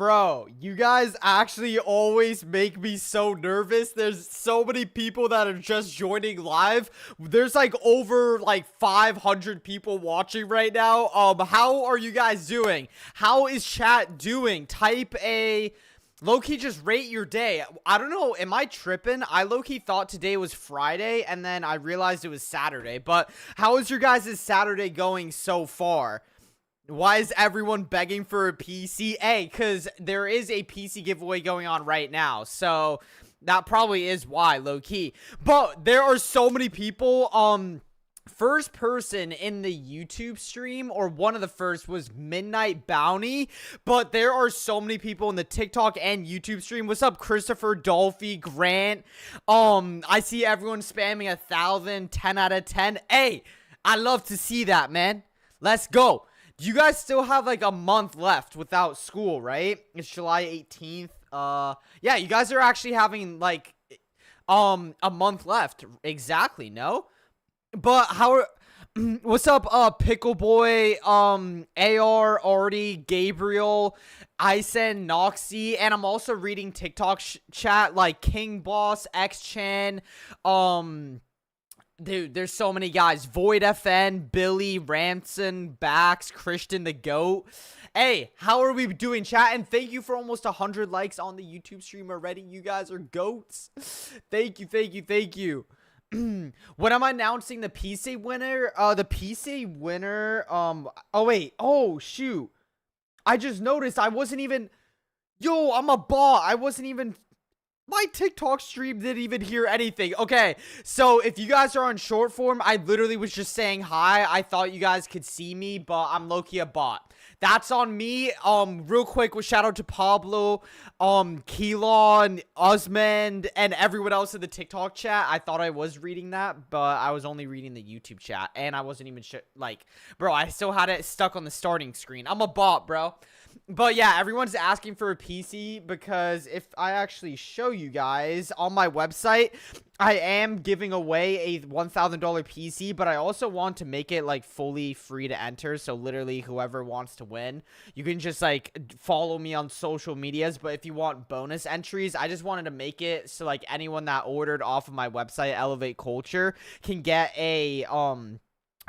Bro, you guys actually always make me so nervous. There's so many people that are just joining live. There's like over like 500 people watching right now. How are you guys doing? How is chat doing? Type a low-key, just rate your day. I don't know, am I tripping? I low-key thought today was Friday and then I realized it was Saturday. But how is your guys' Saturday going so far? Why is everyone begging for a PC? Because there is a PC giveaway going on right now. So that probably is why, low-key. But there are so many people. First person in the YouTube stream, or one of the first, was Midnight Bounty. But there are so many people in the TikTok and YouTube stream. What's up, Christopher, Dolphy, Grant? I see everyone spamming 1,000, 10 out of 10. Hey, I love to see that, man. Let's go. You guys still have like a month left without school, right? It's July 18th. Yeah, you guys are actually having like a month left. Exactly, no? But how are what's up, Pickle Boy, AR, Artie, Gabriel, Isen, Noxy, and I'm also reading TikTok chat like King Boss, X-Chan, dude, there's so many guys. Void FN, Billy, Ramson, Bax, Christian the Goat. Hey, how are we doing, chat? And thank you for almost 100 likes on the YouTube stream already. You guys are goats. Thank you, thank you, thank you. When I'm announcing the PC winner, oh wait, oh shoot. I just noticed I wasn't even, yo, I'm a bot. I wasn't even, my TikTok stream didn't even hear anything. Okay, so if you guys are on short form, I literally was just saying hi. I thought you guys could see me, but I'm low-key a bot. That's on me. Real quick, with shout out to Pablo, Keelan, Osmond, and everyone else in the TikTok chat. I thought I was reading that, but I was only reading the YouTube chat, and I wasn't even like, bro, I still had it stuck on the starting screen. I'm a bot, bro. But yeah, everyone's asking for a PC because if I actually show you guys on my website, I am giving away a $1,000 PC, but I also want to make it like fully free to enter. So literally whoever wants to win, you can just like follow me on social medias. But if you want bonus entries, I just wanted to make it so like anyone that ordered off of my website, Elevate Culture, can get a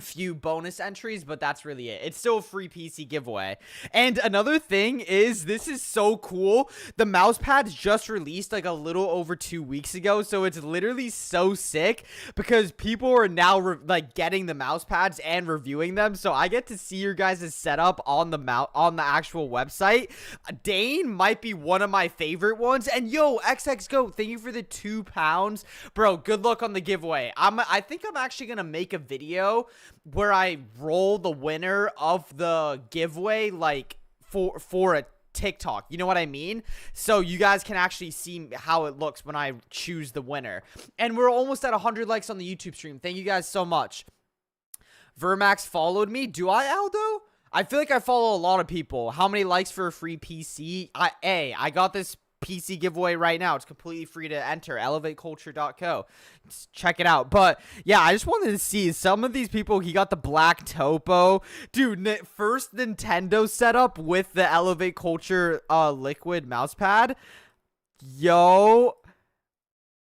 few bonus entries, but that's really it. It's still a free PC giveaway. And another thing is, this is so cool. The mouse pads just released like a little over 2 weeks ago, so it's literally so sick because people are now like getting the mouse pads and reviewing them. So I get to see your guys' setup on the actual website. Dane might be one of my favorite ones. And yo, XXGo, thank you for the £2, bro. Good luck on the giveaway. I think I'm actually gonna make a video where I roll the winner of the giveaway like for a TikTok, you know what I mean? So you guys can actually see how it looks when I choose the winner. And we're almost at 100 likes on the YouTube stream. Thank you guys so much. Vermax followed me. Do I, Aldo? I feel like I follow a lot of people. How many likes for a free PC? I got this PC giveaway right now. It's completely free to enter. ElevateCulture.co. Check it out. But yeah, I just wanted to see some of these people. He got the black topo, dude. First Nintendo setup with the Elevate Culture liquid mousepad. Yo,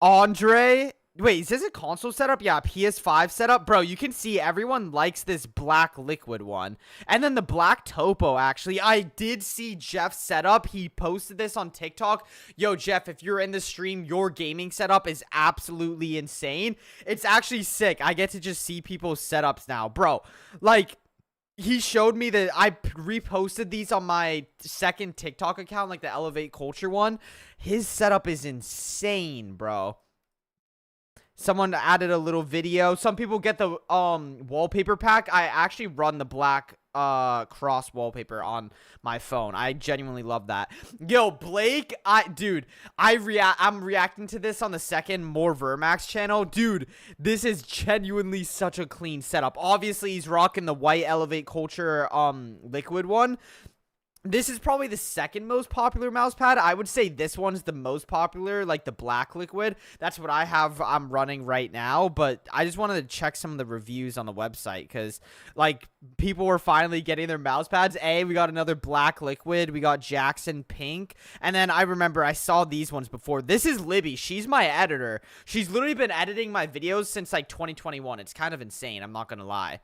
Andre. Wait, is this a console setup? Yeah, PS5 setup. Bro, you can see everyone likes this black liquid one. And then the black topo, actually. I did see Jeff's setup. He posted this on TikTok. Yo, Jeff, if you're in the stream, your gaming setup is absolutely insane. It's actually sick. I get to just see people's setups now. Bro, like, he showed me that I reposted these on my second TikTok account, like the Elevate Culture one. His setup is insane, bro. Someone added a little video. Some people get the wallpaper pack. I actually run the black cross wallpaper on my phone. I genuinely love that. Yo, Blake, I'm reacting to this on the second More Vermax channel. Dude, this is genuinely such a clean setup. Obviously, he's rocking the white Elevate Culture liquid one. This is probably the second most popular mouse pad. I would say this one's the most popular, like the black liquid. That's what I'm running right now, but I just wanted to check some of the reviews on the website because, like, people were finally getting their mouse pads. We got another black liquid. We got Jackson pink. And then I remember I saw these ones before. This is Libby. She's my editor. She's literally been editing my videos since, like, 2021. It's kind of insane. I'm not going to lie.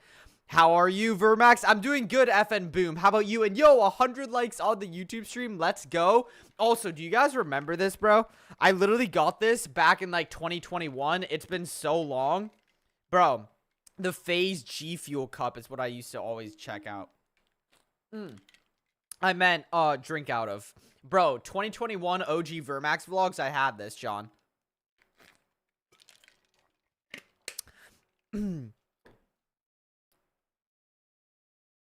How are you, Vermax? I'm doing good, FN Boom. How about you? And yo, 100 likes on the YouTube stream. Let's go. Also, do you guys remember this, bro? I literally got this back in like 2021. It's been so long. Bro, the FaZe G Fuel cup is what I used to always check out. I meant drink out of. Bro, 2021 OG Vermax vlogs. I had this, John.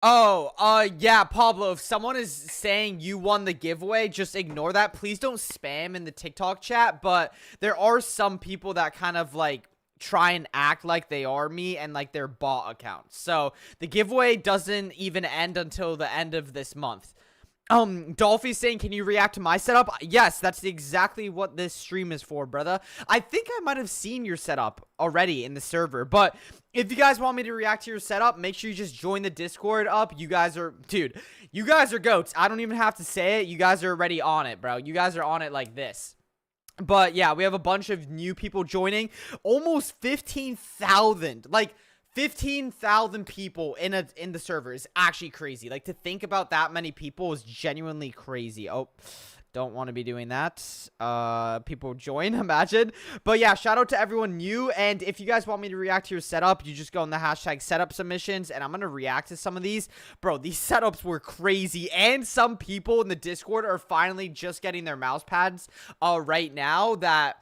Oh, yeah, Pablo, if someone is saying you won the giveaway, just ignore that. Please don't spam in the TikTok chat, but there are some people that kind of, like, try and act like they are me and, like, their bot accounts. So, the giveaway doesn't even end until the end of this month. Dolphy's saying, can you react to my setup? Yes, that's exactly what this stream is for, brother. I think I might have seen your setup already in the server, but if you guys want me to react to your setup, make sure you just join the Discord up. You guys are, dude, you guys are goats. I don't even have to say it. You guys are already on it, bro. You guys are on it like this. But yeah, we have a bunch of new people joining. Almost 15,000. Like, 15,000 people in the server is actually crazy. Like, to think about that many people is genuinely crazy. Oh, don't want to be doing that. People join, imagine. But yeah, shout out to everyone new. And if you guys want me to react to your setup, you just go on the hashtag setup submissions, and I'm going to react to some of these. Bro, these setups were crazy. And some people in the Discord are finally just getting their mouse pads right now that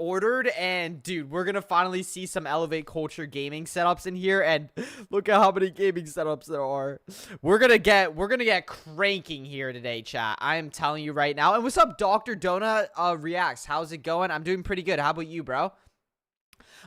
ordered, and dude, we're gonna finally see some Elevate Culture gaming setups in here, and look at how many gaming setups there are. We're gonna get cranking here today, chat. I am telling you right now. And what's up, Dr. Donut Reacts? How's it going? I'm doing pretty good. How about you, bro?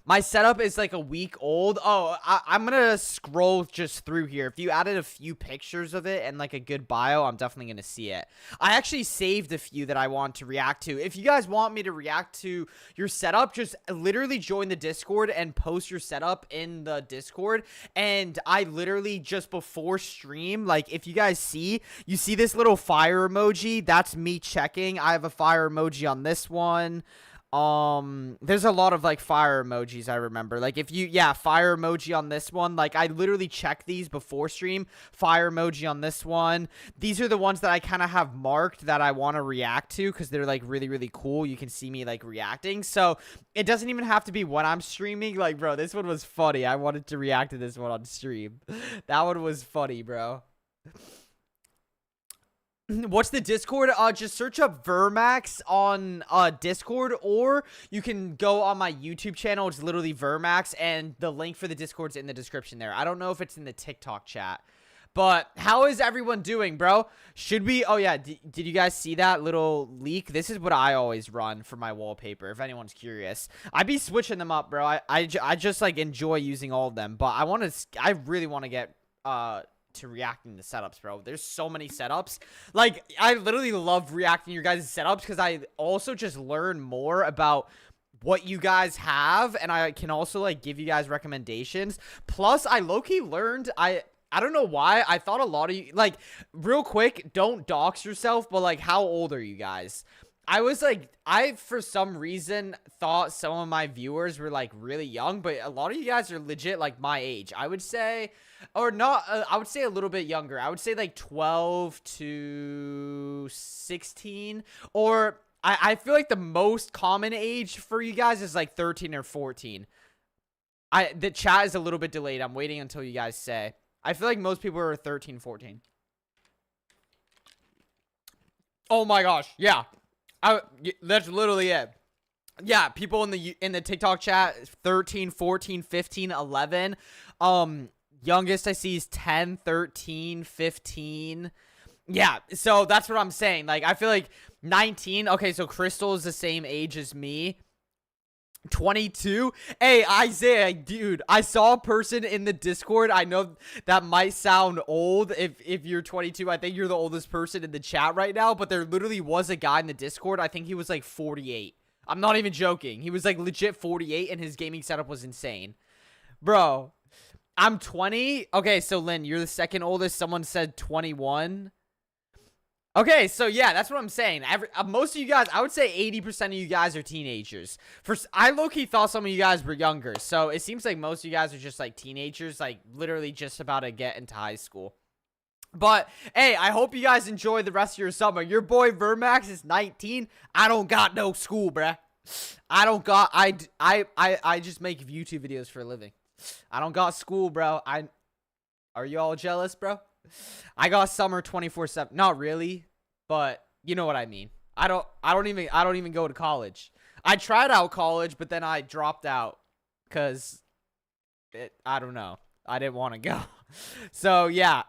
My setup is like a week old. Oh, I'm gonna scroll just through here. If you added a few pictures of it and like a good bio, I'm definitely gonna see it. I actually saved a few that I want to react to. If you guys want me to react to your setup, just literally join the Discord and post your setup in the Discord. And I literally just before stream, like if you guys see, you see this little fire emoji, that's me checking. I have a fire emoji on this one. There's a lot of like fire emojis I remember. Like if you, yeah, fire emoji on this one. Like I literally check these before stream. Fire emoji on this one. These are the ones that I kind of have marked that I want to react to because they're like really, really cool. You can see me like reacting. So it doesn't even have to be when I'm streaming. Like, bro, this one was funny. I wanted to react to this one on stream. That one was funny, bro. What's the Discord? Just search up Vermax on Discord, or you can go on my YouTube channel. It's literally Vermax, and the link for the Discord's in the description there. I don't know if it's in the TikTok chat, but how is everyone doing, bro? Should we? Oh yeah, did you guys see that little leak? This is what I always run for my wallpaper. If anyone's curious, I'd be switching them up, bro. I just like enjoy using all of them, but I really want to get to reacting to setups, bro. There's so many setups. Like, I literally love reacting to your guys' setups because I also just learn more about what you guys have, and I can also like give you guys recommendations. Plus, I low-key learned, I don't know why, I thought a lot of you, like, real quick, don't dox yourself, but like, how old are you guys? I was like, I for some reason thought some of my viewers were like really young, but a lot of you guys are legit like my age. I would say, or not, I would say a little bit younger. I would say like 12 to 16, or I feel like the most common age for you guys is like 13 or 14. The chat is a little bit delayed. I'm waiting until you guys say. I feel like most people are 13, 14. Oh my gosh, yeah. That's literally it. Yeah, people in the TikTok chat, 13, 14, 15, 11. Youngest I see is 10, 13, 15. Yeah, so that's what I'm saying. Like, I feel like 19. Okay, so Crystal is the same age as me. 22. Hey, Isaiah, dude, I saw a person in the Discord. I know that might sound old if you're 22. I think you're the oldest person in the chat right now, but there literally was a guy in the Discord. I think he was like 48. I'm not even joking. He was like legit 48 and his gaming setup was insane. Bro, I'm 20. Okay, so Lynn, you're the second oldest. Someone said 21. Okay, so yeah, that's what I'm saying. Most of you guys, I would say 80% of you guys are teenagers. I low-key thought some of you guys were younger, so it seems like most of you guys are just like teenagers, like literally just about to get into high school. But hey, I hope you guys enjoy the rest of your summer. Your boy Vermax is 19. I don't got no school, bruh. I just make YouTube videos for a living. I don't got school, bro. Are you all jealous, bro? I got summer 24/7. Not really, but you know what I mean. I don't even go to college. I tried out college, but then I dropped out cuz I don't know. I didn't want to go. So, yeah.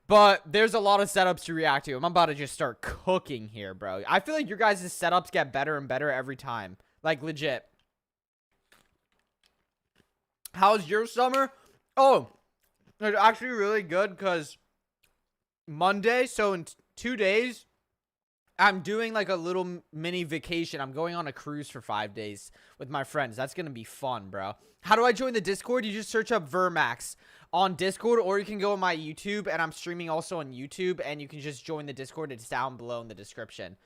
But there's a lot of setups to react to. I'm about to just start cooking here, bro. I feel like your guys' setups get better and better every time. Like legit. How's your summer? Oh, it's actually really good because Monday, so in 2 days, I'm doing like a little mini vacation. I'm going on a cruise for 5 days with my friends. That's going to be fun, bro. How do I join the Discord? You just search up Vermax on Discord, or you can go on my YouTube, and I'm streaming also on YouTube, and you can just join the Discord. It's down below in the description.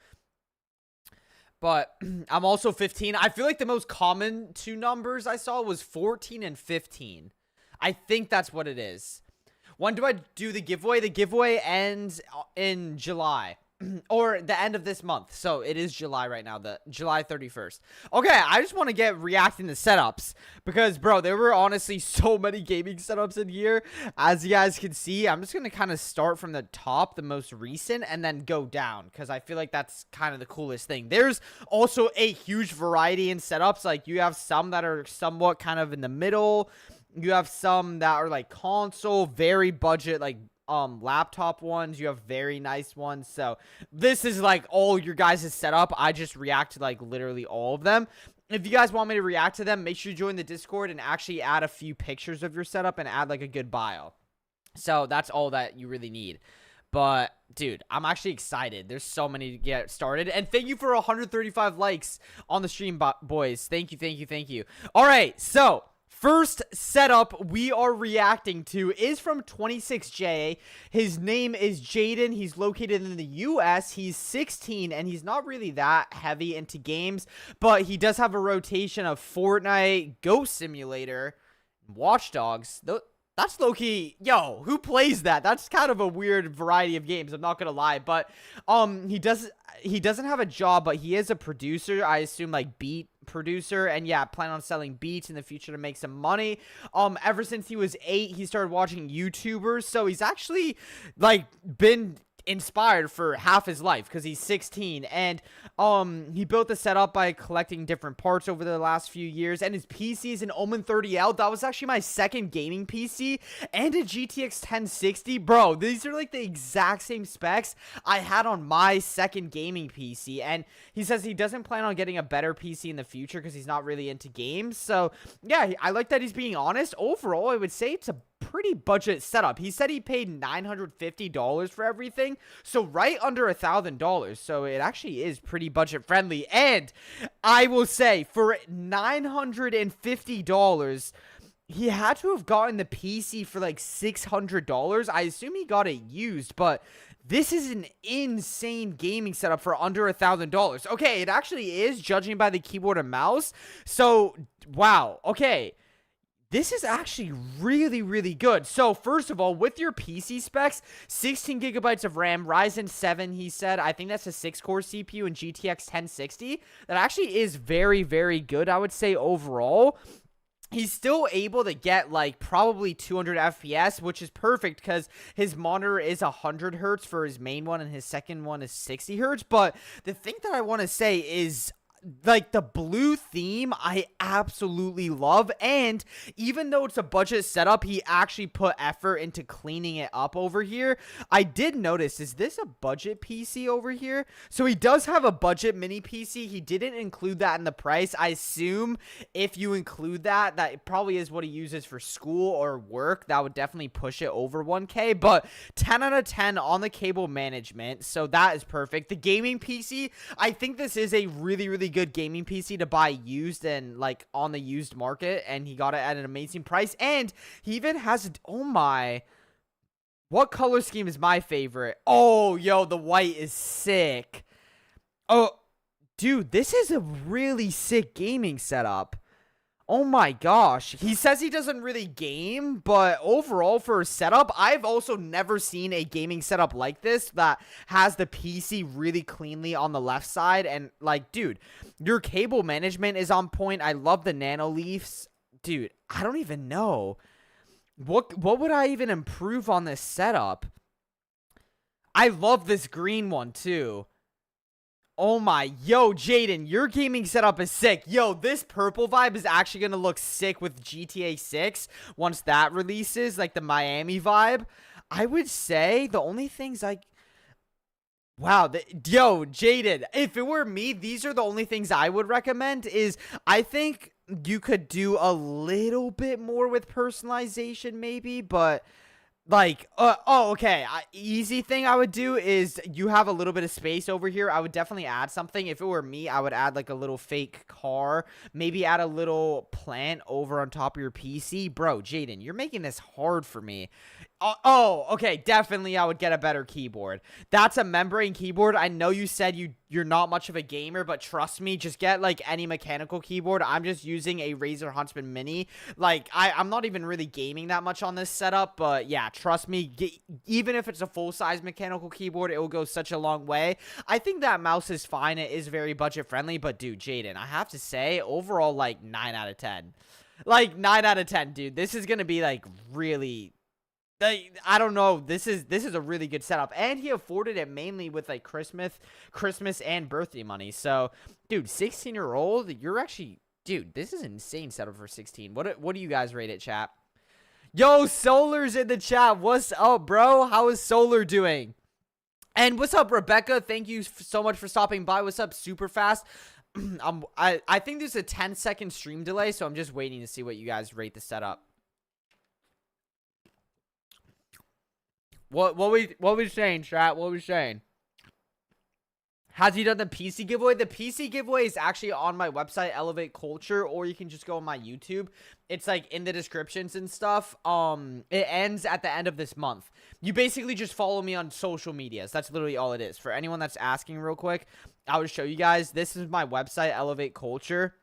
But I'm also 15. I feel like the most common two numbers I saw was 14 and 15. I think that's what it is. When do I do the giveaway? The giveaway ends in July. Or the end of this month. So it is July right now, the July 31st. Okay, I just want to get reacting to setups because, bro, there were honestly so many gaming setups in here. As you guys can see, I'm just going to kind of start from the top, the most recent, and then go down because I feel like that's kind of the coolest thing. There's also a huge variety in setups. Like, you have some that are somewhat kind of in the middle. You have some that are like console, very budget, like laptop ones. You have very nice ones. So this is like all your guys' setup. I just react to like literally all of them. If you guys want me to react to them, make sure you join the Discord and actually add a few pictures of your setup and add like a good bio. So that's all that you really need. But dude, I'm actually excited. There's so many to get started. And thank you for 135 likes on the stream, boys. Thank you. All right, so first setup we are reacting to is from 26J. His name is Jaden. He's located in the US. He's 16 and he's not really that heavy into games, but he does have a rotation of Fortnite, Ghost Simulator, Watch Dogs. That's low-key, yo, who plays that? That's kind of a weird variety of games, I'm not gonna lie. But he doesn't have a job, but he is a producer, I assume, like beat producer, and yeah, plan on selling beats in the future to make some money. Ever since he was 8, he started watching YouTubers, so he's actually like been inspired for half his life because he's 16, and he built the setup by collecting different parts over the last few years, and his PC is an Omen 30L. That was actually my second gaming PC, and a GTX 1060. Bro, these are like the exact same specs I had on my second gaming PC, and he says he doesn't plan on getting a better PC in the future because he's not really into games. So yeah, I like that he's being honest. Overall, I would say it's a pretty budget setup. He said he paid $950 for everything, so right under $1,000. So it actually is pretty budget friendly. And I will say, for $950, he had to have gotten the PC for like $600. I assume he got it used, but this is an insane gaming setup for under $1,000. Okay, it actually is, judging by the keyboard and mouse. So wow. Okay, this is actually really, really good. So, first of all, with your PC specs, 16 gigabytes of RAM, Ryzen 7, he said. I think that's a 6-core CPU and GTX 1060. That actually is very, very good, I would say, overall. He's still able to get like probably 200 FPS, which is perfect because his monitor is 100 hertz for his main one and his second one is 60 hertz. But the thing that I want to say is like the blue theme I absolutely love, and even though it's a budget setup, he actually put effort into cleaning it up over here. I did notice, is this a budget PC over here? So he does have a budget mini PC. He didn't include that in the price. I assume if you include that, that probably is what he uses for school or work. That would definitely push it over 1K, but 10 out of 10 on the cable management, so that is perfect. The gaming PC, I think this is a really good gaming PC to buy used and like on the used market, and he got it at an amazing price. And he even has, oh my, what color scheme is my favorite? Oh, yo, the white is sick. Oh, dude, this is a really sick gaming setup. Oh my gosh. He says he doesn't really game, but overall for a setup, I've also never seen a gaming setup like this that has the PC really cleanly on the left side. And like, dude, your cable management is on point. I love the nano leafs. Dude, I don't even know. What would I even improve on this setup? I love this green one too. Oh my, yo, Jaden, your gaming setup is sick. Yo, this purple vibe is actually going to look sick with GTA 6 once that releases, like the Miami vibe. I would say the only things wow, yo, Jaden, if it were me, these are the only things I would recommend is I think you could do a little bit more with personalization maybe, but... like, okay, easy thing I would do is you have a little bit of space over here. I would definitely add something. If it were me, I would add like a little fake car. Maybe add a little plant over on top of your PC. Bro, Jaden, you're making this hard for me. Okay, definitely I would get a better keyboard. That's a membrane keyboard. I know you said you're not much of a gamer, but trust me, just get like any mechanical keyboard. I'm just using a Razer Huntsman Mini. Like, I'm not even really gaming that much on this setup, but yeah, trust me, even if it's a full-size mechanical keyboard, it will go such a long way. I think that mouse is fine. It is very budget-friendly, but dude, Jaden, I have to say, overall, like, 9 out of 10. Like, 9 out of 10, dude. This is gonna be, like, really... I don't know. This is a really good setup, and he afforded it mainly with like Christmas and birthday money. So, dude, 16-year-old, you're actually, dude, this is an insane setup for 16. What do you guys rate it, chat? Yo, Solar's in the chat. What's up, bro? How is Solar doing? And what's up, Rebecca? Thank you so much for stopping by. What's up, super fast? I think there's a 10-second stream delay, so I'm just waiting to see what you guys rate the setup. What we saying, chat? What we saying? Has he done the PC giveaway? The PC giveaway is actually on my website, Elevate Culture, or you can just go on my YouTube. It's like in the descriptions and stuff. It ends at the end of this month. You basically just follow me on social medias. That's literally all it is. For anyone that's asking real quick, I would show you guys. This is my website, Elevate Culture.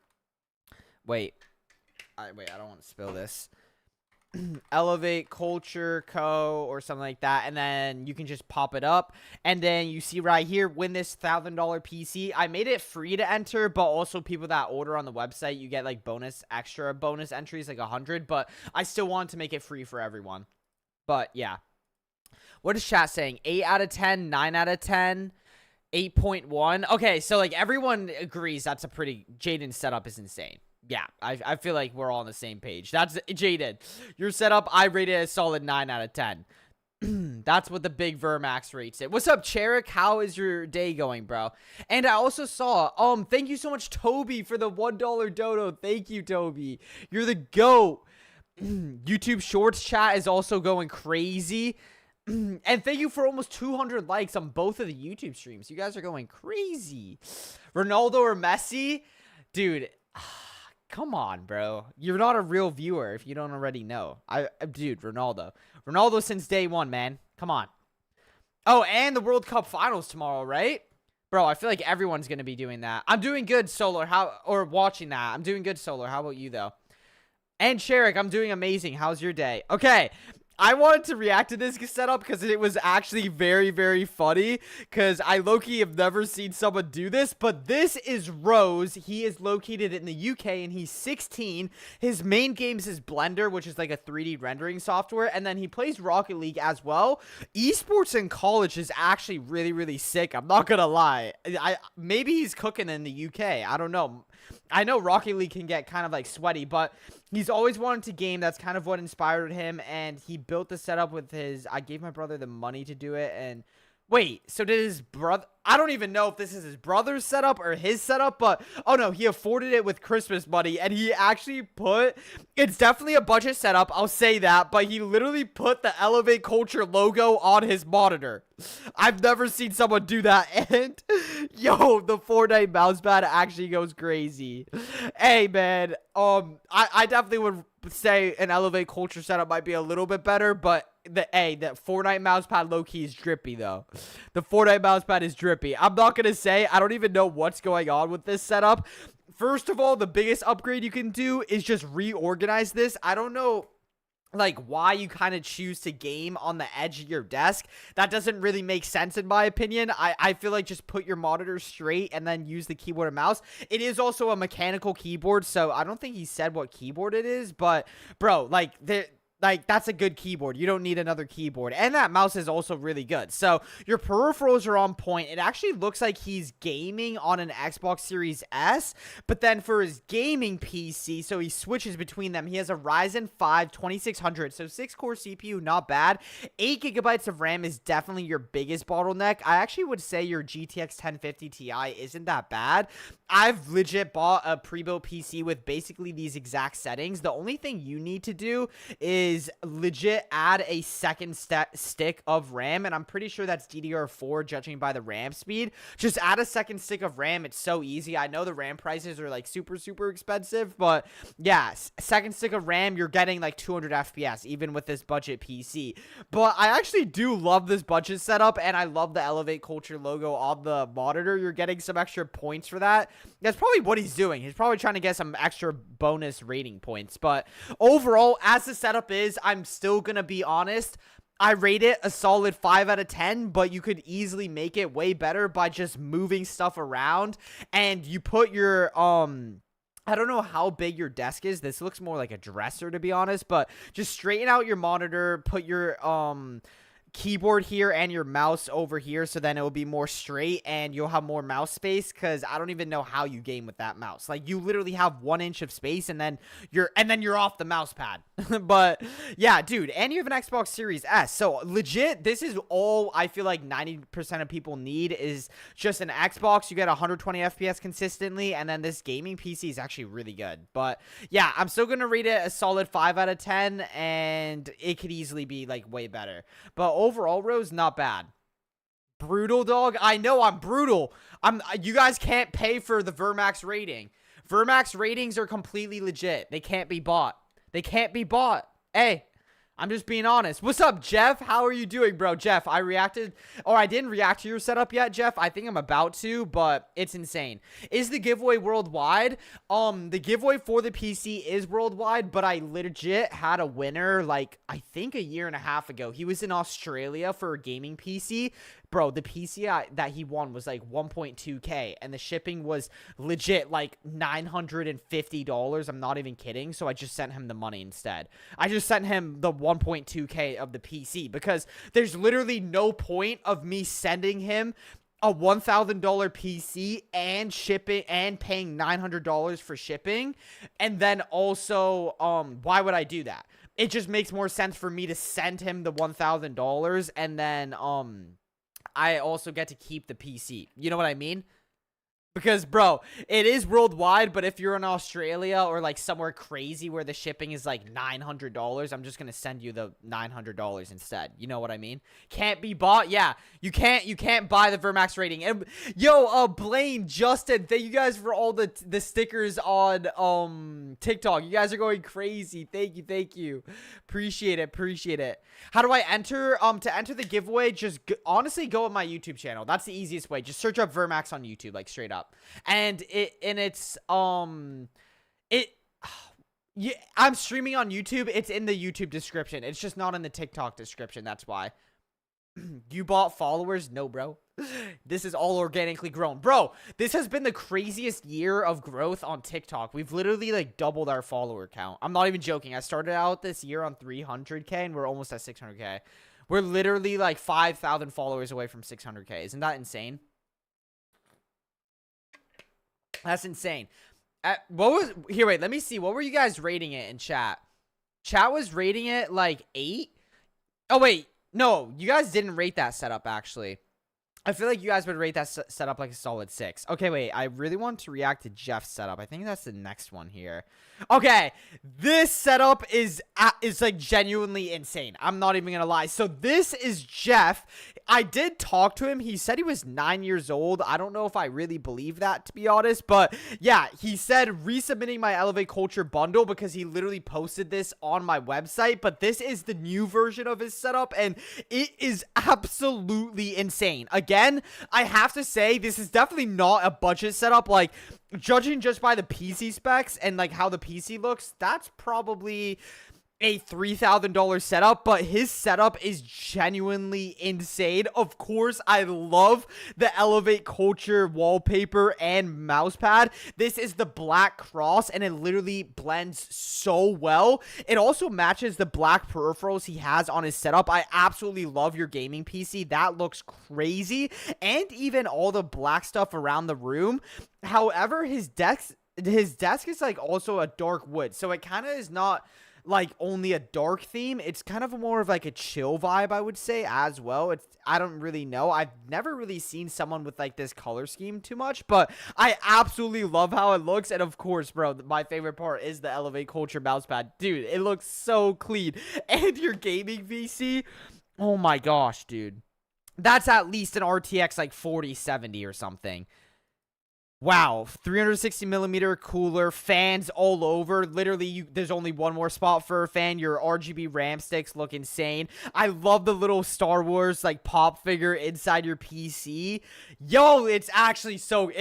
Wait, I don't want to spill this. Elevate Culture Co. or something like that, and then you can just pop it up, and then you see right here, win this $1,000 PC. I made it free to enter, but also people that order on the website, you get like extra bonus entries, like 100, but I still want to make it free for everyone. But yeah, what is chat saying? 8 out of 10, 9 out of 10, 8.1. Okay, so like everyone agrees that's a pretty, Jaden's setup is insane. Yeah, I feel like we're all on the same page. That's Jaden. Your setup, I rated a solid 9 out of 10. That's what the big Vermax rates it. What's up, Cherik? How is your day going, bro? And I also saw, thank you so much, Toby, for the $1 dodo. Thank you, Toby. You're the GOAT. YouTube Shorts chat is also going crazy. And thank you for almost 200 likes on both of the YouTube streams. You guys are going crazy. Ronaldo or Messi? Dude, come on, bro. You're not a real viewer if you don't already know. Dude, Ronaldo. Ronaldo since day one, man. Come on. Oh, and the World Cup finals tomorrow, right? Bro, I feel like everyone's going to be doing that. I'm doing good, Solar. Or watching that. I'm doing good, Solar. How about you, though? And Cherik, I'm doing amazing. How's your day? Okay. I wanted to react to this setup because it was actually very, very funny. Because I low-key have never seen someone do this. But this is Rose. He is located in the UK and he's 16. His main games is Blender, which is like a 3D rendering software. And then he plays Rocket League as well. Esports in college is actually really, really sick. I'm not gonna lie. Maybe he's cooking in the UK. I don't know. I know Rocket League can get kind of like sweaty, but he's always wanted to game. That's kind of what inspired him, and he built the setup with his... I gave my brother the money to do it, and... Wait, so did his brother... I don't even know if this is his brother's setup or his setup, but... Oh, no, he afforded it with Christmas money, and he actually put... It's definitely a budget setup, I'll say that, but he literally put the Elevate Culture logo on his monitor. I've never seen someone do that, and... Yo, the Fortnite mousepad actually goes crazy. Hey, man, I definitely would say an Elevate Culture setup might be a little bit better, but... The Fortnite mousepad low-key is drippy, though. The Fortnite mousepad is drippy. I'm not gonna say, I don't even know what's going on with this setup. First of all, the biggest upgrade you can do is just reorganize this. I don't know, like, why you kind of choose to game on the edge of your desk. That doesn't really make sense in my opinion. I feel like just put your monitor straight and then use the keyboard and mouse. It is also a mechanical keyboard, so I don't think he said what keyboard it is, but bro, like that's a good keyboard. You don't need another keyboard. And that mouse is also really good. So your peripherals are on point. It actually looks like he's gaming on an Xbox Series S. But then for his gaming PC, so he switches between them. He has a Ryzen 5 2600. So 6-core CPU, not bad. 8 gigabytes of RAM is definitely your biggest bottleneck. I actually would say your GTX 1050 Ti isn't that bad. I've legit bought a pre-built PC with basically these exact settings. The only thing you need to do is legit add a second stick of RAM, and I'm pretty sure that's DDR4 judging by the RAM speed. Just add a second stick of RAM. It's so easy. I know the RAM prices are like super expensive, but yeah, second stick of RAM, you're getting like 200 FPS even with this budget PC. But I actually do love this budget setup, and I love the Elevate Culture logo on the monitor. You're getting some extra points for that. That's probably what he's doing. He's probably trying to get some extra bonus rating points. But overall, as the setup is, I'm still gonna be honest, I rate it a solid 5 out of 10, but you could easily make it way better by just moving stuff around. And you put your I don't know how big your desk is. This looks more like a dresser, to be honest, but just straighten out your monitor, put your keyboard here and your mouse over here, so then it will be more straight and you'll have more mouse space, because I don't even know how you game with that mouse. Like, you literally have 1 inch of space and then you're off the mouse pad. But yeah, dude, and you have an Xbox Series S, so legit, this is all I feel like 90% of people need is just an Xbox. You get 120 FPS consistently, and then this gaming PC is actually really good. But yeah, I'm still gonna rate it a solid 5 out of 10, and it could easily be like way better. But overall, Rose, not bad. Brutal, dog. I know I'm brutal. You guys can't pay for the Vermax rating. Vermax ratings are completely legit. They can't be bought. They can't be bought. Hey, I'm just being honest. What's up, Jeff? How are you doing, bro? Jeff, I didn't react to your setup yet, Jeff. I think I'm about to, but it's insane. Is the giveaway worldwide? The giveaway for the PC is worldwide, but I legit had a winner, like, I think a year and a half ago. He was in Australia for a gaming PC. Bro, the PC that he won was like 1.2K, and the shipping was legit like $950. I'm not even kidding. So I just sent him the money instead. I just sent him the 1.2K of the PC, because there's literally no point of me sending him a $1,000 PC and shipping and paying $900 for shipping. And then also, why would I do that? It just makes more sense for me to send him the $1,000 and then, I also get to keep the PC. You know what I mean? Because, bro, it is worldwide, but if you're in Australia or, like, somewhere crazy where the shipping is, like, $900, I'm just gonna send you the $900 instead. You know what I mean? Can't be bought? Yeah, you can't buy the Vermax rating. And, yo, Blaine, Justin, thank you guys for all the stickers on, TikTok. You guys are going crazy. Thank you. Appreciate it. How do I enter? To enter the giveaway, just honestly go with my YouTube channel. That's the easiest way. Just search up Vermax on YouTube, like, straight up. And it's Yeah, I'm streaming on YouTube. It's in the YouTube description. It's just not in the TikTok description. That's why. You bought followers? No, bro. This is all organically grown. Bro, this has been the craziest year of growth on TikTok. We've literally like doubled our follower count. I'm not even joking. I started out this year on 300K and we're almost at 600K. We're literally like 5,000 followers away from 600K. Isn't that insane? That's insane. What was here? Wait, let me see. What were you guys rating it in chat? Chat was rating it like 8. Oh wait, no, you guys didn't rate that setup actually. I feel like you guys would rate that setup like a solid 6. Okay, wait, I really want to react to Jeff's setup. I think that's the next one here. Okay, this setup is like genuinely insane. I'm not even gonna lie. So this is Jeff. I did talk to him. He said he was 9 years old. I don't know if I really believe that, to be honest. But yeah, he said resubmitting my Elevate Culture bundle because he literally posted this on my website. But this is the new version of his setup, and it is absolutely insane. Again, I have to say, this is definitely not a budget setup. Like, judging just by the PC specs and like how the PC looks, that's probably a $3,000 setup, but his setup is genuinely insane. Of course, I love the Elevate Culture wallpaper and mousepad. This is the black cross, and it literally blends so well. It also matches the black peripherals he has on his setup. I absolutely love your gaming PC. That looks crazy, and even all the black stuff around the room. However, his desk is like also a dark wood, so it kind of is not like only a dark theme. It's kind of more of like a chill vibe, I would say, as well. I don't really know. I've never really seen someone with like this color scheme too much, but I absolutely love how it looks. And of course, bro, my favorite part is the Elevate Culture mousepad. Dude, it looks so clean. And your gaming PC, oh my gosh, dude, that's at least an RTX like 4070 or something. Wow, 360 millimeter cooler, fans all over. Literally, there's only one more spot for a fan. Your RGB RAM sticks look insane. I love the little Star Wars like pop figure inside your PC. Yo, it's actually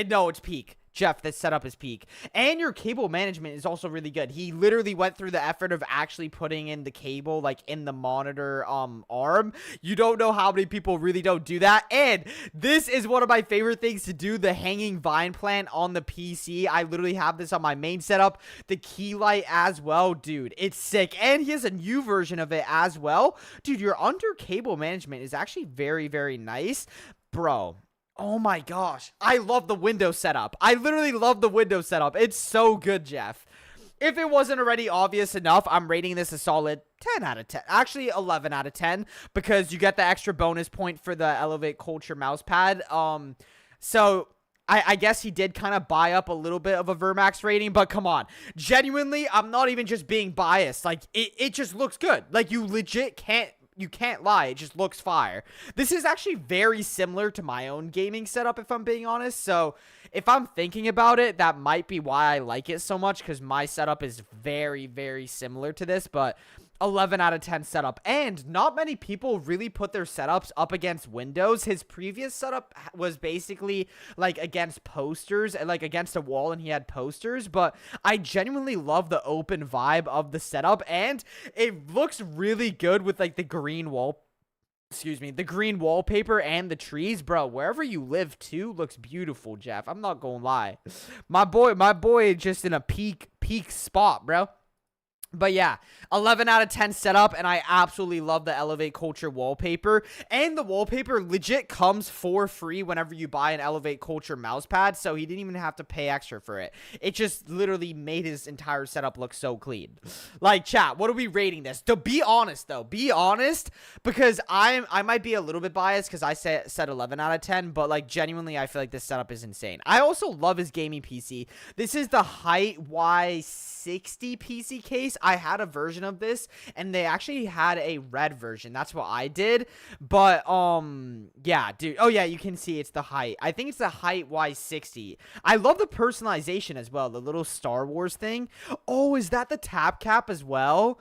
no, it's peak. Jeff, this setup is peak. And your cable management is also really good. He literally went through the effort of actually putting in the cable like in the monitor arm. You don't know how many people really don't do that. And this is one of my favorite things to do, the hanging vine plant on the PC. I literally have this on my main setup. The key light as well, dude. It's sick. And he has a new version of it as well. Dude, your under cable management is actually very, very nice. Bro, oh my gosh. I love the window setup. I literally love the window setup. It's so good, Jeff. If it wasn't already obvious enough, I'm rating this a solid 10 out of 10. Actually, 11 out of 10 because you get the extra bonus point for the Elevate Culture mousepad. So I guess he did kind of buy up a little bit of a Vermax rating, but come on. Genuinely, I'm not even just being biased. Like, it just looks good. Like, you legit can't lie, it just looks fire. This is actually very similar to my own gaming setup, if I'm being honest. So if I'm thinking about it, that might be why I like it so much, because my setup is very, very similar to this. But 11 out of 10 setup. And not many people really put their setups up against windows. His previous setup was basically like against posters and like against a wall, and he had posters. But I genuinely love the open vibe of the setup, and it looks really good with like the green wallpaper and the trees. Bro, wherever you live too looks beautiful, Jeff. I'm not gonna lie. My boy just in a peak spot, bro. But yeah, 11 out of 10 setup, and I absolutely love the Elevate Culture wallpaper. And the wallpaper legit comes for free whenever you buy an Elevate Culture mousepad, so he didn't even have to pay extra for it. It just literally made his entire setup look so clean. Like, chat, what are we rating this? To be honest, though, because I might be a little bit biased because I said 11 out of 10, but like genuinely, I feel like this setup is insane. I also love his gaming PC. This is the Height Y60 PC case. I had a version of this, and they actually had a red version. That's what I did. But yeah, dude. Oh yeah, you can see it's the Height. I think it's the Height Y60. I love the personalization as well, the little Star Wars thing. Oh, is that the tap cap as well?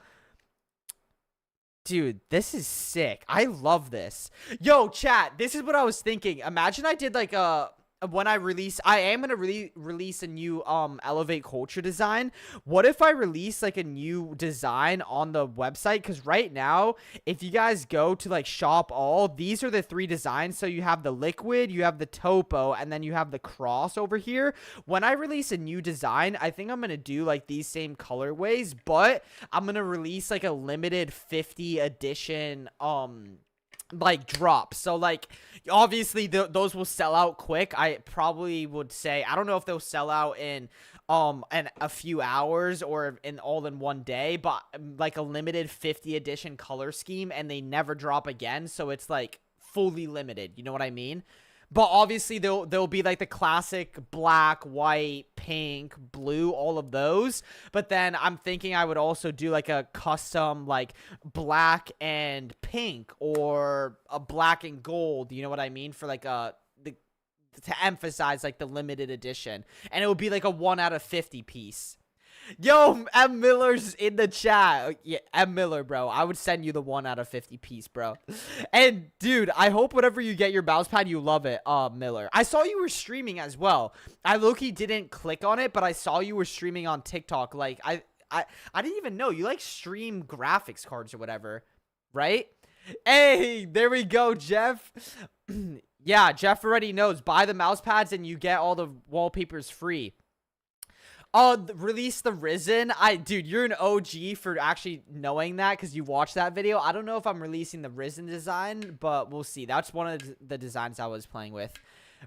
Dude, this is sick. I love this. Yo, chat, this is what I was thinking. Imagine I did like a when I release, I am gonna release a new Elevate Culture design. What if I release like a new design on the website? Because right now, if you guys go to like shop all, these are the 3 designs. So you have the liquid, you have the topo, and then you have the cross over here. When I release a new design, I think I'm gonna do like these same colorways, but I'm gonna release like a limited 50 edition like drop. So like obviously those will sell out quick. I probably would say, I don't know if they'll sell out in a few hours or in all in one day, but like a limited 50 edition color scheme, and they never drop again, so it's like fully limited, you know what I mean? But obviously there'll be like the classic black, white, pink, blue, all of those. But then I'm thinking I would also do like a custom like black and pink, or a black and gold, you know what I mean? For like to emphasize like the limited edition. And it would be like a 1 out of 50 piece. Yo, M. Miller's in the chat. Yeah, M. Miller, bro. I would send you the 1 out of 50 piece, bro. And, dude, I hope whenever you get your mouse pad, you love it, Miller. I saw you were streaming as well. I low-key didn't click on it, but I saw you were streaming on TikTok. Like, I didn't even know. You, like, stream graphics cards or whatever, right? Hey, there we go, Jeff. Yeah, Jeff already knows. Buy the mouse pads and you get all the wallpapers free. Release the Risen. Dude, you're an OG for actually knowing that, because you watched that video. I don't know if I'm releasing the Risen design, but we'll see. That's one of the designs I was playing with.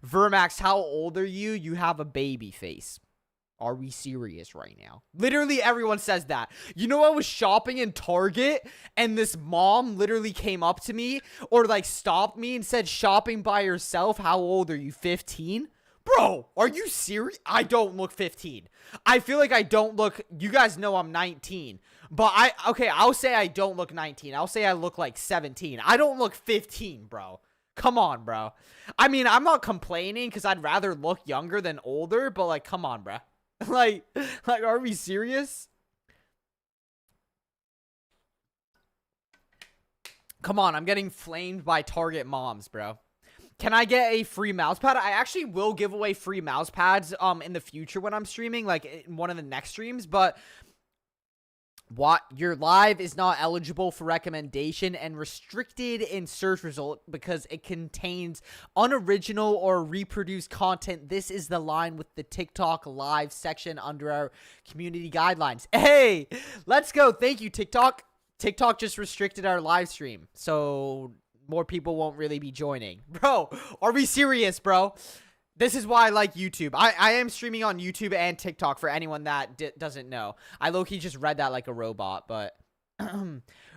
Vermax, how old are you? You have a baby face. Are we serious right now? Literally everyone says that. You know, I was shopping in Target and this mom literally came up to me or like stopped me and said, shopping by yourself? How old are you? 15? Bro, are you serious? I don't look 15. I feel like I don't look, you guys know I'm 19. But okay, I'll say I don't look 19. I'll say I look like 17. I don't look 15, bro. Come on, bro. I mean, I'm not complaining because I'd rather look younger than older, but like, come on, bro. like, are we serious? Come on, I'm getting flamed by Target moms, bro. Can I get a free mouse pad? I actually will give away free mouse pads in the future when I'm streaming, like in one of the next streams, but what, your live is not eligible for recommendation and restricted in search result because it contains unoriginal or reproduced content. This is the line with the TikTok live section under our community guidelines. Hey, let's go. Thank you, TikTok. TikTok just restricted our live stream, so more people won't really be joining. Bro, are we serious, bro? This is why I like YouTube. I am streaming on YouTube and TikTok for anyone that doesn't know. I low-key just read that like a robot, but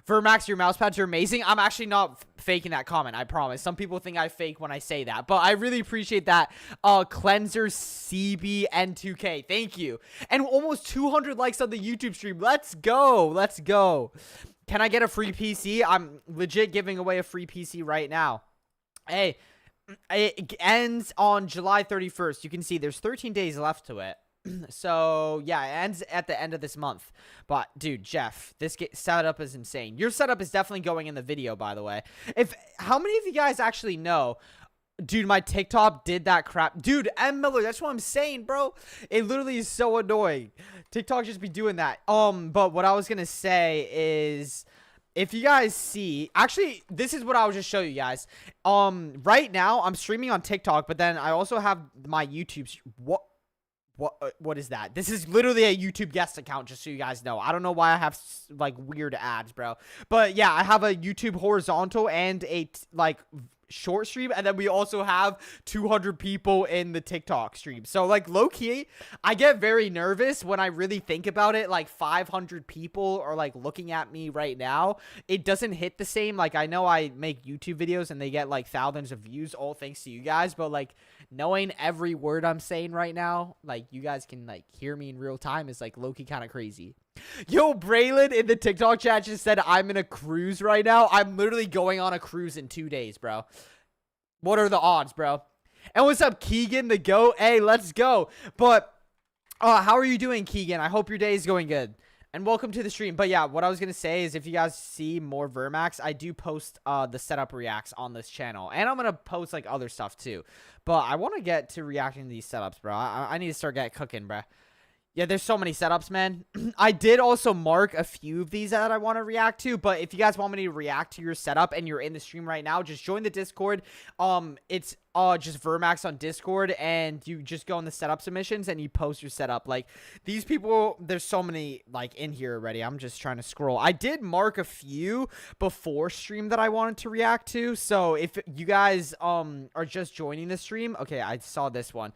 Vermax, your mouse pads are amazing. I'm actually not faking that comment, I promise. Some people think I fake when I say that, but I really appreciate that. Cleanser CBN2K, thank you. And almost 200 likes on the YouTube stream. Let's go. Let's go. Can I get a free PC? I'm legit giving away a free PC right now. Hey, it ends on July 31st. You can see there's 13 days left to it. So, yeah, it ends at the end of this month. But, dude, Jeff, this setup is insane. Your setup is definitely going in the video, by the way. How many of you guys actually know? Dude, my TikTok did that crap. Dude, M. Miller, that's what I'm saying, bro. It literally is so annoying. TikTok just be doing that. But what I was gonna say is, if you guys see, actually, this is what I will just show you guys. Right now, I'm streaming on TikTok, but then I also have my YouTube. What is that? This is literally a YouTube guest account, just so you guys know. I don't know why I have like weird ads, bro. But yeah, I have a YouTube horizontal and a like short stream, and then we also have 200 people in the TikTok stream. So like low-key, I get very nervous when I really think about it. Like 500 people are like looking at me right now. It doesn't hit the same. Like I know I make YouTube videos and they get like thousands of views, all thanks to you guys, but like knowing every word I'm saying right now, like you guys can like hear me in real time, is like low-key kind of crazy. Yo, Braylon in the TikTok chat just said I'm in a cruise right now. I'm literally going on a cruise in 2 days, bro. What are the odds, bro? And what's up, Keegan the GOAT? Hey, let's go. But how are you doing, Keegan? I hope your day is going good. And welcome to the stream. But yeah, what I was going to say is if you guys see more Vermax, I do post the setup reacts on this channel. And I'm going to post like other stuff too. But I want to get to reacting to these setups, bro. I need to start getting cooking, bro. Yeah, there's so many setups, man. I did also mark a few of these that I want to react to, but if you guys want me to react to your setup and you're in the stream right now, just join the Discord. It's just Vermax on Discord, and you just go in the setup submissions and you post your setup. Like, these people, there's so many, like, in here already. I'm just trying to scroll. I did mark a few before stream that I wanted to react to, so if you guys, are just joining the stream, okay, I saw this one.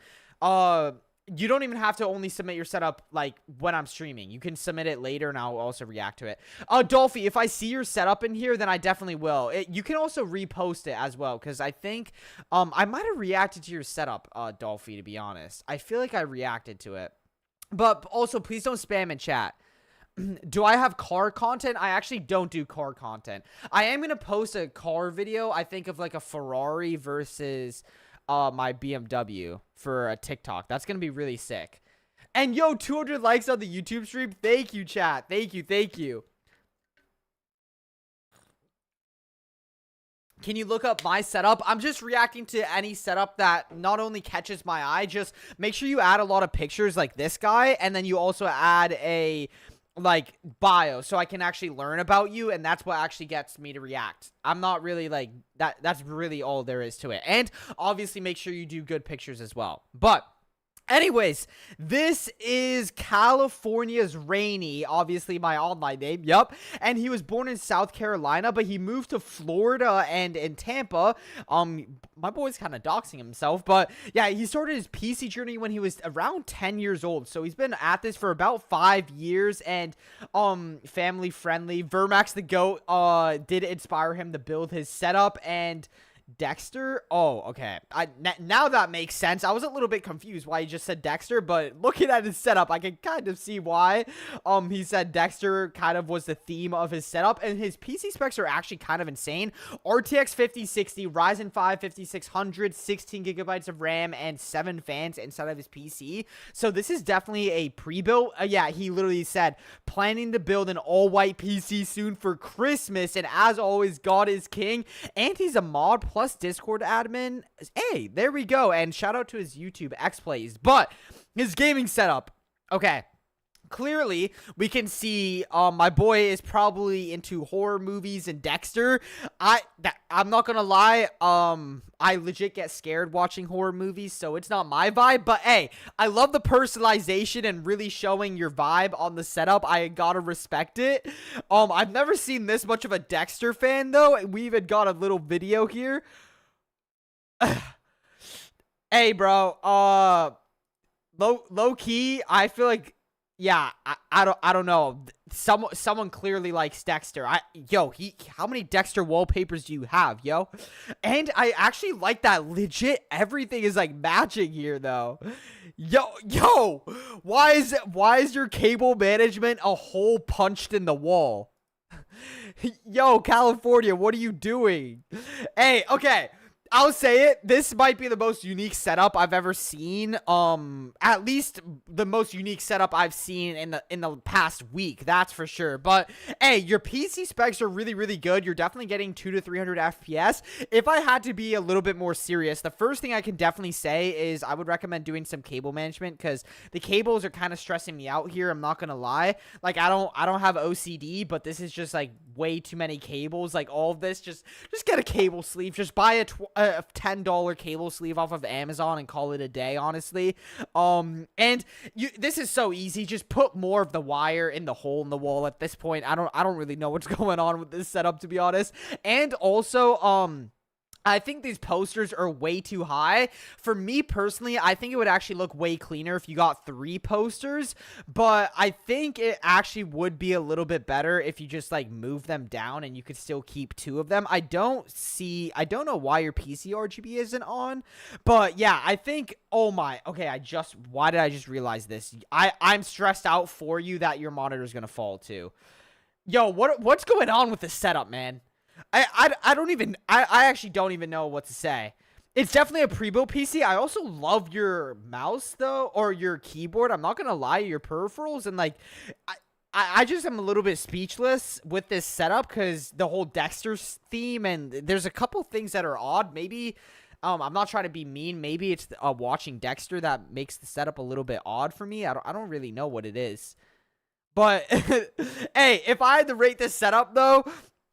You don't even have to only submit your setup, like, when I'm streaming. You can submit it later, and I'll also react to it. Dolphy, if I see your setup in here, then I definitely will. You can also repost it as well, because I think, I might have reacted to your setup, Dolphy, to be honest. I feel like I reacted to it. But also, please don't spam in chat. Do I have car content? I actually don't do car content. I am going to post a car video, I think, of, like, a Ferrari versus my BMW for a TikTok. That's gonna be really sick. And yo, 200 likes on the YouTube stream. Thank you, chat. Thank you. Can you look up my setup? I'm just reacting to any setup that not only catches my eye, just make sure you add a lot of pictures like this guy, and then you also add a like bio so I can actually learn about you, and that's what actually gets me to react. I'm not really like that's really all there is to it. And obviously make sure you do good pictures as well. But anyways, this is California's Rainy, obviously my online name, yep. And he was born in South Carolina, but he moved to Florida and in Tampa. My boy's kind of doxing himself, but yeah, he started his PC journey when he was around 10 years old. So he's been at this for about 5 years, and family friendly. Vermax the GOAT did inspire him to build his setup, and Dexter? Oh, okay. Now that makes sense. I was a little bit confused why he just said Dexter, but looking at his setup, I can kind of see why he said Dexter kind of was the theme of his setup, and his PC specs are actually kind of insane. RTX 5060, Ryzen 5 5600, 16 gigabytes of RAM, and 7 fans inside of his PC. So this is definitely a pre-built. Yeah, he literally said, planning to build an all-white PC soon for Christmas, and as always, God is king, and he's a mod plus Discord admin. Hey, there we go. And shout out to his YouTube X-Plays. But his gaming setup. Okay. Clearly, we can see my boy is probably into horror movies and Dexter. I'm not gonna lie, I legit get scared watching horror movies, so it's not my vibe. But hey, I love the personalization and really showing your vibe on the setup. I gotta respect it. I've never seen this much of a Dexter fan though. We even got a little video here. Hey, bro. Low key, I feel like. Yeah, I don't know. Someone clearly likes Dexter. How many Dexter wallpapers do you have, yo? And I actually like that legit everything is like matching here though. Yo, why is your cable management a hole punched in the wall? Yo, California, what are you doing? Hey, okay. I'll say it. This might be the most unique setup I've ever seen. At least the most unique setup I've seen in the past week. That's for sure. But hey, your PC specs are really, really good. You're definitely getting 200 to 300 FPS. If I had to be a little bit more serious, the first thing I can definitely say is I would recommend doing some cable management, because the cables are kind of stressing me out here. I'm not gonna lie. Like I don't have OCD, but this is just like way too many cables. Like all of this, just get a cable sleeve. Just buy a $10 cable sleeve off of Amazon and call it a day, honestly. This is so easy. Just put more of the wire in the hole in the wall at this point. I don't really know what's going on with this setup, to be honest. And also, I think these posters are way too high. For me personally, I think it would actually look way cleaner if you got 3 posters, but I think it actually would be a little bit better if you just like move them down and you could still keep 2 of them. I don't know why your PC RGB isn't on, but yeah, I think, oh my, okay, why did I just realize this? I'm stressed out for you that your monitor is going to fall too. Yo, what's going on with this setup, man? I actually don't even know what to say. It's definitely a pre-built PC. I also love your mouse though, or your keyboard. I'm not gonna lie, your peripherals, and like I just am a little bit speechless with this setup because the whole Dexter's theme, and there's a couple things that are odd. Maybe, I'm not trying to be mean. Maybe it's watching Dexter that makes the setup a little bit odd for me. I don't really know what it is. But, hey, if I had to rate this setup, though,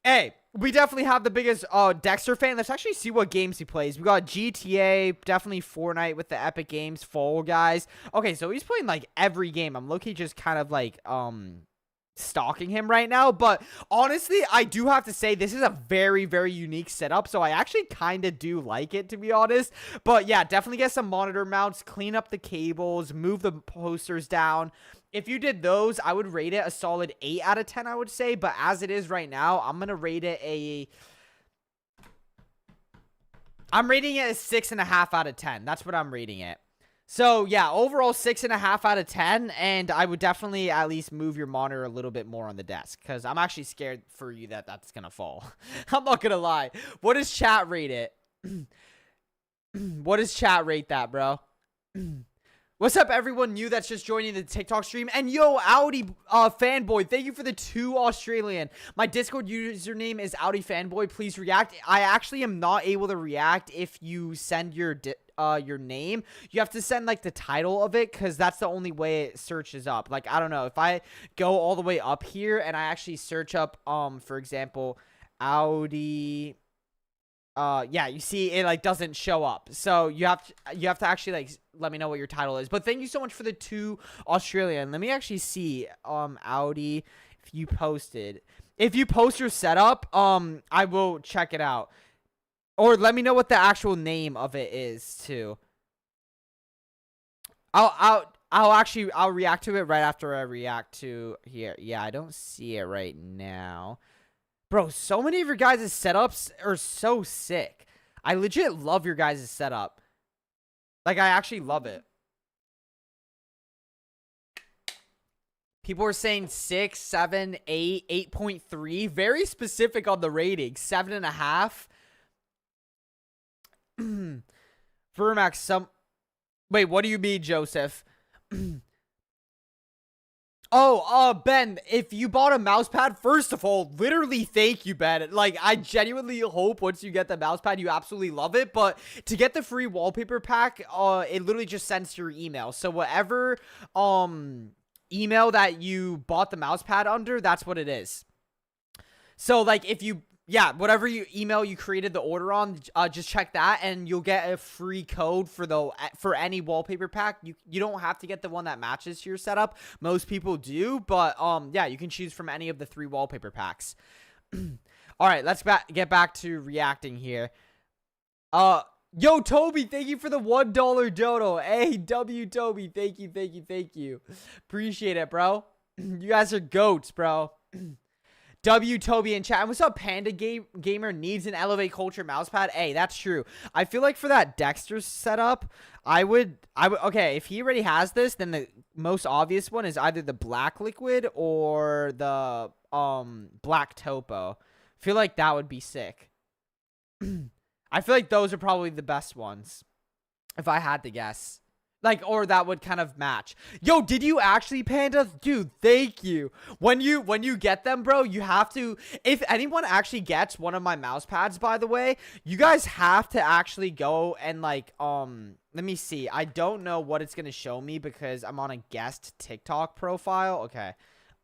hey, we definitely have the biggest Dexter fan. Let's actually see what games he plays. We got GTA, definitely Fortnite with the Epic Games, Fall Guys. Okay, so he's playing, like, every game. I'm low-key just kind of, like, stalking him right now. But, honestly, I do have to say this is a very, very unique setup. So, I actually kind of do like it, to be honest. But, yeah, definitely get some monitor mounts, clean up the cables, move the posters down. If you did those, I would rate it a solid 8 out of 10, I would say. But as it is right now, I'm going to rate it I'm rating it a 6.5 out of 10. That's what I'm rating it. So, yeah, overall 6.5 out of 10. And I would definitely at least move your monitor a little bit more on the desk, because I'm actually scared for you that that's going to fall. I'm not going to lie. What does chat rate it? What does chat rate that, bro? What's up, everyone new that's just joining the TikTok stream? And yo, Audi fanboy, thank you for the 2 Australian. My Discord username is Audi fanboy. Please react. I actually am not able to react if you send your name. You have to send like the title of it, because that's the only way it searches up. Like, I don't know, if I go all the way up here and I actually search up for example, Audi. Yeah, you see it like doesn't show up. So you have to actually like let me know what your title is. But thank you so much for the 2 Australian. Let me actually see Audi if you posted. If you post your setup, I will check it out. Or let me know what the actual name of it is too. I'll react to it right after I react to here. Yeah, I don't see it right now. Bro, so many of your guys' setups are so sick. I legit love your guys' setup. Like, I actually love it. People are saying 6, 7, 8, 8.3. Very specific on the rating. 7.5. Vermax, Wait, what do you mean, Joseph? Oh, Ben, if you bought a mouse pad, first of all, literally thank you, Ben. Like, I genuinely hope once you get the mouse pad, you absolutely love it. But to get the free wallpaper pack, it literally just sends to your email. So whatever email that you bought the mouse pad under, that's what it is. So, like, if you... Yeah, whatever email you created the order on, just check that, and you'll get a free code for any wallpaper pack. You don't have to get the one that matches to your setup. Most people do, but yeah, you can choose from any of the 3 wallpaper packs. All right, let's get back to reacting here. Yo, Toby, thank you for the $1 dono. Hey, W Toby, thank you. Appreciate it, bro. You guys are goats, bro. W Toby in chat. And what's up, Panda Gamer needs an Elevate Culture mousepad? Hey, that's true. I feel like for that Dexter setup, I would okay, if he already has this, then the most obvious one is either the Black Liquid or the Black Topo. I feel like that would be sick. I feel like those are probably the best ones, if I had to guess. Like, or that would kind of match. Yo, did you actually, Panda? Dude, thank you. When you get them, bro, you have to... If anyone actually gets one of my mouse pads, by the way, you guys have to actually go and, like, let me see. I don't know what it's going to show me because I'm on a guest TikTok profile. Okay.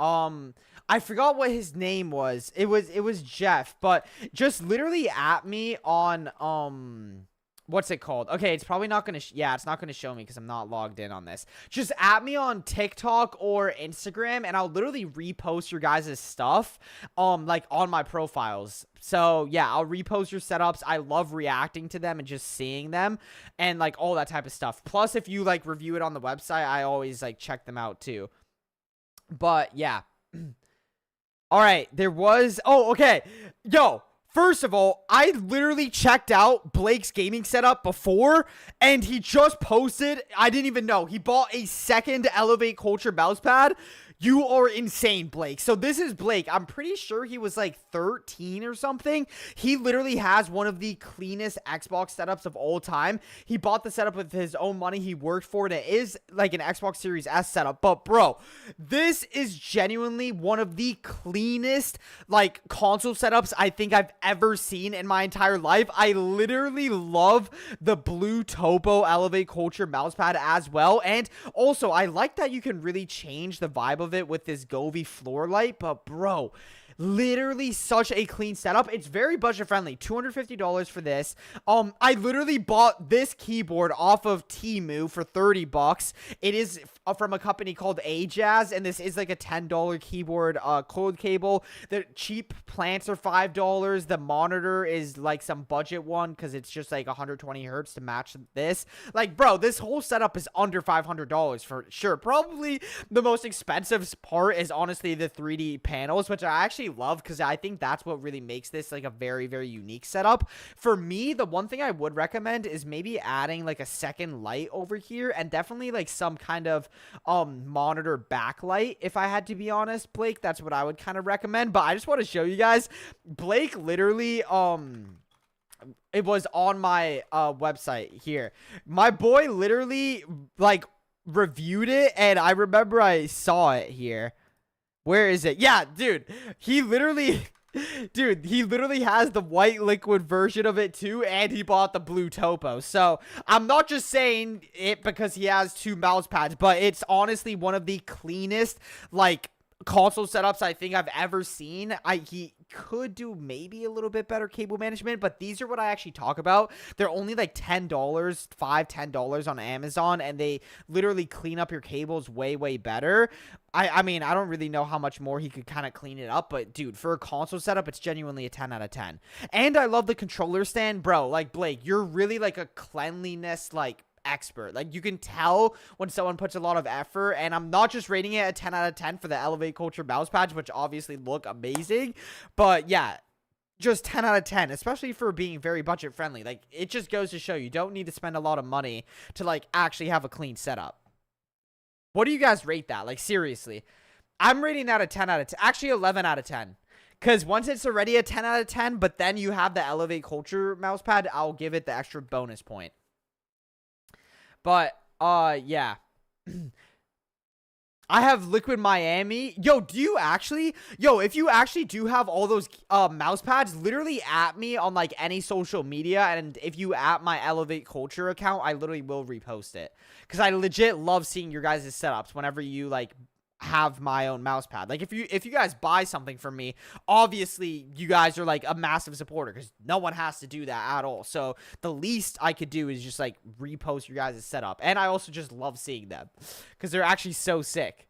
I forgot what his name was. It was Jeff, but just literally at me on, what's it called? Okay, it's probably not going to... Yeah, it's not going to show me because I'm not logged in on this. Just at me on TikTok or Instagram, and I'll literally repost your guys' stuff, like, on my profiles. So, yeah, I'll repost your setups. I love reacting to them and just seeing them and, like, all that type of stuff. Plus, if you, like, review it on the website, I always, like, check them out, too. But, yeah. All right, there was... Oh, okay. Yo... First of all, I literally checked out Blake's gaming setup before, and he just posted, I didn't even know, he bought a second Elevate Culture mousepad. You are insane, Blake. So this is Blake. I'm pretty sure he was like 13 or something. He literally has one of the cleanest Xbox setups of all time. He bought the setup with his own money. He worked for it. It is like an Xbox Series S setup. But bro, this is genuinely one of the cleanest like console setups I think I've ever seen in my entire life. I literally love the blue Topo Elevate Culture mousepad as well. And also, I like that you can really change the vibe of it with this Govee floor light. But bro, literally such a clean setup. It's very budget friendly. $250 for this. I literally bought this keyboard off of Temu for 30 bucks. It is from a company called Ajaz, and this is like a $10 keyboard cold cable. The cheap plants are $5. The monitor is like some budget one because it's just like 120 hertz to match this. Like, bro, this whole setup is under $500 for sure. Probably the most expensive part is honestly the 3D panels, which I actually love because I think that's what really makes this like a very, very unique setup. For me, the one thing I would recommend is maybe adding like a second light over here, and definitely like some kind of monitor backlight. If I had to be honest, Blake, that's what I would kind of recommend. But I just want to show you guys, Blake literally it was on my website here. My boy literally like reviewed it, and I remember I saw it here. Where is it? Yeah, dude, he literally has the white liquid version of it too, and he bought the blue Topo. So I'm not just saying it because he has two mouse pads, but it's honestly one of the cleanest like console setups I think I've ever seen. He could do maybe a little bit better cable management, but these are what I actually talk about. They're only like $10, $10 on Amazon, and they literally clean up your cables way, way better. I mean, I don't really know how much more he could kind of clean it up, but dude, for a console setup, it's genuinely a 10 out of 10. And I love the controller stand, bro. Like, Blake, you're really like a cleanliness like expert. Like, you can tell when someone puts a lot of effort, and I'm not just rating it a 10 out of 10 for the Elevate Culture mouse pads, which obviously look amazing, but yeah, just 10 out of 10, especially for being very budget friendly. Like, it just goes to show you don't need to spend a lot of money to like actually have a clean setup. What do you guys rate that? Like, seriously, I'm rating that a 10 out of 10, actually 11 out of 10. Because once it's already a 10 out of 10, but then you have the Elevate Culture mouse pad, I'll give it the extra bonus point. But, yeah. I have Liquid Miami. Yo, if you actually do have all those mouse pads, literally at me on like any social media, and if you at my Elevate Culture account, I literally will repost it. Because I legit love seeing your guys' setups whenever you like have my own mouse pad. Like, if you guys buy something from me, obviously you guys are like a massive supporter because no one has to do that at all. So the least I could do is just like repost your guys' setup. And I also just love seeing them because they're actually so sick.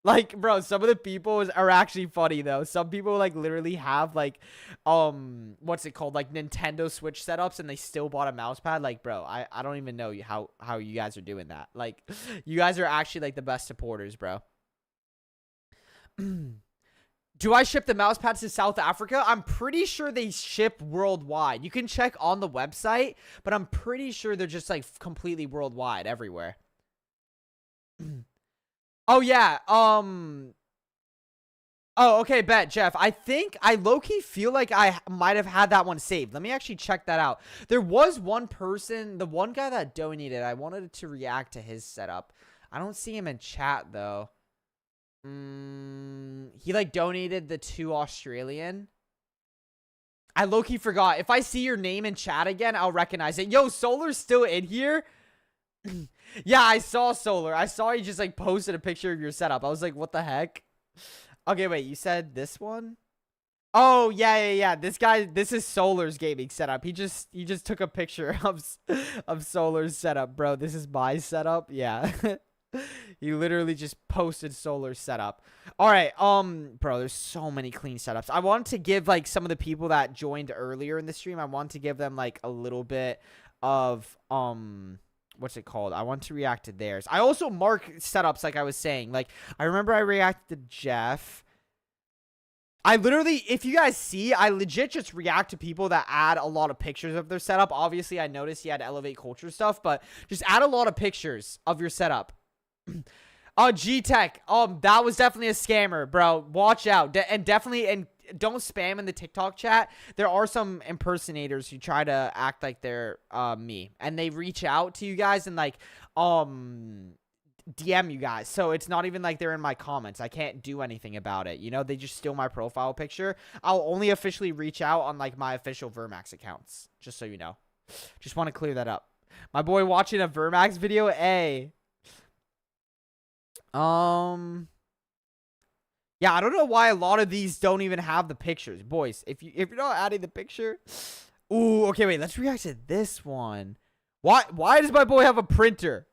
Like, bro, some of the people are actually funny though. Some people like literally have like what's it called, like Nintendo Switch setups, and they still bought a mouse pad. Like, bro, I don't even know how you guys are doing that. Like, you guys are actually like the best supporters, bro. Do I ship the mouse pads to South Africa? I'm pretty sure they ship worldwide. You can check on the website, but I'm pretty sure they're just like completely worldwide everywhere. Oh yeah. Oh, okay, bet, Jeff. I think I low-key feel like I might have had that one saved. Let me actually check that out. There was one person, the one guy that donated, I wanted to react to his setup. I don't see him in chat though. He like donated the 2 Australian. I low-key forgot. If I see your name in chat again, I'll recognize it. Yo, Solar's still in here? Yeah, I saw Solar. I saw you just like posted a picture of your setup. I was like, what the heck? Okay, wait, you said this one? Oh, yeah. This guy, this is Solar's gaming setup. He just took a picture of Solar's setup, bro. This is my setup. Yeah. He literally just posted Solar's setup. All right, bro, there's so many clean setups. I wanted to give like some of the people that joined earlier in the stream, I want to give them like a little bit of what's it called? I want to react to theirs. I also mark setups, like I was saying. Like, I remember I reacted to Jeff. I literally, if you guys see, I legit just react to people that add a lot of pictures of their setup. Obviously, I noticed he had Elevate Culture stuff, but just add a lot of pictures of your setup. Oh, G-Tech. That was definitely a scammer, bro. Watch out. And definitely, and don't spam in the TikTok chat. There are some impersonators who try to act like they're me, and they reach out to you guys and like DM you guys. So it's not even like they're in my comments. I can't do anything about it. You know, they just steal my profile picture. I'll only officially reach out on like my official Vermax accounts, just so you know. Just want to clear that up. My boy watching a Vermax video, A. Yeah, I don't know why a lot of these don't even have the pictures. Boys, if you're not adding the picture. Ooh, okay, wait, let's react to this one. Why does my boy have a printer?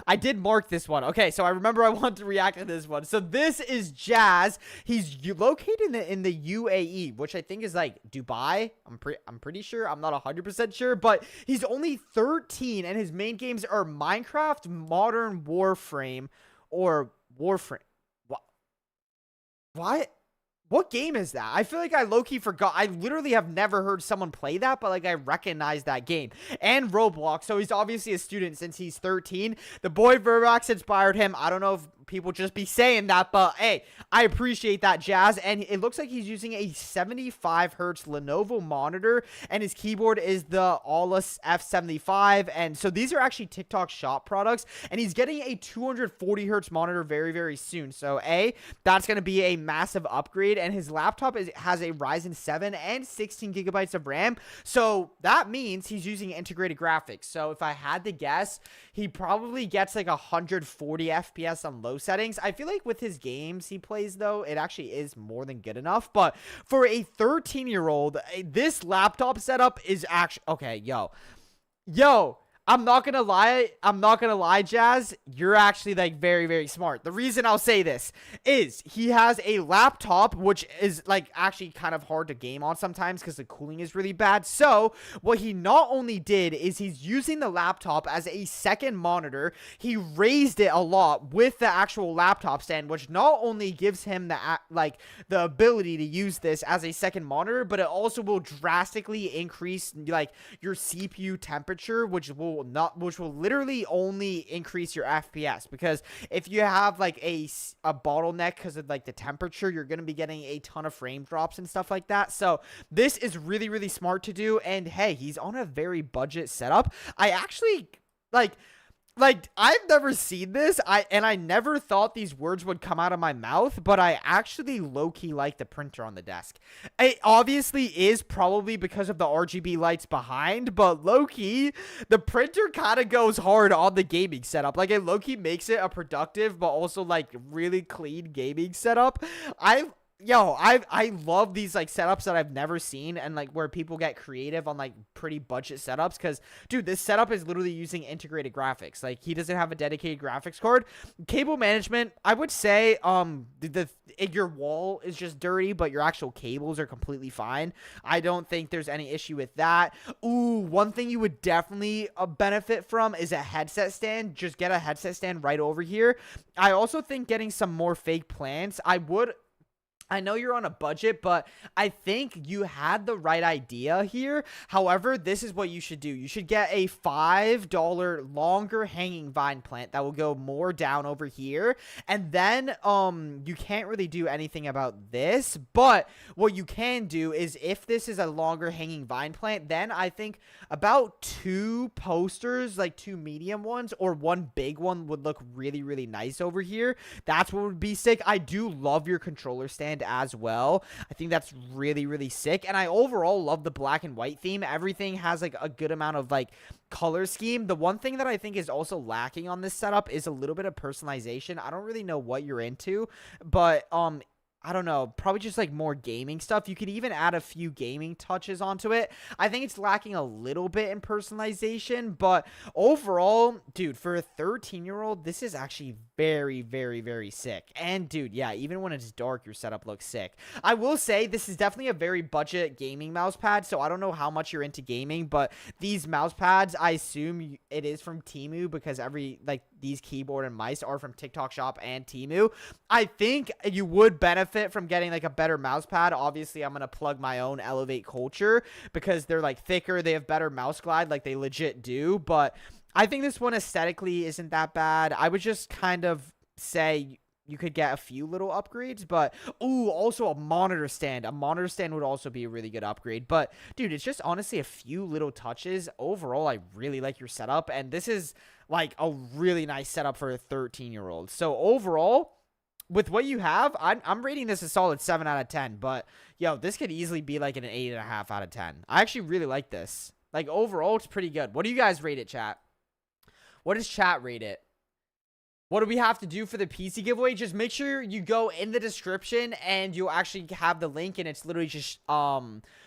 I did mark this one. Okay, so I remember I wanted to react to this one. So this is Jazz. He's located in the UAE, which I think is like Dubai. I'm pretty sure. I'm not 100% sure, but he's only 13 and his main games are Minecraft, Modern Warframe, or Warframe. What? What game is that? I feel like I low-key forgot. I literally have never heard someone play that, but like I recognize that game. And Roblox, so he's obviously a student since he's 13. The boy Vermax inspired him. I don't know if people just be saying that, but hey, I appreciate that, Jazz. And it looks like he's using a 75 hertz Lenovo monitor, and his keyboard is the Aulus F75. And so these are actually TikTok shop products, and he's getting a 240 hertz monitor very, very soon. So that's going to be a massive upgrade. And his laptop has a Ryzen 7 and 16 gigabytes of RAM. So that means he's using integrated graphics. So if I had to guess, he probably gets like 140 FPS on low settings. I feel like with his games he plays, though, it actually is more than good enough. But for a 13-year-old, this laptop setup is actually okay. Yo, I'm not gonna lie, Jazz. You're actually like very, very smart. The reason I'll say this is he has a laptop, which is like actually kind of hard to game on sometimes because the cooling is really bad. So what he not only did is he's using the laptop as a second monitor. He raised it a lot with the actual laptop stand, which not only gives him the ability to use this as a second monitor, but it also will drastically increase like your CPU temperature, which will literally only increase your FPS, because if you have like a bottleneck because of like the temperature, you're going to be getting a ton of frame drops and stuff like that. So this is really, really smart to do. And hey, he's on a very budget setup. I actually like I've never seen this. I never thought these words would come out of my mouth, but I actually low-key like the printer on the desk. It obviously is probably because of the RGB lights behind, but low-key, the printer kind of goes hard on the gaming setup. Like, it low-key makes it a productive, but also, like, really clean gaming setup. I love these like setups that I've never seen, and like where people get creative on like pretty budget setups, because dude, this setup is literally using integrated graphics. Like, he doesn't have a dedicated graphics card. Cable management, I would say your wall is just dirty, but your actual cables are completely fine. I don't think there's any issue with that. Ooh, one thing you would definitely benefit from is a headset stand. Just get a headset stand right over here. I also think getting some more fake plants. I know you're on a budget, but I think you had the right idea here. However, this is what you should do. You should get a $5 longer hanging vine plant that will go more down over here. And then you can't really do anything about this, but what you can do is, if this is a longer hanging vine plant, then I think about 2 posters, like 2 medium ones or 1 big one, would look really, really nice over here. That's what would be sick. I do love your controller stand as well. I think that's really, really sick. And I overall love the black and white theme. Everything has like a good amount of like color scheme. The one thing that I think is also lacking on this setup is a little bit of personalization. I don't really know what you're into, but I don't know, probably just like more gaming stuff. You could even add a few gaming touches onto it. I think it's lacking a little bit in personalization, but overall, dude, for a 13-year-old, this is actually very, very, very sick. And dude, yeah, even when it's dark, your setup looks sick. I will say this is definitely a very budget gaming mouse pad, so I don't know how much you're into gaming, but these mouse pads, I assume it is from Temu, because these keyboard and mice are from TikTok Shop and Temu. I think you would benefit from getting like a better mouse pad. Obviously, I'm going to plug my own Elevate Culture, because they're like thicker. They have better mouse glide, like they legit do. But I think this one aesthetically isn't that bad. I would just kind of say you could get a few little upgrades, but ooh, also a monitor stand. A monitor stand would also be a really good upgrade. But dude, it's just honestly a few little touches. Overall, I really like your setup, and this is like a really nice setup for a 13-year-old. So overall, with what you have, I'm rating this a solid 7 out of 10. But yo, this could easily be like an 8.5 out of 10. I actually really like this. Like overall, it's pretty good. What do you guys rate it, chat? What does chat rate it? What do we have to do for the PC giveaway? Just make sure you go in the description and you'll actually have the link, and it's literally just,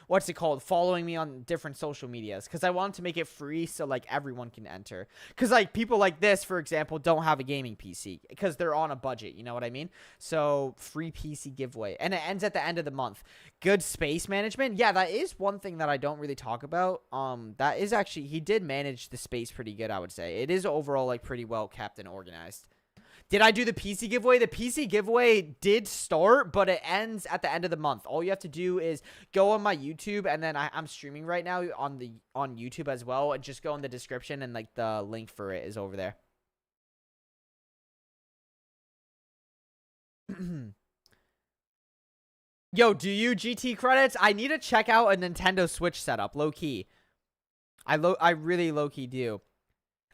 what's it called? Following me on different social medias. Because I want to make it free so, like, everyone can enter. Because, like, people like this, for example, don't have a gaming PC. Because they're on a budget, you know what I mean? So, free PC giveaway. And it ends at the end of the month. Good space management. Yeah, that is one thing that I don't really talk about. That is actually, he did manage the space pretty good, I would say. It is overall, like, pretty well kept and organized. Did I do the PC giveaway? The PC giveaway did start, but it ends at the end of the month. All you have to do is go on my YouTube, and then I'm streaming right now on YouTube as well. And just go in the description, and like the link for it is over there. Yo, do you GT credits? I need to check out a Nintendo Switch setup, low key. I really low key do.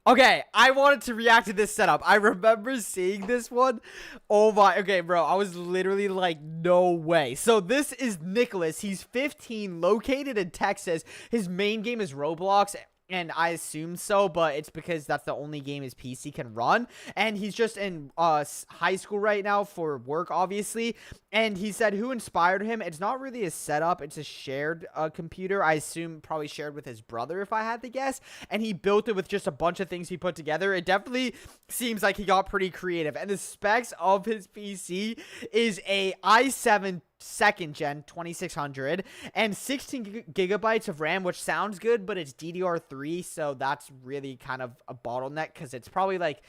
Okay, I wanted to react to this setup. I remember seeing this one. Oh my, okay, bro. I was literally like, no way. So this is Nicholas. He's 15, located in Texas. His main game is Roblox. And I assume so, but it's because that's the only game his PC can run. And he's just in high school right now for work, obviously. And he said who inspired him. It's not really a setup. It's a shared computer. I assume probably shared with his brother, if I had to guess. And he built it with just a bunch of things he put together. It definitely seems like he got pretty creative. And the specs of his PC is a i7 second gen 2600 and 16 gigabytes of RAM, which sounds good, but it's DDR3, so that's really kind of a bottleneck because it's probably like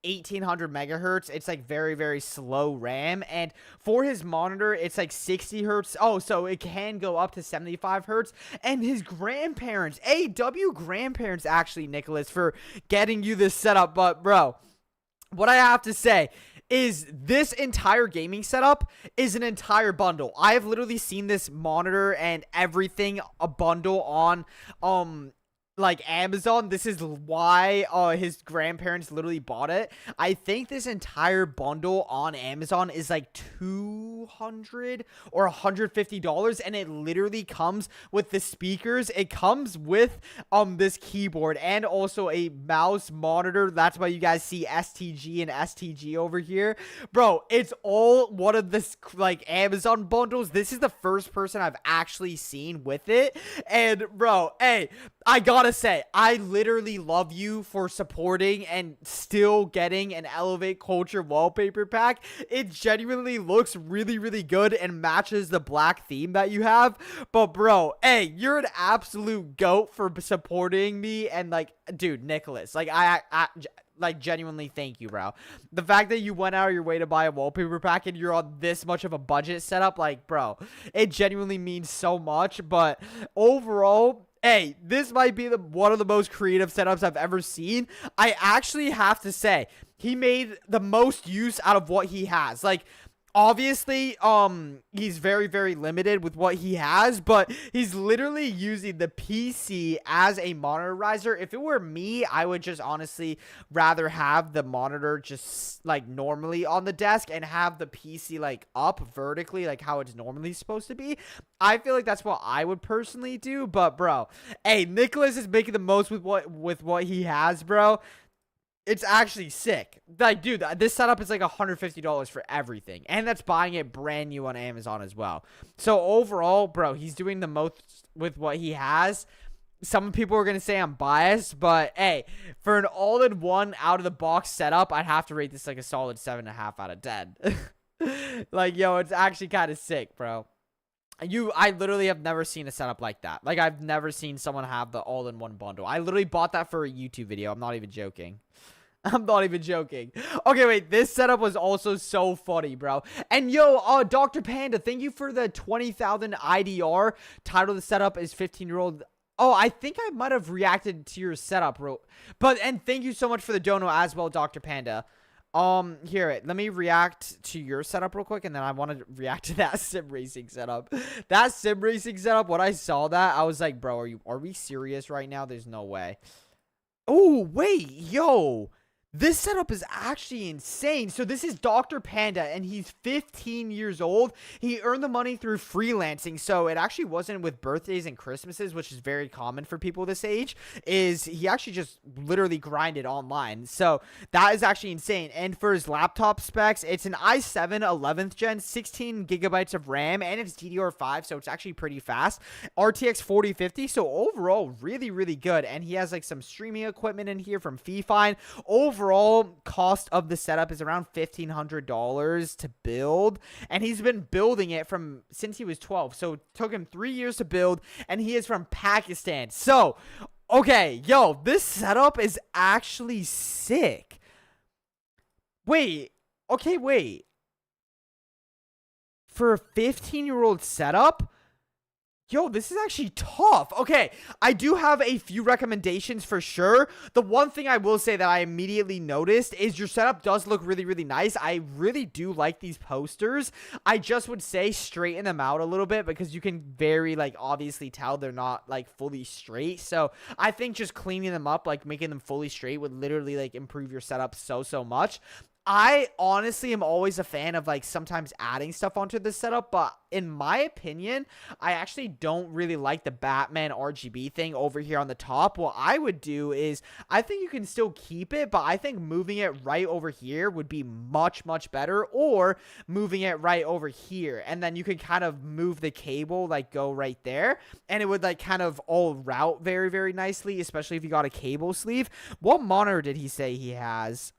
1800 megahertz. It's like very, very slow RAM. And for his monitor, it's like 60 hertz. Oh, so it can go up to 75 hertz. And his grandparents, AW grandparents, actually, Nicholas, for getting you this setup. But bro, what I have to say is this entire gaming setup is an entire bundle. I have literally seen this monitor and everything a bundle on like Amazon. This is why his grandparents literally bought it. I think this entire bundle on Amazon is like $200 or $150, and it literally comes with the speakers. It comes with this keyboard and also a mouse, monitor. That's why you guys see STG and STG over here. Bro, it's all one of this like Amazon bundles. This is the first person I've actually seen with it. And bro, hey, I gotta say, I literally love you for supporting and still getting an Elevate Culture wallpaper pack. It genuinely looks really, really good and matches the black theme that you have. But bro, hey, you're an absolute goat for supporting me. And like, dude, Nicholas, like I like genuinely thank you, bro. The fact that you went out of your way to buy a wallpaper pack and you're on this much of a budget setup, like bro, it genuinely means so much. But overall, hey, this might be one of the most creative setups I've ever seen. I actually have to say, he made the most use out of what he has. Like, obviously, he's very, very limited with what he has, but he's literally using the PC as a monitorizer. If it were me, I would just honestly rather have the monitor just like normally on the desk and have the PC like up vertically, like how it's normally supposed to be. I feel like that's what I would personally do. But bro, hey, Nicholas is making the most with what he has, bro. It's actually sick. Like, dude, this setup is like $150 for everything. And that's buying it brand new on Amazon as well. So overall, bro, he's doing the most with what he has. Some people are going to say I'm biased, but hey, for an all-in-one out-of-the-box setup, I'd have to rate this like a solid 7.5 out of 10. Like, yo, it's actually kind of sick, bro. I literally have never seen a setup like that. Like, I've never seen someone have the all-in-one bundle. I literally bought that for a YouTube video. I'm not even joking. I'm not even joking. Okay, wait. This setup was also so funny, bro. And yo, Dr. Panda, thank you for the 20,000 IDR. Title of the setup is 15-year-old. Oh, I think I might have reacted to your setup, bro. And thank you so much for the dono as well, Dr. Panda. Here, let me react to your setup real quick, and then I want to react to that sim racing setup. That sim racing setup, when I saw that, I was like, bro, are we serious right now? There's no way. Oh, wait, yo. This setup is actually insane. So this is Dr. Panda, and he's 15 years old. He earned the money through freelancing, so it actually wasn't with birthdays and Christmases, which is very common for people this age. Is he actually just literally grinded online. So that is actually insane. And for his laptop specs, it's an i7 11th gen, 16 gigabytes of RAM, and it's DDR5, so it's actually pretty fast. RTX 4050, so overall, really, really good. And he has like some streaming equipment in here from Fifine. Overall cost of the setup is around $1,500 to build, and he's been building it from since he was 12, so it took him 3 years to build, and he is from Pakistan. So okay, yo, this setup is actually sick. Wait, okay, wait, for a 15-year-old setup, yo, this is actually tough. Okay, I do have a few recommendations for sure. The one thing I will say that I immediately noticed is your setup does look really, really nice. I really do like these posters. I just would say straighten them out a little bit because you can very, like, obviously tell they're not, like, fully straight. So I think just cleaning them up, like, making them fully straight would literally, like, improve your setup so much. I honestly am always a fan of like sometimes adding stuff onto the setup, but in my opinion, I actually don't really like the Batman RGB thing over here on the top. What I would do is I think you can still keep it, but I think moving it right over here would be much better, or moving it right over here, and then you could kind of move the cable, like go right there, and it would like kind of all route very nicely, especially if you got a cable sleeve. What monitor did he say he has?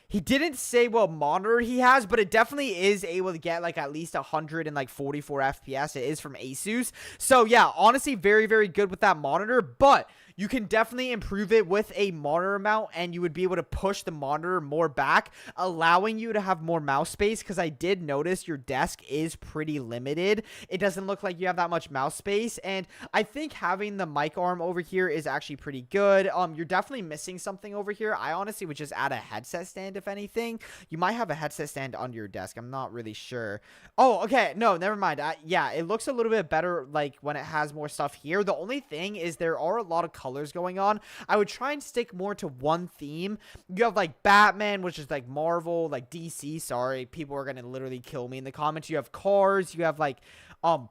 He didn't say what monitor he has, but it definitely is able to get like at least 144 FPS. It is from Asus. So yeah, honestly, very good with that monitor, but you can definitely improve it with a monitor mount, and you would be able to push the monitor more back, allowing you to have more mouse space, because I did notice your desk is pretty limited. It doesn't look like you have that much mouse space, and I think having the mic arm over here is actually pretty good. You're definitely missing something over here. I honestly would just add a headset stand, if anything. You might have a headset stand under your desk. I'm not really sure. Oh, okay. No, never mind. Yeah, it looks a little bit better like when it has more stuff here. The only thing is there are a lot of colors going on. I would try and stick more to one theme. You have like Batman, which is like Marvel, like DC, sorry, people are gonna literally kill me in the comments. You have cars, you have like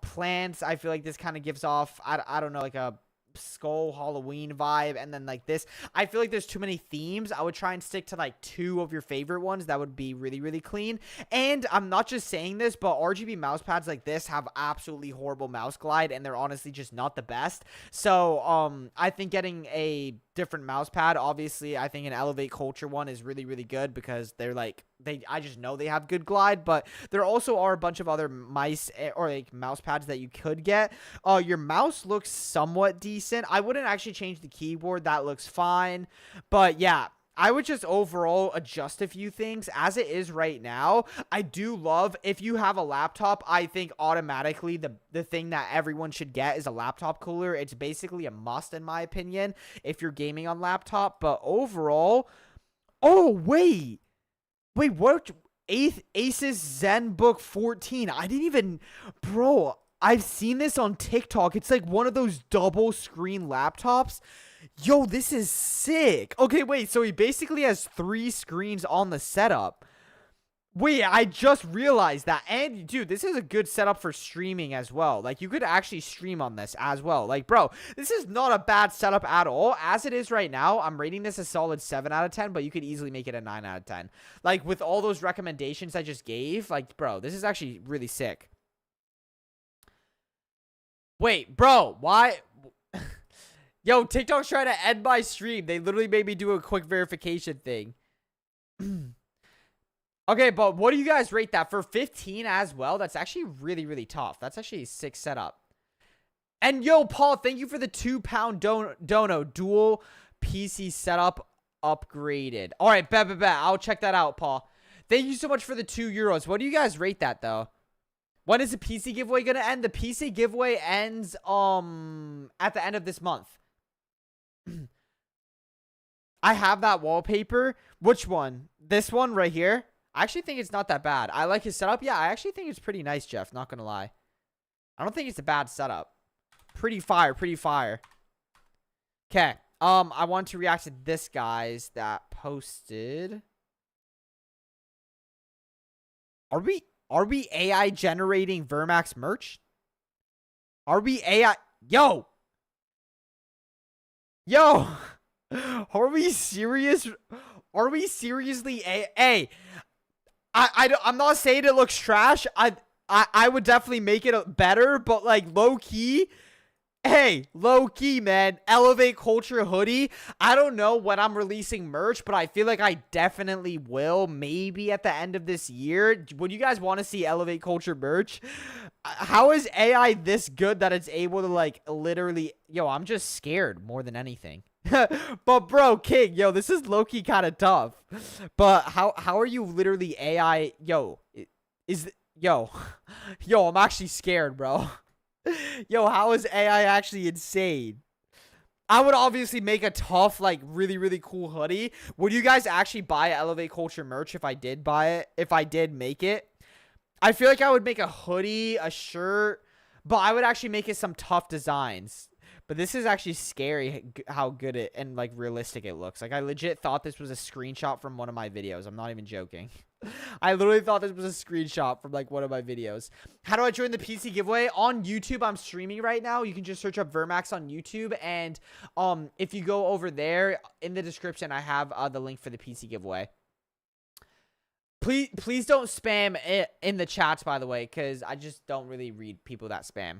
plants. I feel like this kind of gives off, I don't know, like a skull Halloween vibe, and then like this, I feel like there's too many themes. I would try and stick to like 2 of your favorite ones. That would be really clean. And I'm not just saying this, but RGB mouse pads like this have absolutely horrible mouse glide, and they're honestly just not the best. So I think getting a different mouse pad, obviously I think an Elevate Culture one is really good, because they're like, I just know they have good glide, but there also are a bunch of other mice or like mouse pads that you could get. Your mouse looks somewhat decent. I wouldn't actually change the keyboard. That looks fine. But yeah, I would just overall adjust a few things. As it is right now, I do love, if you have a laptop, I think automatically the thing that everyone should get is a laptop cooler. It's basically a must in my opinion if you're gaming on laptop. But overall, oh wait, what? Asus ZenBook 14. I didn't even, bro, I've seen this on TikTok. It's like one of those double screen laptops. Yo, this is sick. Okay, wait, so he basically has 3 screens on the setup. Wait, I just realized that. And dude, this is a good setup for streaming as well. Like, you could actually stream on this as well. Like, bro, this is not a bad setup at all. As it is right now, I'm rating this a solid 7 out of 10, but you could easily make it a 9 out of 10. Like, with all those recommendations I just gave, like, bro, this is actually really sick. Wait, bro, why? Yo, TikTok's trying to end my stream. They literally made me do a quick verification thing. Okay, but what do you guys rate that? For 15 as well, that's actually really tough. That's actually a sick setup. And yo, Paul, thank you for the £2 dono. Dual PC setup upgraded. All right, bet. I'll check that out, Paul. Thank you so much for the €2. What do you guys rate that, though? When is the PC giveaway going to end? The PC giveaway ends at the end of this month. I have that wallpaper. Which one? This one right here? I actually think it's not that bad. I like his setup. Yeah, I actually think it's pretty nice, Jeff. Not gonna lie. I don't think it's a bad setup. Pretty fire, pretty fire. Okay. I want to react to this guy's that posted. Are we AI generating Vermax merch? Are we AI? Yo! Yo! Are we serious? Are we seriously Hey, I'm not saying it looks trash. I would definitely make it better, but like low key. Hey, low key, man. Elevate Culture hoodie. I don't know when I'm releasing merch, but I feel like I definitely will. Maybe at the end of this year. Would you guys want to see Elevate Culture merch? How is AI this good that it's able to like literally... Yo, I'm just scared more than anything. But bro, King, yo, this is low-key kind of tough. But how are you literally AI? Yo, yo, I'm actually scared, bro. Yo, how is AI actually insane? I would obviously make a tough, like, really, really cool hoodie. Would you guys actually buy Elevate Culture merch if I did buy it? If I did make it? I feel like I would make a hoodie, a shirt, but I would actually make it some tough designs. But this is actually scary how good it and, like, realistic it looks. Like, I legit thought this was a screenshot from one of my videos. I'm not even joking. I literally thought this was a screenshot from, like, one of my videos. How do I join the PC giveaway? On YouTube, I'm streaming right now. You can just search up Vermax on YouTube. And if you go over there, in the description, I have the link for the PC giveaway. Please don't spam it in the chats, by the way, because I just don't really read people that spam.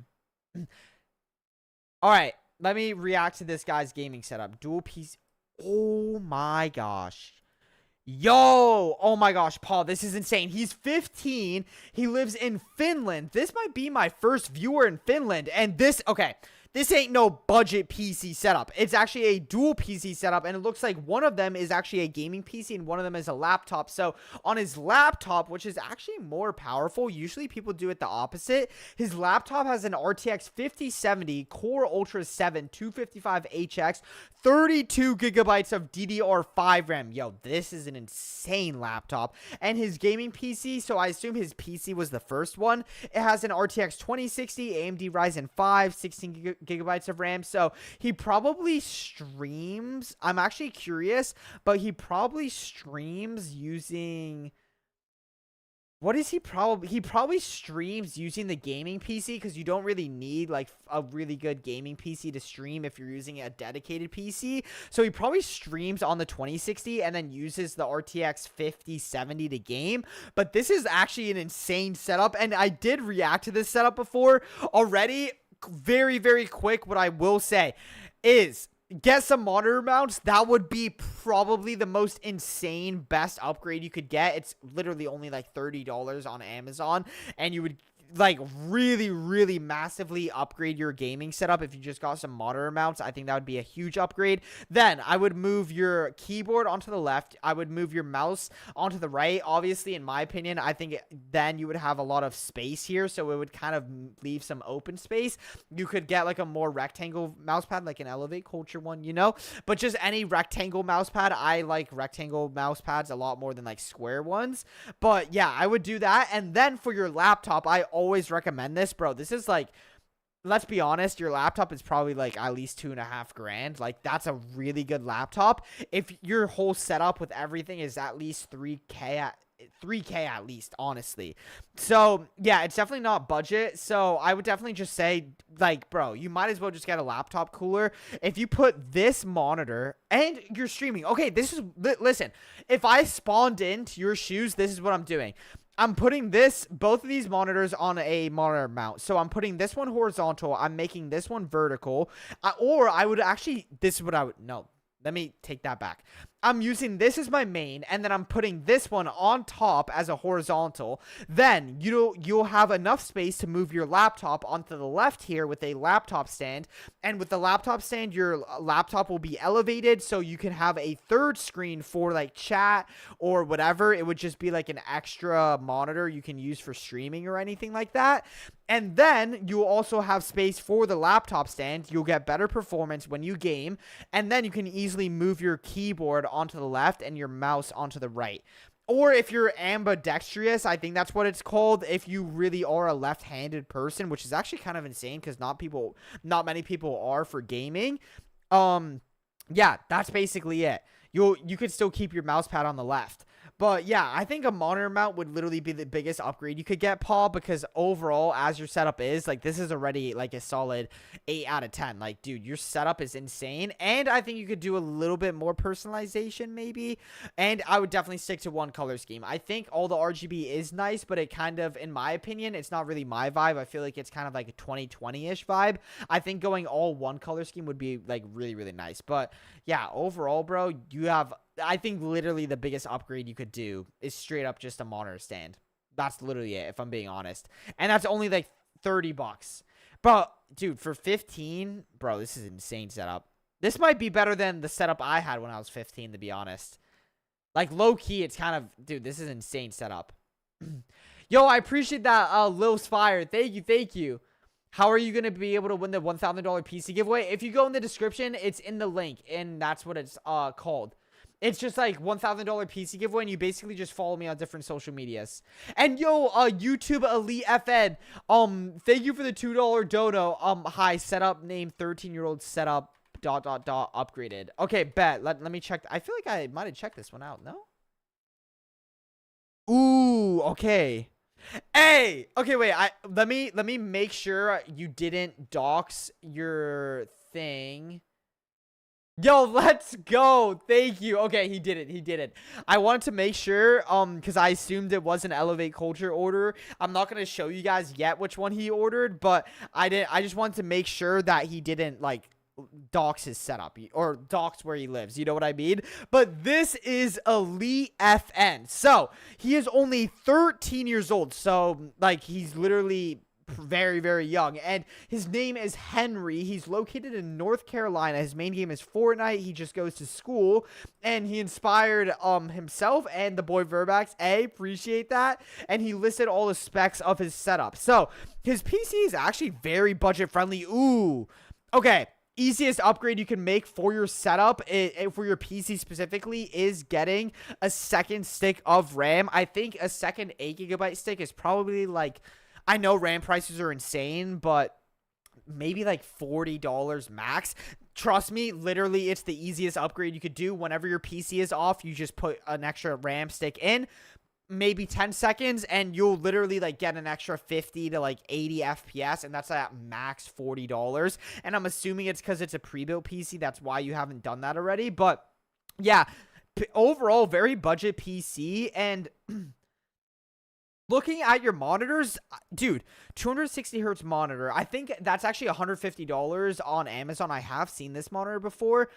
All right, let me react to this guy's gaming setup. Dual PC. Oh my gosh. Yo, oh my gosh, Paul, this is insane. He's 15. He lives in Finland. This might be my first viewer in Finland. And this, okay, this ain't no budget PC setup. It's actually a dual PC setup, and it looks like one of them is actually a gaming PC and one of them is a laptop. So on his laptop, which is actually more powerful, usually people do it the opposite. His laptop has an RTX 5070 Core Ultra 7 255HX, 32 gigabytes of DDR5 RAM. Yo, this is an insane laptop. And his gaming PC, so I assume his PC was the first one. It has an RTX 2060, AMD Ryzen 5, 16 gigabytes of RAM. So he probably streams. I'm actually curious, but he probably streams using... What is he probably streams using the gaming PC, because you don't really need like a really good gaming PC to stream if you're using a dedicated PC. So he probably streams on the 2060 and then uses the RTX 5070 to game. But this is actually an insane setup, and I did react to this setup before already. Very, very quick, what I will say is get some monitor mounts. That would be probably the most insane best upgrade you could get. It's literally only like $30 on Amazon, and you would like really, really massively upgrade your gaming setup if you just got some monitor mounts. I think that would be a huge upgrade. Then I would move your keyboard onto the left. I would move your mouse onto the right. Obviously, in my opinion, I think then you would have a lot of space here, so it would kind of leave some open space. You could get like a more rectangle mouse pad, like an Elevate Culture one, you know, but just any rectangle mouse pad. I like rectangle mouse pads a lot more than like square ones. But yeah, I would do that. And then for your laptop, I always recommend this, bro. This is like, let's be honest, your laptop is probably like at least $2.5 grand. Like, that's a really good laptop. If your whole setup with everything is at least 3K at least, honestly. So yeah, it's definitely not budget. So I would definitely just say, like, bro, you might as well just get a laptop cooler. If you put this monitor and you're streaming, okay, this is, listen, if I spawned into your shoes, this is what I'm doing. I'm putting both of these monitors on a monitor mount. So I'm putting this one horizontal. I'm making this one vertical. Or I would actually, this is what I would, no, let me take that back. I'm using this as my main, and then I'm putting this one on top as a horizontal. Then you'll have enough space to move your laptop onto the left here with a laptop stand. And with the laptop stand, your laptop will be elevated, so you can have a third screen for like chat or whatever. It would just be like an extra monitor you can use for streaming or anything like that. And then you'll also have space for the laptop stand. You'll get better performance when you game. And then you can easily move your keyboard onto the left and your mouse onto the right. Or if you're ambidextrous, I think that's what it's called. If you really are a left-handed person, which is actually kind of insane because not many people are for gaming. Yeah, that's basically it. You could still keep your mouse pad on the left. But yeah, I think a monitor mount would literally be the biggest upgrade you could get, Paul, because overall, as your setup is, like, this is already like a solid 8 out of 10. Like, dude, your setup is insane. And I think you could do a little bit more personalization, maybe. And I would definitely stick to one color scheme. I think all the RGB is nice, but it kind of, in my opinion, it's not really my vibe. I feel like it's kind of like a 2020-ish vibe. I think going all one color scheme would be, like, really, really nice. But yeah, overall, bro, you have, I think literally the biggest upgrade you could do is straight up just a monitor stand. That's literally it, if I'm being honest. And that's only like $30. But dude, for 15, bro, this is an insane setup. This might be better than the setup I had when I was 15, to be honest. Like, low key, it's kind of, dude, this is an insane setup. Yo, I appreciate that, Lil Spire. Thank you, thank you. How are you going to be able to win the $1,000 PC giveaway? If you go in the description, it's in the link, and that's what it's called. It's just like $1,000 PC giveaway, and you basically just follow me on different social medias. And yo, YouTube Elite FN, thank you for the $2 dono. Hi, setup name 13-year-old setup ... upgraded. Okay, bet. Let me check. I feel like I might have checked this one out. No? Ooh, okay. Hey, okay, wait. Let me make sure you didn't dox your thing. Yo, let's go. Thank you. Okay, he did it. He did it. I wanted to make sure, because I assumed it was an Elevate Culture order. I'm not gonna show you guys yet which one he ordered, but I just wanted to make sure that he didn't like dox his setup or dox where he lives. You know what I mean? But this is Elite FN. So he is only 13 years old. So like he's literally very, very young, and his name is Henry. He's located in North Carolina. His main game is Fortnite. He just goes to school, and he inspired himself and the boy Vermax. Appreciate that. And he listed all the specs of his setup. So his PC is actually very budget friendly. Ooh, okay. Easiest upgrade you can make for your setup, for your PC specifically, is getting a second stick of RAM. I think a second 8GB stick is probably like, I know RAM prices are insane, but maybe like $40 max. Trust me, literally, it's the easiest upgrade you could do. Whenever your PC is off, you just put an extra RAM stick in, maybe 10 seconds, and you'll literally like get an extra 50 to like 80 FPS, and that's at max $40. And I'm assuming it's because it's a pre-built PC. That's why you haven't done that already. But yeah, overall, very budget PC. And looking at your monitors, dude, 260 hertz monitor. I think that's actually $150 on Amazon. I have seen this monitor before.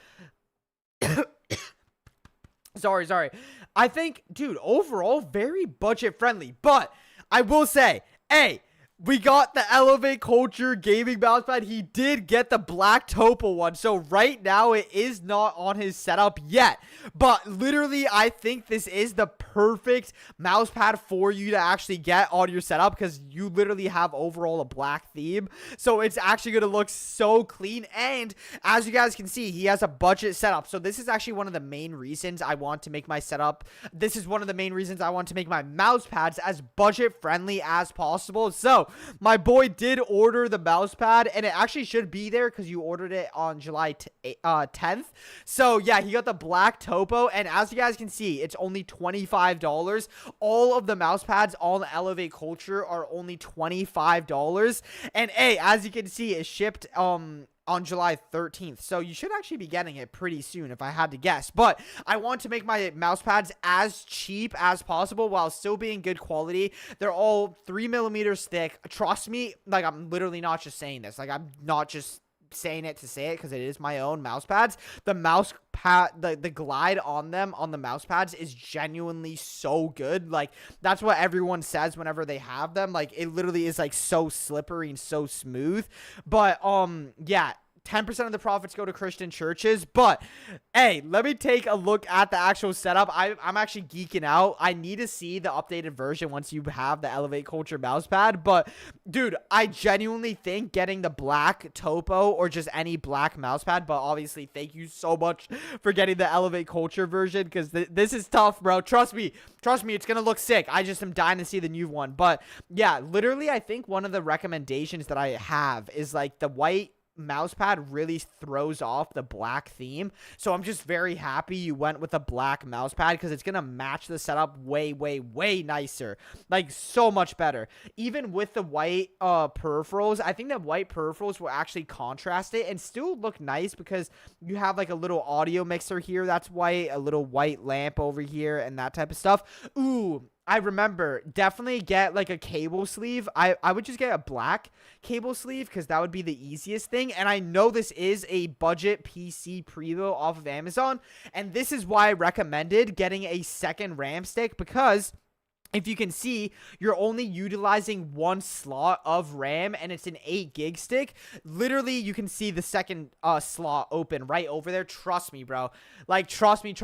Sorry. I think, dude, overall, very budget friendly. But I will say, hey, we got the Elevate Culture gaming mousepad. He did get the black Topo one. So right now it is not on his setup yet. But literally, I think this is the perfect mousepad for you to actually get on your setup, because you literally have overall a black theme. So it's actually going to look so clean. And as you guys can see, he has a budget setup. So this is actually one of the main reasons I want to make my setup. This is one of the main reasons I want to make my mousepads as budget friendly as possible. So my boy did order the mouse pad, and it actually should be there because you ordered it on July 10th. So yeah, he got the black Topo, and as you guys can see, it's only $25. All of the mouse pads on Elevate Culture are only $25. And hey, as you can see, it shipped on July 13th. So you should actually be getting it pretty soon if I had to guess. But I want to make my mouse pads as cheap as possible while still being good quality. They're all 3mm thick. Trust me, like, I'm literally not just saying this. Like, I'm not just saying it to say it because it is my own mouse pads. The mouse pad, the glide on them on the mouse pads is genuinely so good. Like, that's what everyone says whenever they have them. Like, it literally is like so slippery and so smooth. But yeah, 10% of the profits go to Christian churches. But hey, let me take a look at the actual setup. I'm actually geeking out. I need to see the updated version once you have the Elevate Culture mouse pad. But dude, I genuinely think getting the black topo or just any black mouse pad, but obviously thank you so much for getting the Elevate Culture version, because this is tough, bro. Trust me, it's gonna look sick. I just am dying to see the new one. But yeah, literally, I think one of the recommendations that I have is like the white mouse pad really throws off the black theme. So I'm just very happy you went with a black mouse pad, because it's gonna match the setup way nicer, like so much better. Even with the white peripherals, I think that white peripherals will actually contrast it and still look nice, because you have like a little audio mixer here that's white, a little white lamp over here, and that type of stuff. Ooh, I remember, definitely get like a cable sleeve. I would just get a black cable sleeve, because that would be the easiest thing. And I know this is a budget PC pre-built off of Amazon, and this is why I recommended getting a second RAM stick, because if you can see, you're only utilizing one slot of RAM, and it's an 8 gig stick. Literally, you can see the second slot open right over there. Trust me, bro. Like, trust me.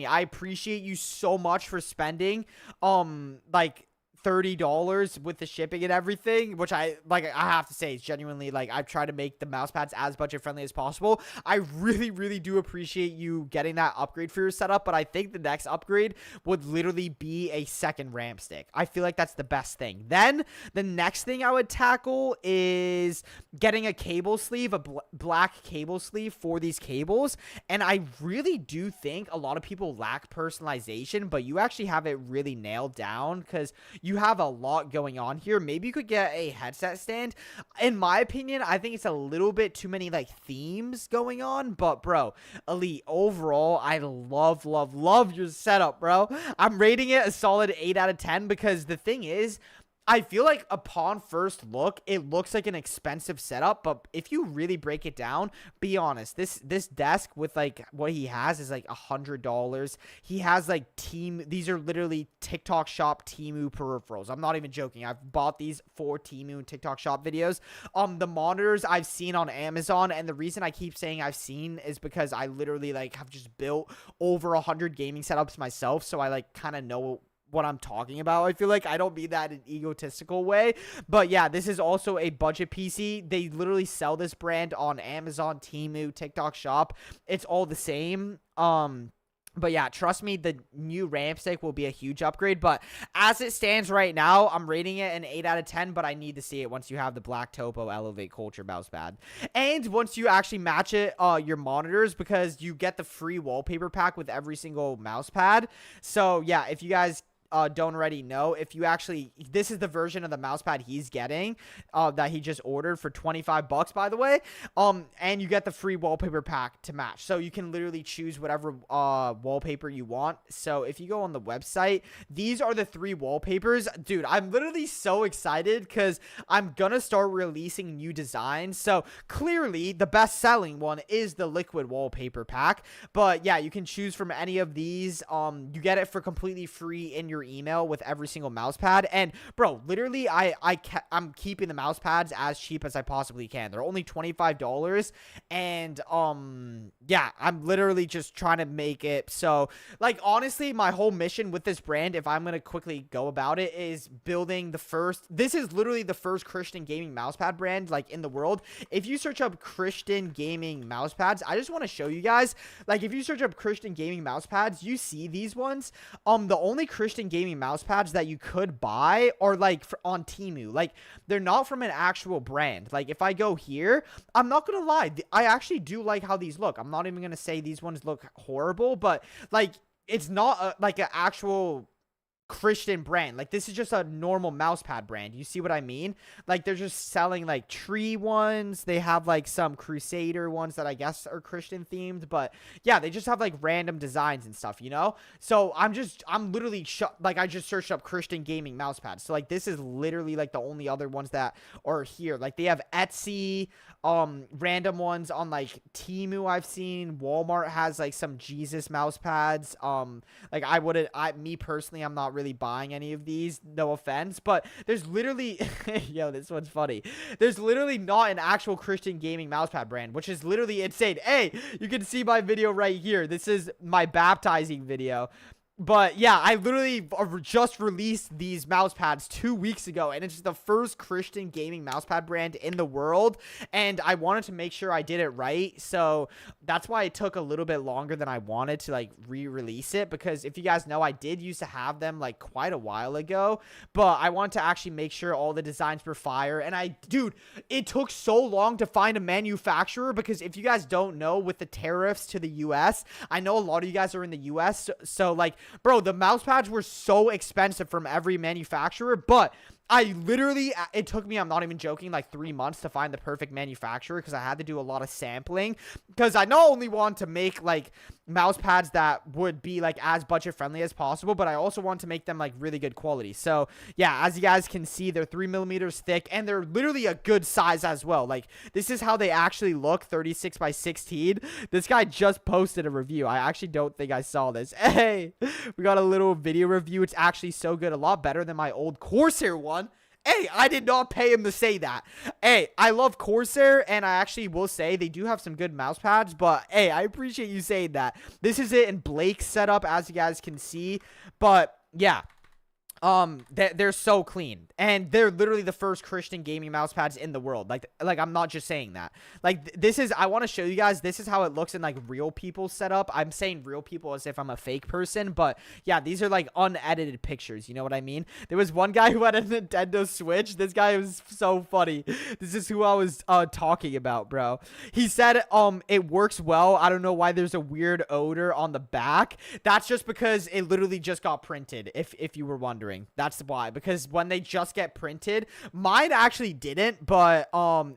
I appreciate you so much for spending, like, $30 with the shipping and everything, which I have to say is genuinely, like, I've tried to make the mouse pads as budget friendly as possible. I really do appreciate you getting that upgrade for your setup, but I think the next upgrade would literally be a second RAM stick. I feel like that's the best thing. Then the next thing I would tackle is getting a cable sleeve, a black cable sleeve for these cables. And I really do think a lot of people lack personalization, but you actually have it really nailed down, because you have a lot going on here. Maybe you could get a headset stand. In my opinion, I think it's a little bit too many like themes going on, but bro, Elite, overall, I love your setup, bro. I'm rating it a solid 8 out of 10, because the thing is, I feel like upon first look, it looks like an expensive setup, but if you really break it down, be honest, this desk with like what he has is like $100. He has like these are literally TikTok shop Temu peripherals. I'm not even joking. I've bought these for Temu and TikTok shop videos. The monitors I've seen on Amazon, and the reason I keep saying I've seen is because I literally like have just built over 100 gaming setups myself, so I like kind of know what I'm talking about. I feel like I don't mean that in an egotistical way, but yeah, this is also a budget PC. They literally sell this brand on Amazon, Temu, TikTok shop. It's all the same. But yeah, trust me, the new RAM stick will be a huge upgrade. But as it stands right now, I'm rating it an 8 out of 10, but I need to see it once you have the black topo Elevate Culture mouse pad. And once you actually match it, your monitors, because you get the free wallpaper pack with every single mouse pad. So yeah, if you guys don't already know, if you actually, this is the version of the mouse pad he's getting, that he just ordered for $25, by the way, and you get the free wallpaper pack to match, so you can literally choose whatever wallpaper you want. So if you go on the website, these are the 3 wallpapers. Dude, I'm literally so excited, because I'm gonna start releasing new designs. So clearly the best selling one is the liquid wallpaper pack, but yeah, you can choose from any of these. You get it for completely free in your email with every single mouse pad. And bro, literally I'm keeping the mouse pads as cheap as I possibly can. They're only $25, and yeah, I'm literally just trying to make it so, like, honestly, my whole mission with this brand, if I'm gonna quickly go about it, is building this is literally the first Christian gaming mouse pad brand like in the world. If you search up Christian gaming mouse pads, I just want to show you guys, like, if you search up Christian gaming mouse pads, you see these ones. The only Christian gaming mouse pads that you could buy are like on Temu. Like, they're not from an actual brand. Like, if I go here, I'm not gonna lie, I actually do like how these look. I'm not even gonna say these ones look horrible, but like, it's not like an actual Christian brand. Like, this is just a normal mouse pad brand. You see what I mean? Like, they're just selling like tree ones. They have like some Crusader ones that I guess are Christian themed, but yeah, they just have like random designs and stuff, you know? So I'm literally like, I just searched up Christian gaming mouse pads. So like, this is literally like the only other ones that are here. Like, they have Etsy, random ones on like Temu I've seen. Walmart has like some Jesus mouse pads. Like me personally, I'm not really buying any of these, no offense, but there's literally yo, this one's funny. There's literally not an actual Christian gaming mousepad brand, which is literally insane. Hey, you can see my video right here. This is my baptizing video. But yeah, I literally just released these mouse pads 2 weeks ago, and it's the first Christian gaming mousepad brand in the world, and I wanted to make sure I did it right, so that's why it took a little bit longer than I wanted to like re-release it, because if you guys know, I did used to have them like quite a while ago, but I wanted to actually make sure all the designs were fire, and dude, it took so long to find a manufacturer, because if you guys don't know, with the tariffs to the US, I know a lot of you guys are in the US, so like, bro, the mouse pads were so expensive from every manufacturer, but I literally, it took me, I'm not even joking, like 3 months to find the perfect manufacturer, because I had to do a lot of sampling, because I not only want to make like mouse pads that would be like as budget friendly as possible, but I also want to make them like really good quality. So yeah, as you guys can see, they're 3mm thick, and they're literally a good size as well. Like, this is how they actually look, 36 by 16. This guy just posted a review. I actually don't think I saw this. Hey, we got a little video review. It's actually so good, a lot better than my old Corsair one. Hey, I did not pay him to say that. Hey, I love Corsair, and I actually will say they do have some good mouse pads, but hey, I appreciate you saying that. This is it in Blake's setup, as you guys can see, but yeah. They're so clean, and they're literally the first Christian gaming mouse pads in the world. Like I'm not just saying that. Like, this is, I want to show you guys, this is how it looks in like real people's setup. I'm saying real people as if I'm a fake person, but yeah, these are like unedited pictures. You know what I mean? There was one guy who had a Nintendo Switch. This guy was so funny. This is who I was talking about, bro. He said it works well. I don't know why there's a weird odor on the back. That's just because it literally just got printed, if you were wondering. That's why, because when they just get printed, mine actually didn't, but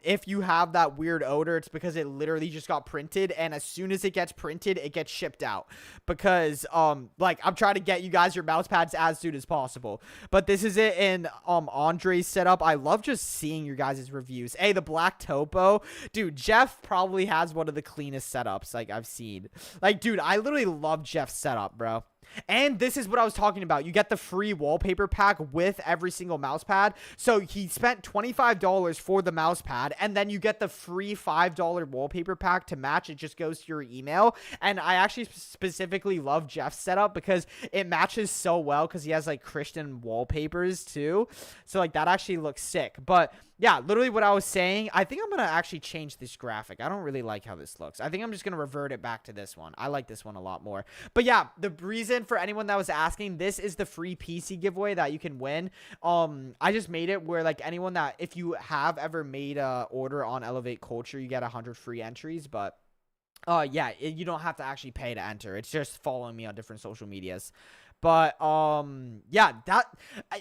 if you have that weird odor, it's because it literally just got printed, and as soon as it gets printed, it gets shipped out, because like, I'm trying to get you guys your mouse pads as soon as possible. But this is it in Andre's setup. I love just seeing your guys' reviews. Hey, the black topo, dude, Jeff probably has one of the cleanest setups like I've seen. Like, dude, I literally love Jeff's setup, bro. And this is what I was talking about. You get the free wallpaper pack with every single mouse pad. So he spent $25 for the mouse pad, and then you get the free $5 wallpaper pack to match. It just goes to your email. And I actually specifically love Jeff's setup because it matches so well, because he has like Christian wallpapers too. So like, that actually looks sick. But yeah, literally what I was saying, I think I'm going to actually change this graphic. I don't really like how this looks. I think I'm just going to revert it back to this one. I like this one a lot more. But yeah, the reason for anyone that was asking, this is the free PC giveaway that you can win. I just made it where like anyone that, if you have ever made a order on Elevate Culture, you get 100 free entries. But yeah, you don't have to actually pay to enter. It's just following me on different social medias. But yeah,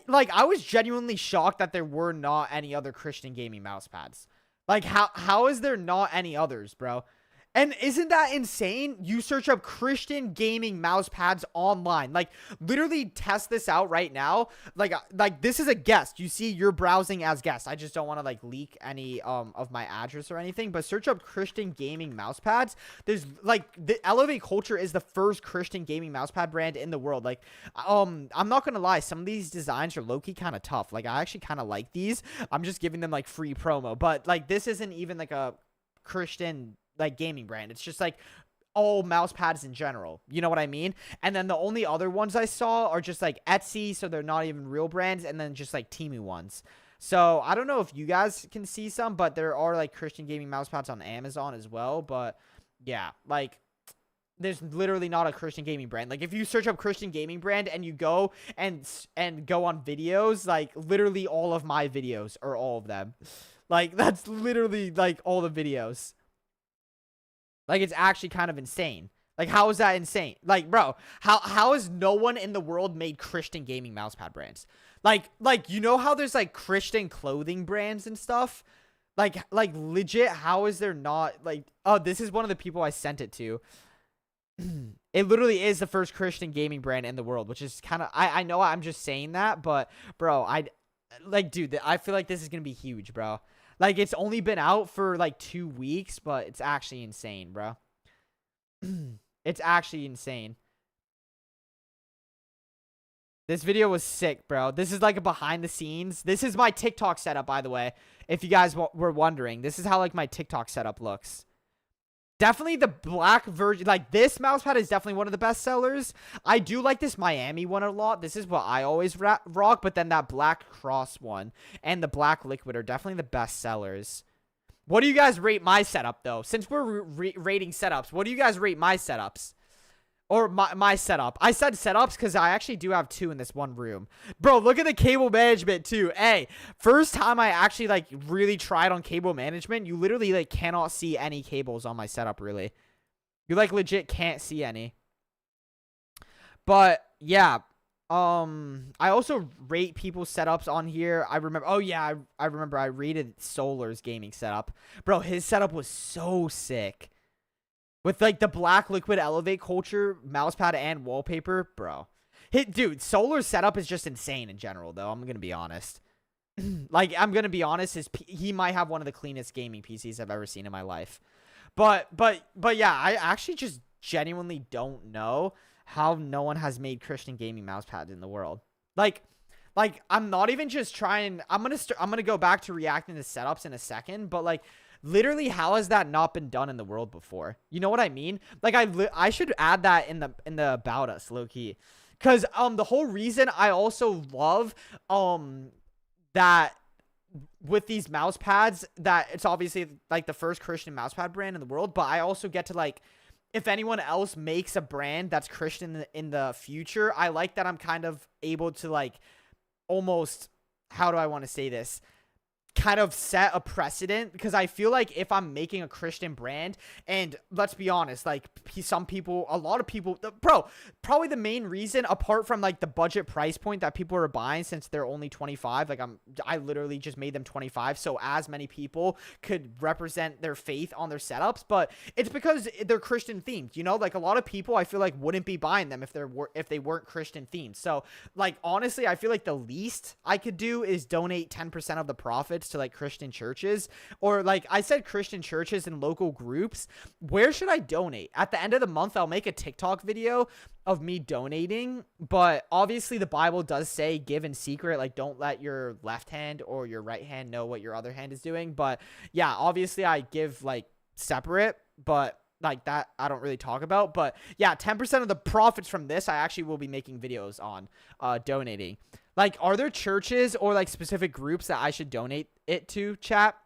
I was genuinely shocked that there were not any other Christian gaming mouse pads. Like, how is there not any others, bro? And isn't that insane? You search up Christian gaming mouse pads online. Like, literally test this out right now. Like this is a guest. You see, you're browsing as guest. I just don't want to like leak any of my address or anything. But search up Christian gaming mouse pads. There's like, the Elevate Culture is the first Christian gaming mouse pad brand in the world. Like, I'm not gonna lie, some of these designs are low-key kind of tough. Like, I actually kind of like these. I'm just giving them like free promo. But like, this isn't even like a Christian like gaming brand. It's just like all mouse pads in general. You know what I mean? And then the only other ones I saw are just like Etsy, so they're not even real brands, and then just like Temu ones. So I don't know if you guys can see some, but there are like Christian gaming mouse pads on Amazon as well. But yeah, like, there's literally not a Christian gaming brand. Like, if you search up Christian gaming brand and you go and go on videos, like literally all of my videos are all of them. Like, that's literally like all the videos. Like, it's actually kind of insane. Like, how is that insane? Like, bro, how has no one in the world made Christian gaming mousepad brands? Like, you know how there's like Christian clothing brands and stuff? Like legit, how is there not, like, oh, this is one of the people I sent it to. It literally is the first Christian gaming brand in the world, which is kind of, I know I'm just saying that, but bro, dude, I feel like this is going to be huge, bro. Like, it's only been out for like 2 weeks, but it's actually insane, bro. It's actually insane. This video was sick, bro. This is like a behind the scenes. This is my TikTok setup, by the way. If you guys were wondering, this is how like my TikTok setup looks. Definitely the black version. Like, this mouse pad is definitely one of the best sellers. I do like this Miami one a lot. This is what I always rock. But then that black cross one and the black liquid are definitely the best sellers. What do you guys rate my setup, though? Since we're rating setups, what do you guys rate my setups? Or my setup. I said setups because I actually do have 2 in this one room. Bro, look at the cable management too. Hey, first time I actually like really tried on cable management, you literally like cannot see any cables on my setup really. You like legit can't see any. But yeah, I also rate people's setups on here. I remember, oh yeah, I remember I rated Solar's gaming setup. Bro, his setup was so sick. With, like, the black liquid elevate culture, mousepad, and wallpaper, bro. Dude, Solar's setup is just insane in general, though. I'm going to be honest. Like, I'm going to be honest. He might have one of the cleanest gaming PCs I've ever seen in my life. But yeah, I actually just genuinely don't know how no one has made Christian gaming mousepads in the world. Like, I'm not even just trying. I'm gonna go back to reacting to setups in a second, but, like, literally, how has that not been done in the world before? You know what I mean? Like, I should add that in the about us, low key, because the whole reason I also love that with these mouse pads, that it's obviously like the first Christian mousepad brand in the world, but I also get to, like, if anyone else makes a brand that's Christian in the future, I like that I'm kind of able to, like, almost, how do I want to say this, kind of set a precedent, because I feel like if I'm making a Christian brand, and let's be honest, like, a lot of people, bro, probably the main reason, apart from like the budget price point that people are buying, since they're only 25, like I literally just made them 25, so as many people could represent their faith on their setups, but it's because they're Christian themed, you know, like a lot of people I feel like wouldn't be buying them if they weren't Christian themed. So, like, honestly, I feel like the least I could do is donate 10% of the profits to, like, Christian churches, or, like I said, Christian churches and local groups. Where should I donate? At the end of the month, I'll make a TikTok video of me donating, but obviously the Bible does say give in secret, like, don't let your left hand or your right hand know what your other hand is doing. But yeah, obviously I give, like, separate, but like that I don't really talk about. But yeah, 10% of the profits from this I actually will be making videos on donating. Like, are there churches or, like, specific groups that I should donate it to, chat?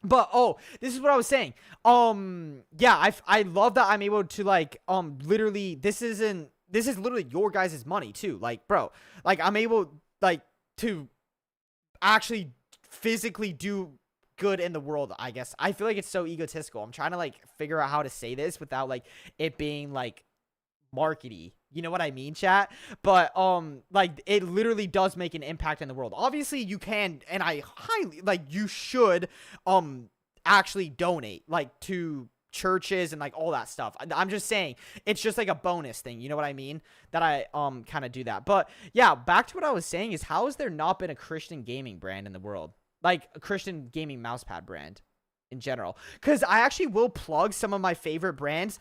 But, oh, this is what I was saying. Yeah, I love that I'm able to, like, literally, this is literally your guys' money, too. Like, bro, like, I'm able, like, to actually physically do good in the world, I guess. I feel like it's so egotistical. I'm trying to, like, figure out how to say this without, like, it being, like, markety. You know what I mean, chat? But like, it literally does make an impact in the world. Obviously you can, and I highly, like, you should actually donate, like, to churches and, like, all that stuff. I'm just saying it's just like a bonus thing, you know what I mean, that I kind of do that. But yeah, back to what I was saying is, how has there not been a Christian gaming brand in the world, like a Christian gaming mousepad brand in general? Because I actually will plug some of my favorite brands.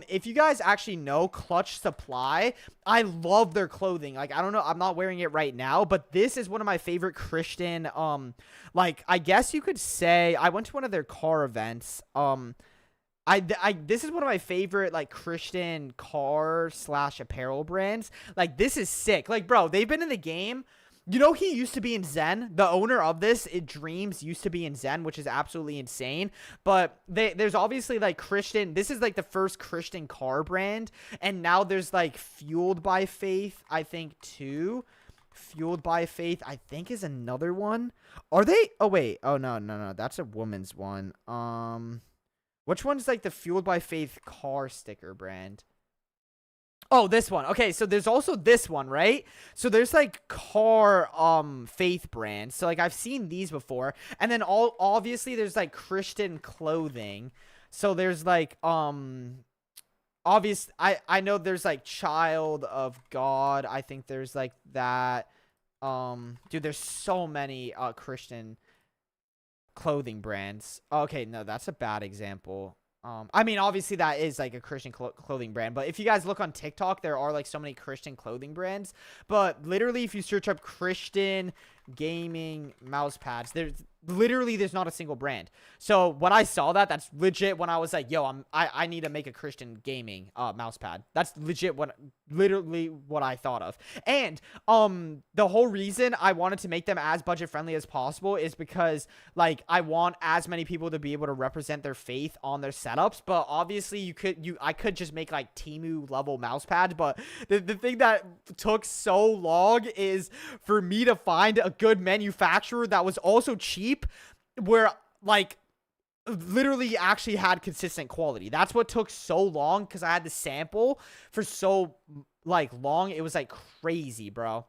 If you guys actually know Clutch Supply, I love their clothing. Like, I don't know, I'm not wearing it right now, but this is one of my favorite Christian, like, I guess you could say, I went to one of their car events. This is one of my favorite, like, Christian car / apparel brands. Like, this is sick. Like, bro, they've been in the game. You know, he used to be in Zen. The owner of this, Dreams, used to be in Zen, which is absolutely insane. But there's obviously, like, Christian. This is, like, the first Christian car brand. And now there's, like, Fueled by Faith, I think, too. Fueled by Faith, I think, is another one. Are they? Oh, wait. Oh, no. That's a woman's one. Which one's, like, the Fueled by Faith car sticker brand? Oh, this one. Okay, so there's also this one, right? So there's, like, car faith brands. So, like, I've seen these before. And then obviously there's, like, Christian clothing. So there's, like, I know there's, like, Child of God. I think there's, like, that. Dude, there's so many Christian clothing brands. Okay, no, that's a bad example. I mean, obviously that is like a Christian clothing brand, but if you guys look on TikTok, there are like so many Christian clothing brands. But literally, if you search up Christian gaming mouse pads, there's not a single brand. So when I saw that, that's legit when I was like, yo, I need to make a Christian gaming mouse pad. That's legit literally what I thought of. And the whole reason I wanted to make them as budget friendly as possible is because like I want as many people to be able to represent their faith on their setups. But obviously I could just make like Temu level mouse pads, but the thing that took so long is for me to find a good manufacturer that was also cheap, where like literally actually had consistent quality. That's what took so long, because I had to sample for so like long. It was like crazy, bro.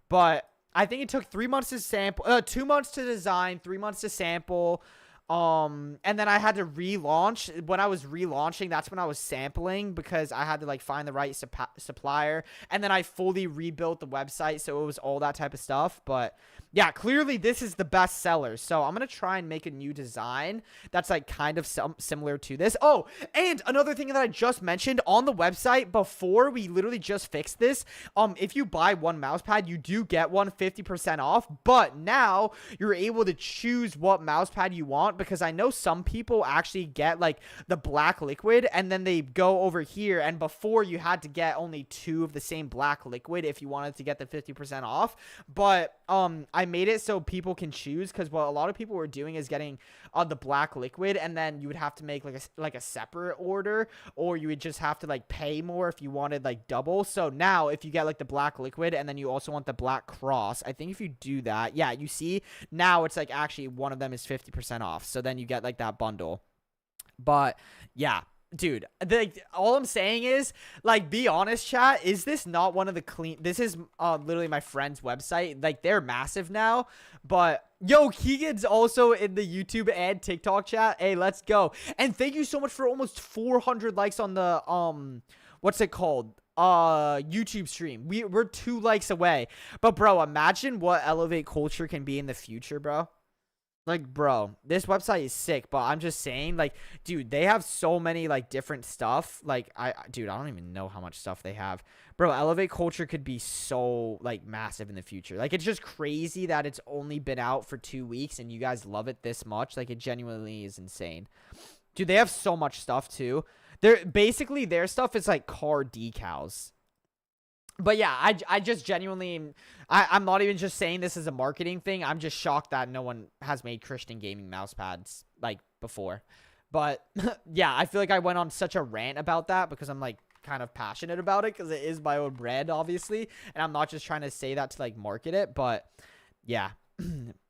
But I think it took 3 months to sample, 2 months to design, 3 months to sample. And then I had to relaunch. When I was relaunching, that's when I was sampling, because I had to like find the right supplier, and then I fully rebuilt the website, so it was all that type of stuff. But yeah, clearly this is the best seller, so I'm gonna try and make a new design that's like kind of similar to this. Oh, and another thing that I just mentioned on the website before, we literally just fixed this. If you buy one mouse pad, you do get one 50% off, but now you're able to choose what mouse pad you want, because I know some people actually get like the black liquid and then they go over here, and before you had to get only 2 of the same black liquid if you wanted to get the 50% off. But I made it so people can choose, because what a lot of people were doing is getting the black liquid, and then you would have to make like a separate order, or you would just have to like pay more if you wanted like double. So now if you get like the black liquid and then you also want the black cross, I think if you do that, yeah, you see now it's like actually one of them is 50% off. So then you get like that bundle. But yeah, dude, all I'm saying is, like, be honest, chat, is this not one of the this is literally my friend's website. Like, they're massive now. But yo, Keegan's also in the YouTube and TikTok chat. Hey, let's go. And thank you so much for almost 400 likes on the what's it called, YouTube stream. We're 2 likes away. But bro, imagine what Elevate Culture can be in the future, bro. Like, bro, this website is sick, but I'm just saying, like, dude, they have so many, like, different stuff. Like, dude, I don't even know how much stuff they have. Bro, Elevate Culture could be so, like, massive in the future. Like, it's just crazy that it's only been out for 2 weeks and you guys love it this much. Like, it genuinely is insane. Dude, they have so much stuff, too. Basically, their stuff is, like, car decals. But yeah, I just genuinely, I'm not even just saying this as a marketing thing. I'm just shocked that no one has made Christian gaming mouse pads like before. But yeah, I feel like I went on such a rant about that because I'm like kind of passionate about it, because it is my own brand, obviously. And I'm not just trying to say that to like market it. But yeah.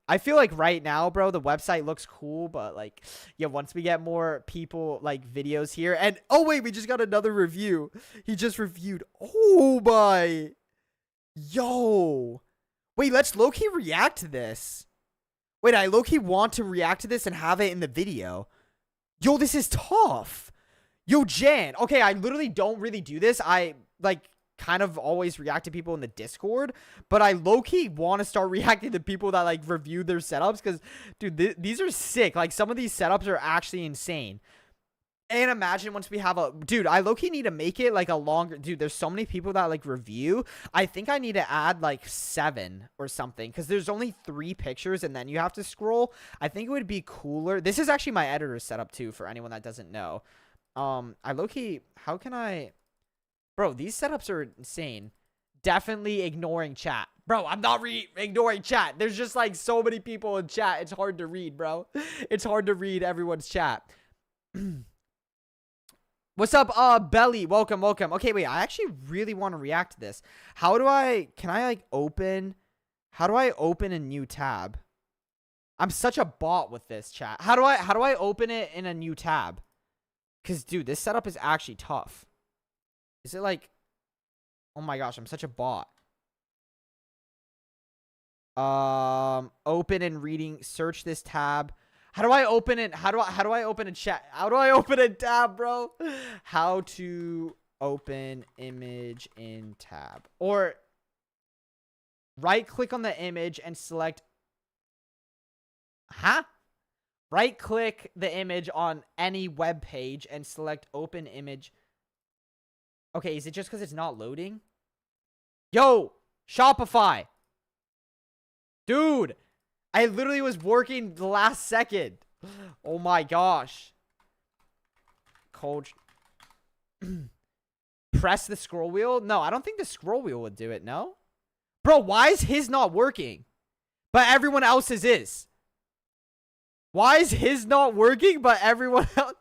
I feel like right now, bro, the website looks cool, but like, yeah, once we get more people, like, videos here, and, oh, wait, we just got another review. He just reviewed. Oh, my. Yo. Wait, let's low-key react to this. Wait, I low-key want to react to this and have it in the video. Yo, this is tough. Yo, Jan. Okay, I literally don't really do this. I, like, kind of always react to people in the Discord, but I low-key want to start reacting to people that like review their setups, because dude, these are sick. Like, some of these setups are actually insane. And imagine once we have dude, I low-key need to make it like a longer, dude, there's so many people that like review. I think I need to add like 7 or something, because there's only 3 pictures and then you have to scroll. I think it would be cooler. This is actually my editor setup too, for anyone that doesn't know. I low-key, how can I... Bro, these setups are insane. Definitely ignoring chat. Bro, I'm not ignoring chat. There's just like so many people in chat. It's hard to read, bro. It's hard to read everyone's chat. What's up, Belly? Welcome, welcome. Okay, wait. I actually really want to react to this. How do I open a new tab? I'm such a bot with this, chat. How do I open it in a new tab? Because, dude, this setup is actually tough. Is it like, oh my gosh, I'm such a bot. Open and reading, search this tab. How do I open it? How do I open a chat? How do I open a tab, bro? How to open image in tab. Or right click on the image and select. Huh? Right click the image on any web page and select open image. Okay, is it just because it's not loading? Yo, Shopify. Dude, I literally was working the last second. Oh my gosh. Coach. Press the scroll wheel? No, I don't think the scroll wheel would do it, no? Bro, why is his not working? But everyone else's is. Why is his not working, but everyone else?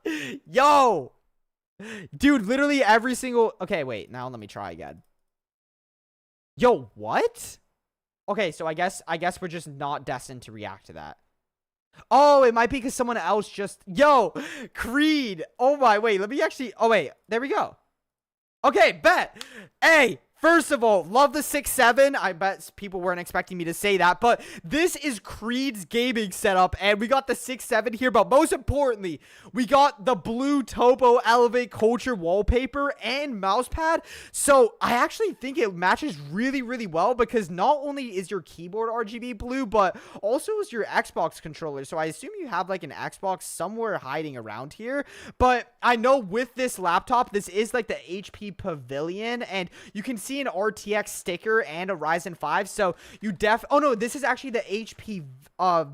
Yo. Dude, literally every single... Okay, wait. Now let me try again. Yo, what? Okay, so I guess we're just not destined to react to that. Oh, it might be because someone else just... Yo, Creed. Oh my, wait, let me actually... Oh, wait, there we go. Okay, bet. Hey, first of all, love the 6-7. I bet people weren't expecting me to say that, but this is Creed's gaming setup, and we got the 6-7 here, but most importantly, we got the blue Topo Elevate Culture wallpaper and mousepad, so I actually think it matches really, really well, because not only is your keyboard RGB blue, but also is your Xbox controller, so I assume you have like an Xbox somewhere hiding around here, but I know with this laptop, this is like the HP Pavilion, and you can see an RTX sticker and a Ryzen 5, so you oh no, this is actually the HP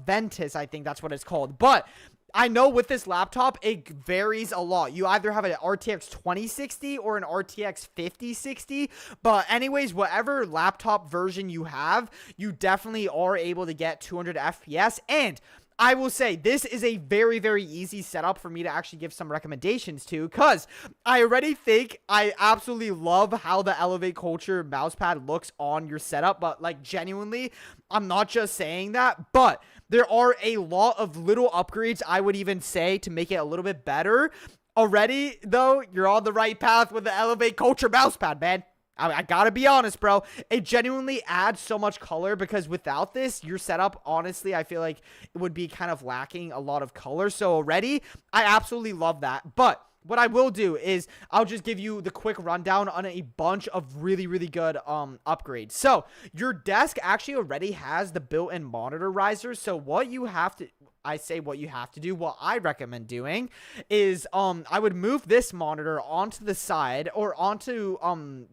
Ventus, I think that's what it's called, but I know with this laptop, it varies a lot. You either have an RTX 2060 or an RTX 5060, but anyways, whatever laptop version you have, you definitely are able to get 200 FPS, and I will say this is a very, very easy setup for me to actually give some recommendations to, because I already think I absolutely love how the Elevate Culture mousepad looks on your setup, but like genuinely, I'm not just saying that, but there are a lot of little upgrades I would even say to make it a little bit better. Already, though, you're on the right path with the Elevate Culture mousepad, man. I gotta be honest, bro. It genuinely adds so much color, because without this, your setup, honestly, I feel like it would be kind of lacking a lot of color. So already, I absolutely love that. But what I will do is I'll just give you the quick rundown on a bunch of really, really good upgrades. So your desk actually already has the built-in monitor riser. So what you have to... I say what you have to do. What I recommend doing is I would move this monitor onto the side or onto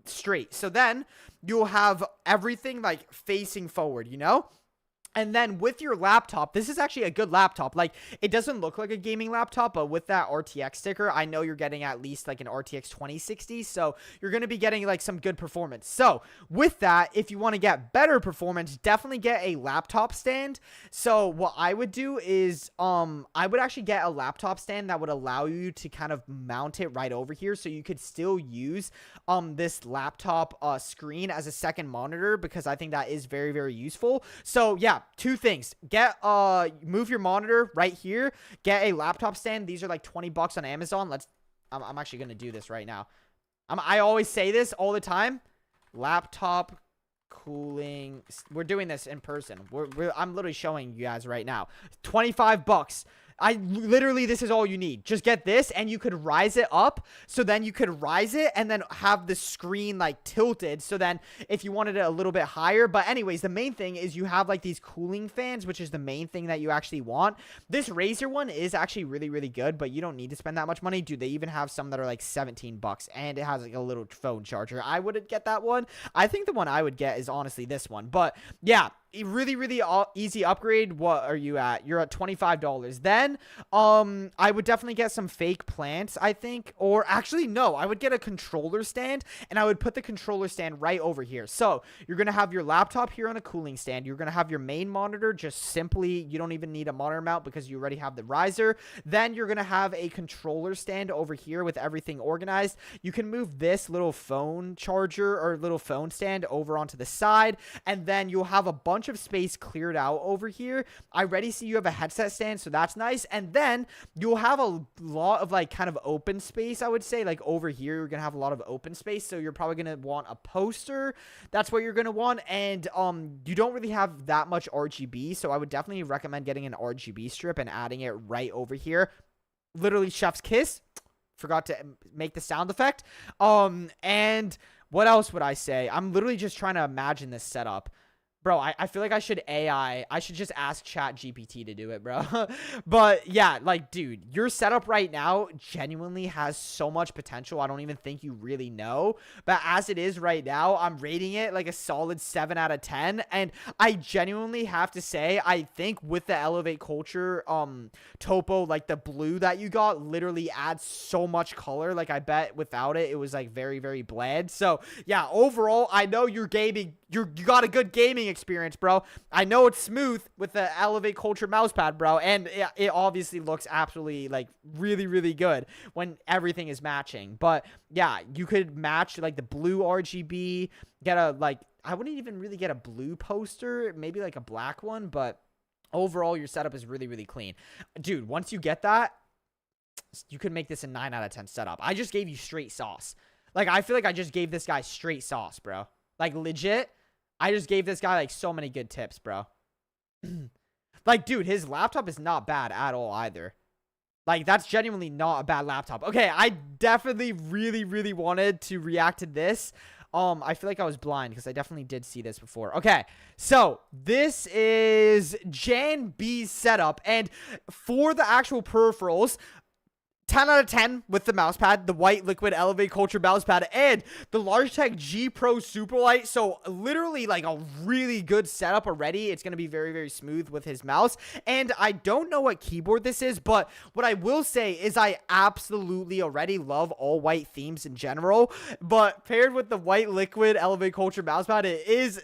straight. So then you'll have everything like facing forward, you know? And then with your laptop, this is actually a good laptop. Like, it doesn't look like a gaming laptop, but with that RTX sticker, I know you're getting at least like an RTX 2060. So you're going to be getting like some good performance. So with that, if you want to get better performance, definitely get a laptop stand. So what I would do is I would actually get a laptop stand that would allow you to kind of mount it right over here. So you could still use this laptop screen as a second monitor, because I think that is very, very useful. So yeah, two things. Get move your monitor right here. Get a laptop stand. These are like $20 on Amazon. I'm actually gonna do this right now. I always say this all the time. Laptop cooling. We're doing this in person. I'm literally showing you guys right now. $25. Literally, this is all you need. Just get this, and you could rise it up. So then you could rise it and then have the screen like tilted. So then if you wanted it a little bit higher. But anyways, the main thing is you have like these cooling fans, which is the main thing that you actually want. This Razer one is actually really, really good, but you don't need to spend that much money. Dude, they even have some that are like $17, and it has like a little phone charger. I wouldn't get that one. I think the one I would get is honestly this one. But yeah, really, really easy upgrade. What are you at? You're at $25. Then I would definitely get some fake plants, I think. Or actually, no, I would get a controller stand, and I would put the controller stand right over here. So you're gonna have your laptop here on a cooling stand. You're gonna have your main monitor, just simply, you don't even need a monitor mount because you already have the riser. Then you're gonna have a controller stand over here with everything organized. You can move this little phone charger or little phone stand over onto the side, and then you'll have a bunch of space cleared out over here. I already see you have a headset stand, so that's nice. And then you'll have a lot of like kind of open space, I would say. Like over here, you're gonna have a lot of open space, so you're probably gonna want a poster. That's what you're gonna want. And you don't really have that much RGB, so I would definitely recommend getting an RGB strip and adding it right over here. Literally chef's kiss. Forgot to make the sound effect. And what else would I say? I'm literally just trying to imagine this setup. Bro, I feel like I should just ask Chat GPT to do it, bro. But yeah, like, dude, your setup right now genuinely has so much potential. I don't even think you really know. But as it is right now, I'm rating it like a solid 7 out of 10. And I genuinely have to say, I think with the Elevate Culture topo, like the blue that you got literally adds so much color. Like, I bet without it, it was like very, very bland. So yeah, overall, I know you're gaming. You got a good gaming experience, bro. I know it's smooth with the Elevate Culture mousepad, bro, and it obviously looks absolutely like really, really good when everything is matching. But yeah, you could match like the blue RGB, get a like I wouldn't even really get a blue poster, maybe like a black one, but overall your setup is really, really clean. Dude, once you get that, you could make this a 9 out of 10 setup. I just gave you straight sauce. Like, I feel like I just gave this guy straight sauce, bro. Like, legit. I just gave this guy, like, so many good tips, bro. Like, dude, his laptop is not bad at all either. Like, that's genuinely not a bad laptop. Okay, I definitely really, really wanted to react to this. I feel like I was blind because I definitely did see this before. Okay, so this is Jan B's setup. And for the actual peripherals, 10 out of 10 with the mousepad, the white liquid Elevate Culture mousepad, and the Logitech G Pro Superlight. So literally like a really good setup already. It's going to be very, very smooth with his mouse. And I don't know what keyboard this is, but what I will say is I absolutely already love all white themes in general. But paired with the white liquid Elevate Culture mousepad, it is,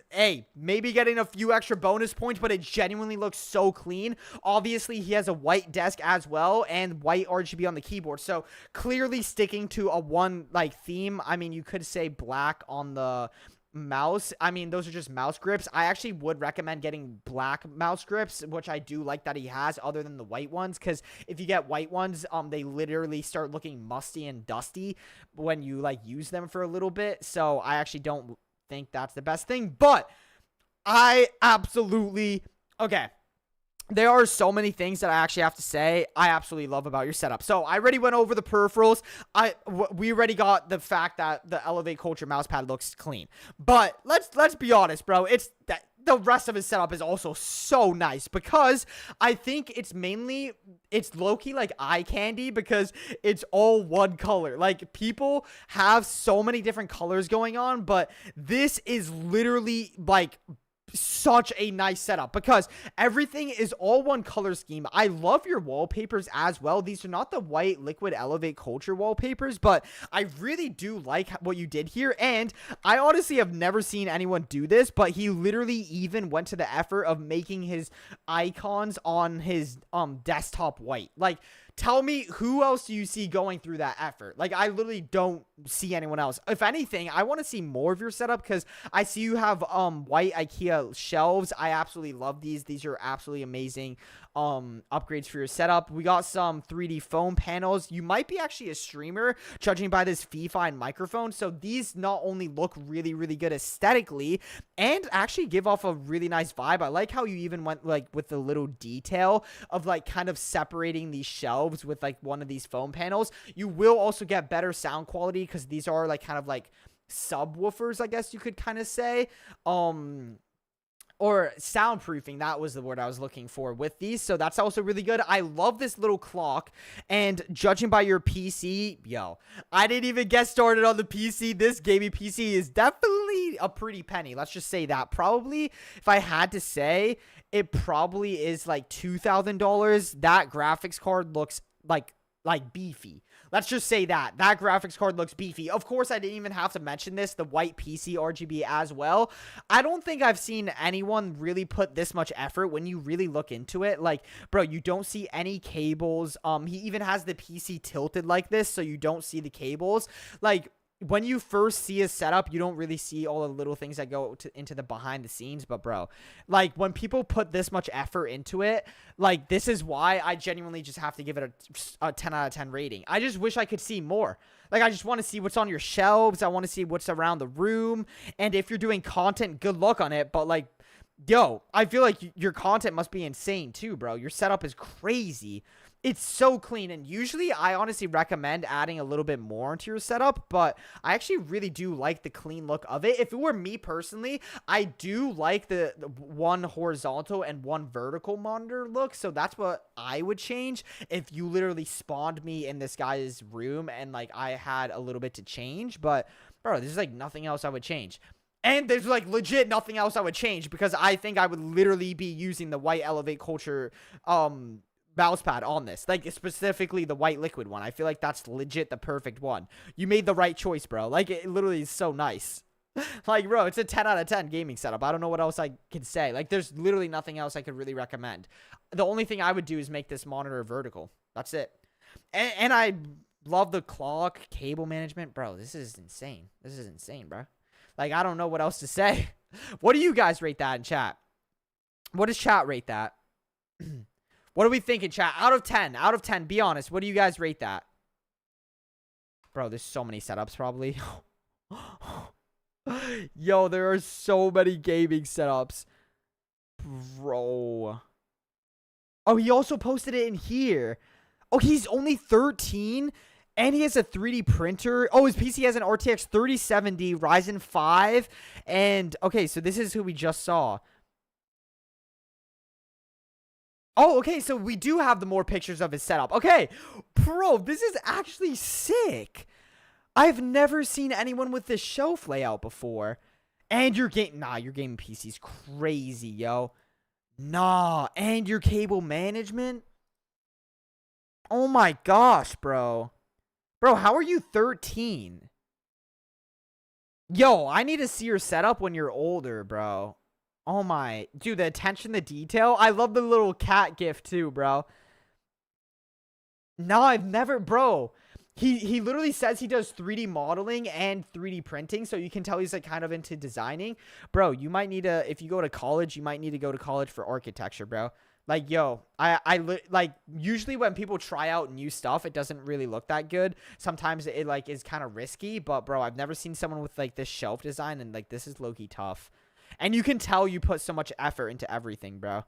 maybe getting a few extra bonus points, but it genuinely looks so clean. Obviously, he has a white desk as well and white RGB on the keyboard, so clearly sticking to a one like theme. I mean, you could say black on the mouse. I mean, those are just mouse grips. I actually would recommend getting black mouse grips, which I do like that he has, other than the white ones, because if you get white ones, they literally start looking musty and dusty when you like use them for a little bit. So I actually don't think that's the best thing, but I absolutely there are so many things that I actually have to say I absolutely love about your setup. So I already went over the peripherals. We already got the fact that the Elevate Culture mousepad looks clean. But let's be honest, bro. It's that the rest of his setup is also so nice, because I think it's low-key like eye candy because it's all one color. Like, people have so many different colors going on, but this is literally like such a nice setup because everything is all one color scheme. I love your wallpapers as well. These are not the white liquid Elevate Culture wallpapers, but I really do like what you did here. And I honestly have never seen anyone do this, but he literally even went to the effort of making his icons on his desktop white. Like, tell me, who else do you see going through that effort? Like, I literally don't see anyone else. If anything, I want to see more of your setup because I see you have white IKEA shelves. I absolutely love these. These are absolutely amazing upgrades for your setup. We got some 3D foam panels. You might be actually a streamer, judging by this fee-fine microphone. So these not only look really, really good aesthetically and actually give off a really nice vibe. I like how you even went like with the little detail of like kind of separating these shelves with like one of these foam panels. You will also get better sound quality because these are like kind of like subwoofers, I guess you could kind of say. Or soundproofing, that was the word I was looking for with these. So that's also really good. I love this little clock. And judging by your PC, I didn't even get started on the PC. This gaming PC is definitely a pretty penny. Let's just say that. Probably, if I had to say, it probably is like $2,000. That graphics card looks like beefy. Let's just say that graphics card looks beefy. Of course, I didn't even have to mention this, the white PC RGB as well. I don't think I've seen anyone really put this much effort when you really look into it. Like, bro, you don't see any cables. He even has the PC tilted like this, so you don't see the cables. Like, when you first see his setup, you don't really see all the little things that go into the behind the scenes. But bro, like, when people put this much effort into it, like, this is why I genuinely just have to give it a 10 out of 10 rating. I just wish I could see more. Like, I just want to see what's on your shelves. I want to see what's around the room. And if you're doing content, good luck on it. But like, I feel like your content must be insane too, bro. Your setup is crazy. It's so clean, and usually I honestly recommend adding a little bit more into your setup, but I actually really do like the clean look of it. If it were me personally, I do like the one horizontal and one vertical monitor look, so that's what I would change if you literally spawned me in this guy's room and like I had a little bit to change. But bro, there's like nothing else I would change. And there's like legit nothing else I would change, because I think I would literally be using the white Elevate Culture mouse pad on this, like specifically the white liquid one. I feel like that's legit the perfect one. You made the right choice, bro. Like, it literally is so nice. Like, bro, it's a 10 out of 10 gaming setup. I don't know what else I can say. Like, there's literally nothing else I could really recommend. The only thing I would do is make this monitor vertical. That's it. And I love the clock cable management, bro. This is insane. This is insane, bro. Like, I don't know what else to say. What do you guys rate that in chat? What does chat rate that? What are we thinking, chat? Out of 10. Out of 10. Be honest. What do you guys rate that? Bro, there's so many setups probably. Yo, there are so many gaming setups. Bro. Oh, he also posted it in here. Oh, he's only 13? And he has a 3D printer. Oh, his PC has an RTX 3070 Ryzen 5. And, okay, so this is who we just saw. Oh, okay, so we do have the more pictures of his setup. Okay, bro, this is actually sick. I've never seen anyone with this shelf layout before. And your game, your gaming PC's crazy, yo. Nah, and your cable management? Oh my gosh, bro. Bro, how are you 13? Yo, I need to see your setup when you're older, bro. Oh my, dude, the attention to detail. I love the little cat gif too, bro. No, I've never, bro. He literally says he does 3D modeling and 3D printing, so you can tell he's like kind of into designing. Bro, you might need to, if you go to college, you might need to go to college for architecture, bro. Like, yo, like, usually when people try out new stuff, it doesn't really look that good. Sometimes it like is kind of risky, but bro, I've never seen someone with like this shelf design, and like this is low-key tough. And you can tell you put so much effort into everything, bro.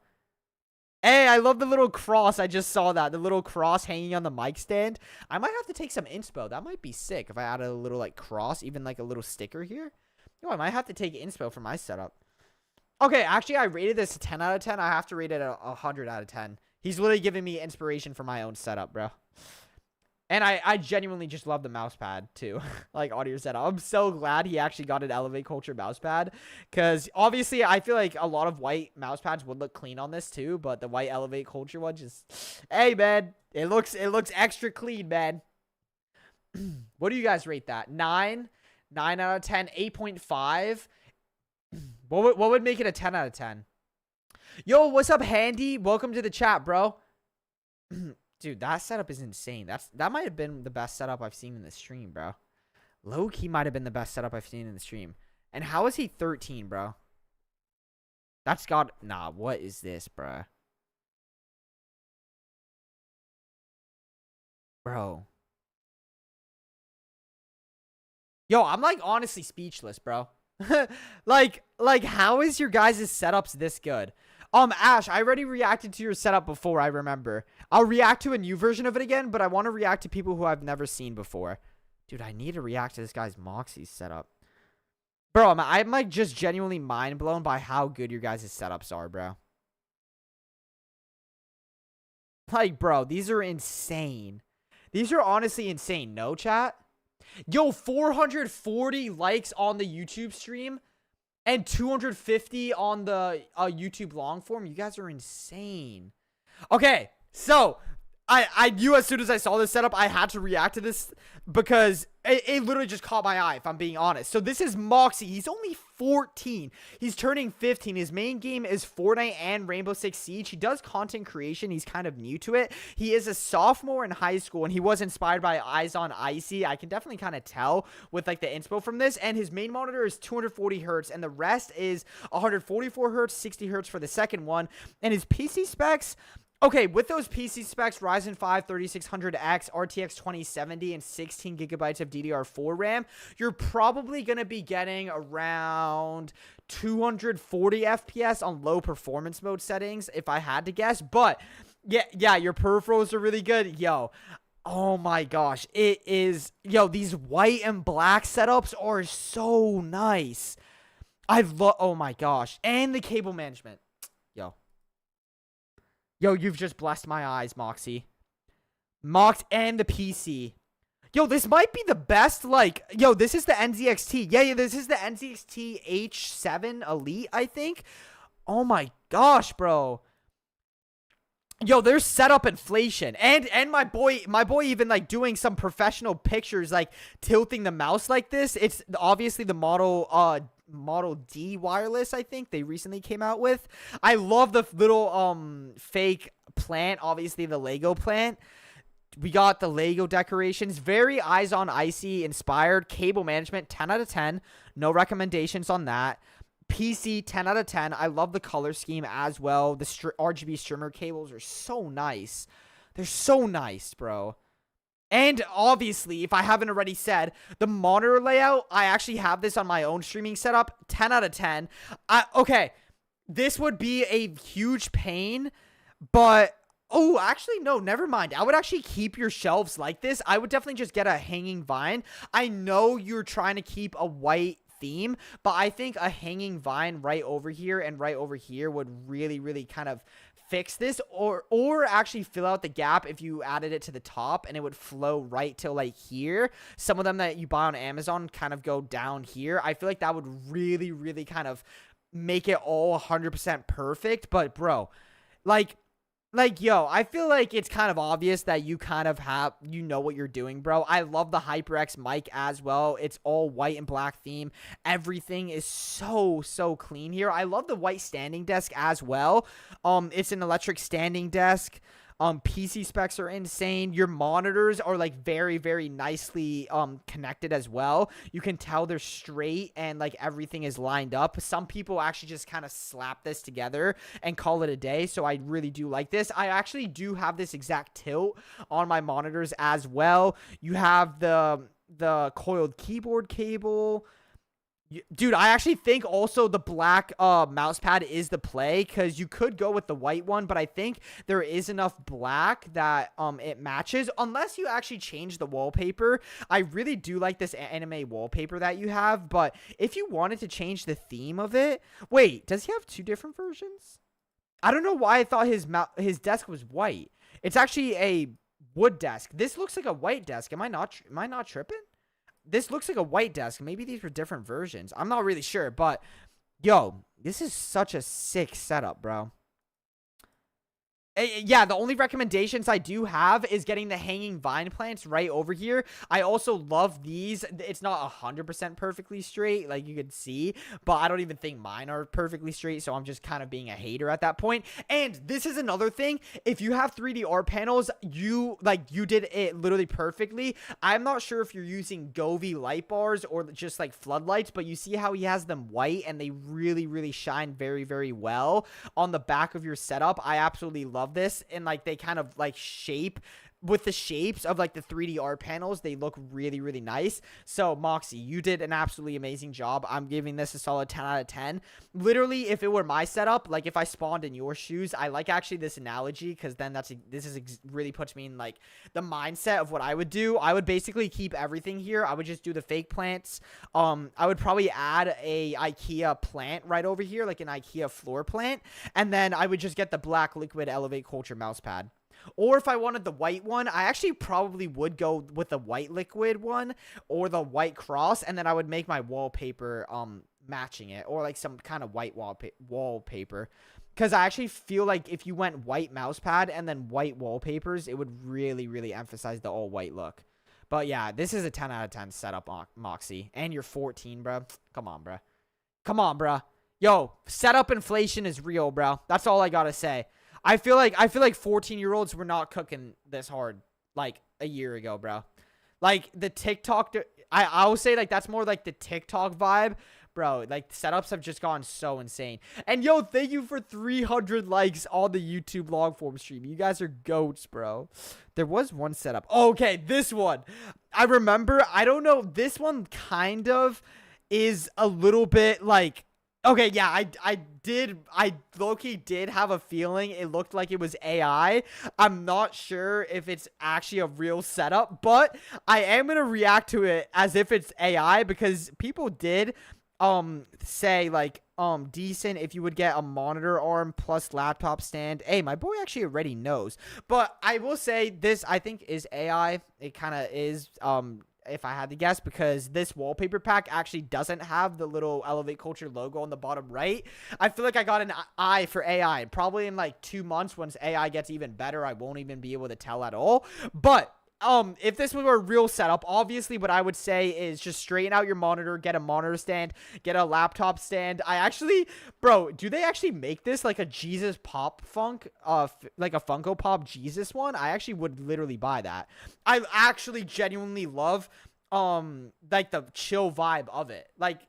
Hey, I love the little cross. I just saw that. The little cross hanging on the mic stand. I might have to take some inspo. That might be sick if I add a little, like, cross, even, like, a little sticker here. Yo, I might have to take inspo for my setup. Okay, actually, I rated this a 10 out of 10. I have to rate it a 100 out of 10. He's literally giving me inspiration for my own setup, bro. And I genuinely just love the mouse pad, too. Like, audio setup. I'm so glad he actually got an Elevate Culture mouse pad. Because, obviously, I feel like a lot of white mouse pads would look clean on this, too. But the white Elevate Culture one just... Hey, man. It looks extra clean, man. What do you guys rate that? 9? 9 out of 10? 8.5? What would make it a 10 out of 10? Yo, what's up, Handy? Welcome to the chat, bro. Dude, that setup is insane. That might have been the best setup I've seen in the stream, bro. Low-key might have been the best setup I've seen in the stream. And how is he 13, bro? That's got... Nah, what is this, bro? Bro. Yo, I'm, like, honestly speechless, bro. like, how is your guys' setups this good? Ash, I already reacted to your setup before, I remember. I'll react to a new version of it again, but I want to react to people who I've never seen before. Dude, I need to react to this guy's Moxie setup. Bro, I'm like just genuinely mind blown by how good your guys' setups are, bro. Like, bro, these are insane. These are honestly insane, no, chat? Yo, 440 likes on the YouTube stream. And 250 on the YouTube long form. You guys are insane. Okay, so I knew as soon as I saw this setup, I had to react to this because it literally just caught my eye, if I'm being honest. So this is Moxie. He's only 14. He's turning 15. His main game is Fortnite and Rainbow Six Siege. He does content creation. He's kind of new to it. He is a sophomore in high school, and he was inspired by Eyes on Icy. I can definitely kind of tell with like the inspo from this. And his main monitor is 240 hertz, and the rest is 144 hertz, 60 hertz for the second one. And his PC specs... Okay, with those PC specs, Ryzen 5 3600X, RTX 2070, and 16 gigabytes of DDR4 RAM, you're probably going to be getting around 240 FPS on low performance mode settings, if I had to guess. But Yeah, your peripherals are really good. Yo, oh my gosh. It is, yo, these white and black setups are so nice. I love, oh my gosh. And the cable management. Yo. Yo, you've just blessed my eyes, Moxie. Mox and the PC. Yo, this might be the best, like, yo, this is the NZXT. Yeah, this is the NZXT H7 Elite, I think. Oh my gosh, bro. Yo, there's setup inflation. And my boy even like doing some professional pictures, like tilting the mouse like this. It's obviously the Model D wireless, I think they recently came out with. I love the little fake plant, obviously the Lego plant. We got the Lego decorations, very Eyes on Icy inspired. Cable management, 10 out of 10. No recommendations on that. PC, 10 out of 10. I love the color scheme as well. The RGB streamer cables are so nice. They're so nice, bro. And obviously, if I haven't already said, the monitor layout, I actually have this on my own streaming setup. 10 out of 10. Okay, this would be a huge pain, but... Oh, actually, no, never mind. I would actually keep your shelves like this. I would definitely just get a hanging vine. I know you're trying to keep a white theme, but I think a hanging vine right over here and right over here would really, really kind of fix this, or actually fill out the gap if you added it to the top, and it would flow right till like here. Some of them that you buy on Amazon kind of go down here. I feel like that would really, really kind of make it all 100% perfect. But bro, yo, I feel like it's kind of obvious that you kind of have, you know what you're doing, bro. I love the HyperX mic as well. It's all white and black theme. Everything is so, so clean here. I love the white standing desk as well. It's an electric standing desk. PC specs are insane. Your monitors are like very, very nicely connected as well. You can tell they're straight and like everything is lined up. Some people actually just kind of slap this together and call it a day. So I really do like this. I actually do have this exact tilt on my monitors as well. You have the coiled keyboard cable. Dude, I actually think also the black mouse pad is the play, because you could go with the white one, but I think there is enough black that it matches, unless you actually change the wallpaper. I really do like this anime wallpaper that you have, but if you wanted to change the theme of it... Wait, does he have two different versions? I don't know why I thought his desk was white. It's actually a wood desk. This looks like a white desk. Am I not tripping? This looks like a white desk. Maybe these were different versions. I'm not really sure, but yo, this is such a sick setup, bro. Yeah, the only recommendations I do have is getting the hanging vine plants right over here. I also love these. It's not 100% perfectly straight, like you could see, but I don't even think mine are perfectly straight, so I'm just kind of being a hater at that point. And this is another thing. If you have 3D art panels, you did it literally perfectly. I'm not sure if you're using Govee light bars or just like floodlights, but you see how he has them white and they really, really shine very, very well on the back of your setup. I absolutely love this, and like they kind of like shape with the shapes of like the 3D art panels. They look really, really nice. So Moxie, you did an absolutely amazing job. I'm giving this a solid 10 out of 10. Literally, if it were my setup, like if I spawned in your shoes, I like actually this analogy, because then really puts me in like the mindset of what I would do. I would basically keep everything here. I would just do the fake plants. I would probably add a IKEA plant right over here, like an IKEA floor plant, and then I would just get the black liquid Elevate Culture mouse pad. Or if I wanted the white one, I actually probably would go with the white liquid one or the white cross, and then I would make my wallpaper matching it, or like some kind of white wallpaper. Because I actually feel like if you went white mouse pad and then white wallpapers, it would really, really emphasize the all white look. But yeah, this is a 10 out of 10 setup, Moxie. And you're 14, bro. Come on, bro. Come on, bro. Yo, setup inflation is real, bro. That's all I gotta say. I feel like 14-year-olds were not cooking this hard like a year ago, bro. Like the TikTok, I will say like that's more like the TikTok vibe, bro. Like setups have just gone so insane. And yo, thank you for 300 likes on the YouTube long form stream. You guys are goats, bro. There was one setup. Okay, this one. I remember, I don't know, this one kind of is a little bit like Okay, yeah, I low-key did have a feeling it looked like it was AI. I'm not sure if it's actually a real setup, but I am gonna react to it as if it's AI because people did say like decent if you would get a monitor arm plus laptop stand. Hey, my boy actually already knows. But I will say this I think is AI. It kind of is if I had to guess, because this wallpaper pack actually doesn't have the little Elevate Culture logo on the bottom right. I feel like I got an eye for AI. Probably in like 2 months, once AI gets even better, I won't even be able to tell at all. But if this were a real setup, obviously what I would say is just straighten out your monitor, get a monitor stand, get a laptop stand. I actually, bro, do they actually make this like a Jesus Pop Funk, like a Funko Pop Jesus one? I actually would literally buy that. I actually genuinely love, like the chill vibe of it. Like,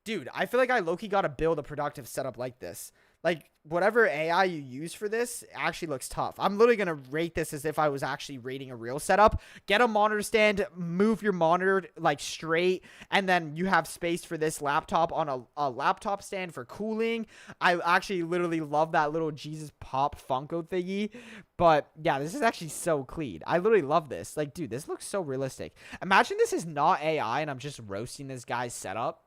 dude, I feel like I low-key gotta build a productive setup like this. Like, whatever AI you use for this actually looks tough. I'm literally going to rate this as if I was actually rating a real setup. Get a monitor stand, move your monitor, like, straight, and then you have space for this laptop on a laptop stand for cooling. I actually literally love that little Jesus Pop Funko thingy. But, yeah, this is actually so clean. I literally love this. Like, dude, this looks so realistic. Imagine this is not AI and I'm just roasting this guy's setup.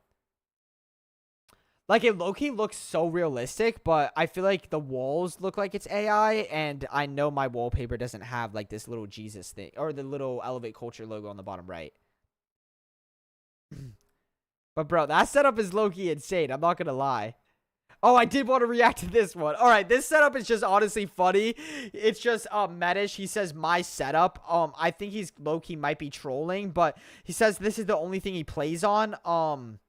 Like, it low-key looks so realistic, but I feel like the walls look like it's AI, and I know my wallpaper doesn't have, like, this little Jesus thing, or the little Elevate Culture logo on the bottom right. But, bro, that setup is low-key insane. I'm not gonna lie. Oh, I did want to react to this one. All right, this setup is just honestly funny. It's just Medish. He says my setup. I think he's low-key might be trolling, but he says this is the only thing he plays on.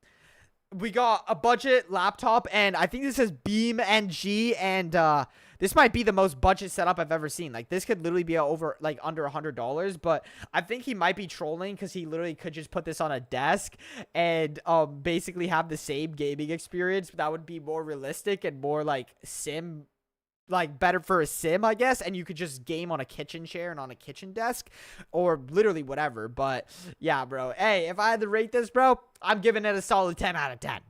We got a budget laptop, and I think this says Beam NG, and this might be the most budget setup I've ever seen. Like, this could literally be over, like, under $100, but I think he might be trolling because he literally could just put this on a desk and basically have the same gaming experience. That would be more realistic and more, like, sim, like, better for a sim, I guess, and you could just game on a kitchen chair and on a kitchen desk, or literally whatever. But yeah, bro, hey, if I had to rate this, bro, I'm giving it a solid 10 out of 10.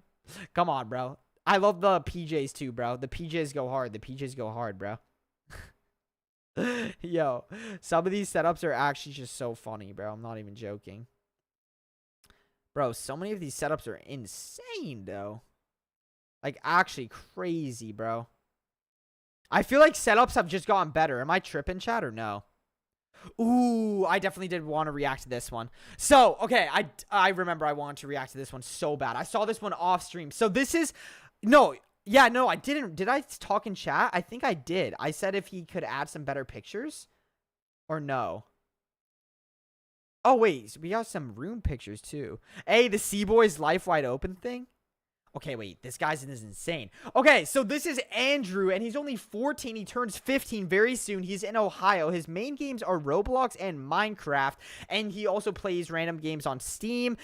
Come on, bro. I love the PJs too, bro. The PJs go hard. The PJs go hard, bro. Yo, some of these setups are actually just so funny, bro. I'm not even joking. Bro, so many of these setups are insane, though. Like, actually crazy, bro. I feel like setups have just gotten better. Am I tripping, chat, or no? Ooh, I definitely did want to react to this one. So, okay, I remember I wanted to react to this one so bad. I saw this one off stream. So this is... No, yeah, no, I didn't. Did I talk in chat? I think I did. I said if he could add some better pictures. Or no? Oh, wait. We got some room pictures, too. Hey, the Seaboys Life Wide Open thing? Okay, wait, this guy's is insane. Okay, so this is Andrew, and he's only 14. He turns 15 very soon. He's in Ohio. His main games are Roblox and Minecraft, and he also plays random games on Steam.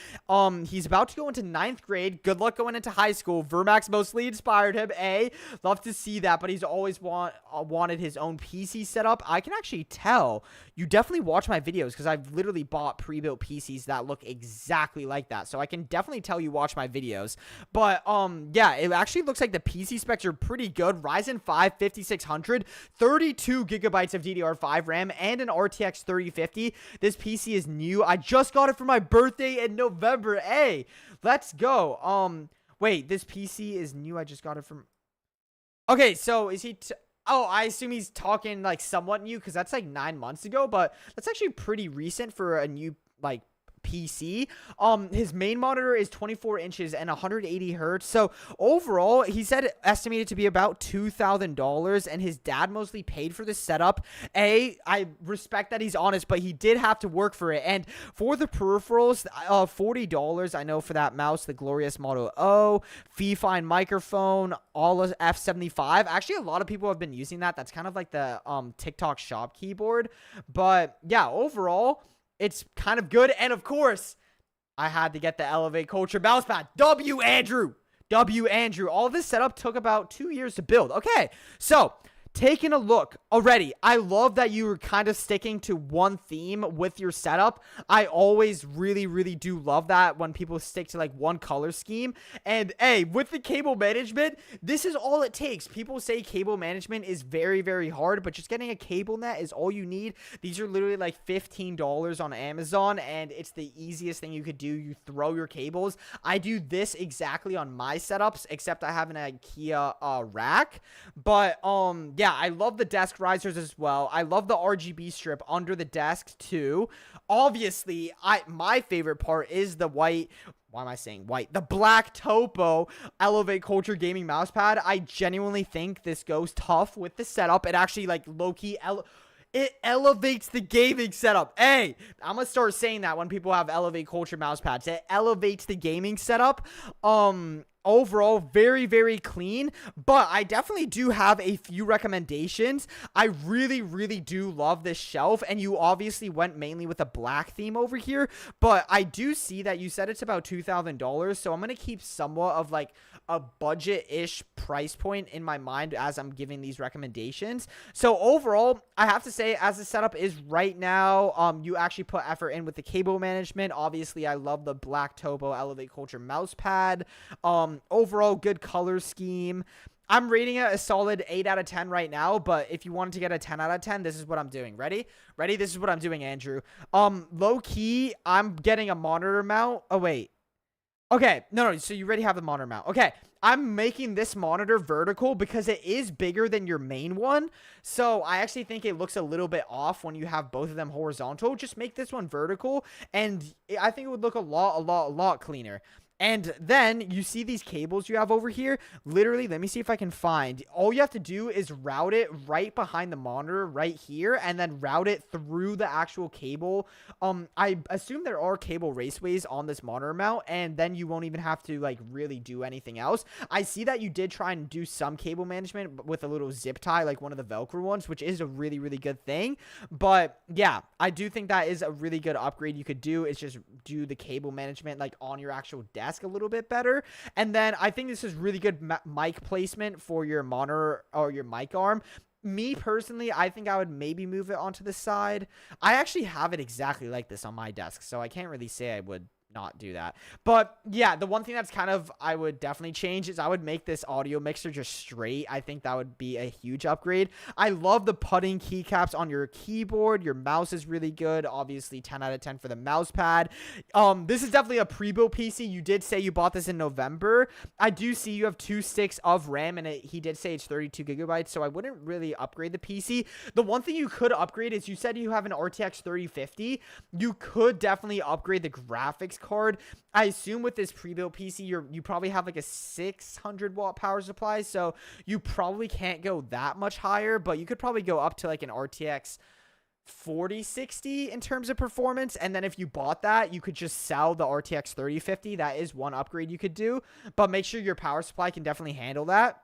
He's about to go into 9th grade. Good luck going into high school. Vermax mostly inspired him. Love to see that, but he's always wanted his own PC setup. I can actually tell. You definitely watch my videos because I've literally bought pre-built PCs that look exactly like that. So I can definitely tell you watch my videos. But yeah, it actually looks like the PC specs are pretty good. Ryzen 5 5600, 32 gigabytes of DDR5 RAM, and an RTX 3050. This PC is new. I just got it for my birthday in November. Hey, let's go. Wait, this PC is new. I just got it from... Okay, so is he... Oh, I assume he's talking, like, somewhat new, because that's, like, 9 months ago, but that's actually pretty recent for a new, like, PC. His main monitor is 24 inches and 180 hertz. So overall, he said estimated to be about $2,000, and his dad mostly paid for this setup. I respect that he's honest, but he did have to work for it. And for the peripherals, $40, I know, for that mouse, the Glorious Model O, Fifine microphone, all F75. Actually, a lot of people have been using that. That's kind of like the TikTok shop keyboard. But yeah, overall, it's kind of good. And of course, I had to get the Elevate Culture mousepad. W. Andrew. All this setup took about 2 years to build. Okay, so taking a look already, I love that you were kind of sticking to one theme with your setup. I always really do love that when people stick to like one color scheme. And hey, with the cable management, this is all it takes. People say cable management is very hard, but just getting a cable net is all you need. These are literally like $15 on Amazon, and it's the easiest thing you could do. You throw your cables. I do this exactly on my setups, except I have an IKEA rack. But yeah, I love the desk risers as well. I love the RGB strip under the desk too. Obviously, my favorite part is the white. Why am I saying white? The black Topo Elevate Culture Gaming Mousepad. I genuinely think this goes tough with the setup. It actually like low-key it elevates the gaming setup. Hey, I'm gonna start saying that when people have Elevate Culture mousepads. It elevates the gaming setup. Overall, very clean, but I definitely do have a few recommendations. I really do love this shelf, and you obviously went mainly with a black theme over here, but I do see that you said it's about $2,000, so I'm gonna keep somewhat of like a budget-ish price point in my mind as I'm giving these recommendations. So overall, I have to say, as the setup is right now, you actually put effort in with the cable management. Obviously, I love the black Topo Elevate Culture mousepad. Overall, good color scheme. I'm rating it a solid 8 out of 10 right now, but if you wanted to get a 10 out of 10, this is what I'm doing. Ready? This is what I'm doing, Andrew. Low key, I'm getting a monitor mount. Oh, wait. Okay, no, so you already have the monitor mount. Okay, I'm making this monitor vertical because it is bigger than your main one. So I actually think it looks a little bit off when you have both of them horizontal. Just make this one vertical, and I think it would look a lot cleaner. And then you see these cables you have over here. Literally, let me see if I can find. All you have to do is route it right behind the monitor right here, and then route it through the actual cable. I assume there are cable raceways on this monitor mount, and then you won't even have to like really do anything else. I see that you did try and do some cable management with a little zip tie, like one of the Velcro ones, which is a really good thing. But yeah, I do think that is a really good upgrade you could do. Is just do the cable management like on your actual desk a little bit better. And then I think this is really good mic placement for your monitor or your mic arm. Me personally, I think I would maybe move it onto the side. I actually have it exactly like this on my desk, so I can't really say I would not do that. But yeah, the one thing that's kind of I would definitely change is I would make this audio mixer just straight. I think that would be a huge upgrade. I love the putting keycaps on your keyboard. Your mouse is really good. Obviously 10 out of 10 for the mouse pad. This is definitely a pre-built PC. You did say you bought this in November. I do see you have 2 sticks of RAM, and he did say it's 32 gigabytes, so I wouldn't really upgrade the PC. The one thing you could upgrade is you said you have an RTX 3050. You could definitely upgrade the graphics card. I assume with this pre-built PC, you probably have like a 600 watt power supply, so you probably can't go that much higher, but you could probably go up to like an RTX 4060 in terms of performance. And then if you bought that, you could just sell the RTX 3050. That is one upgrade you could do, but make sure your power supply can definitely handle that.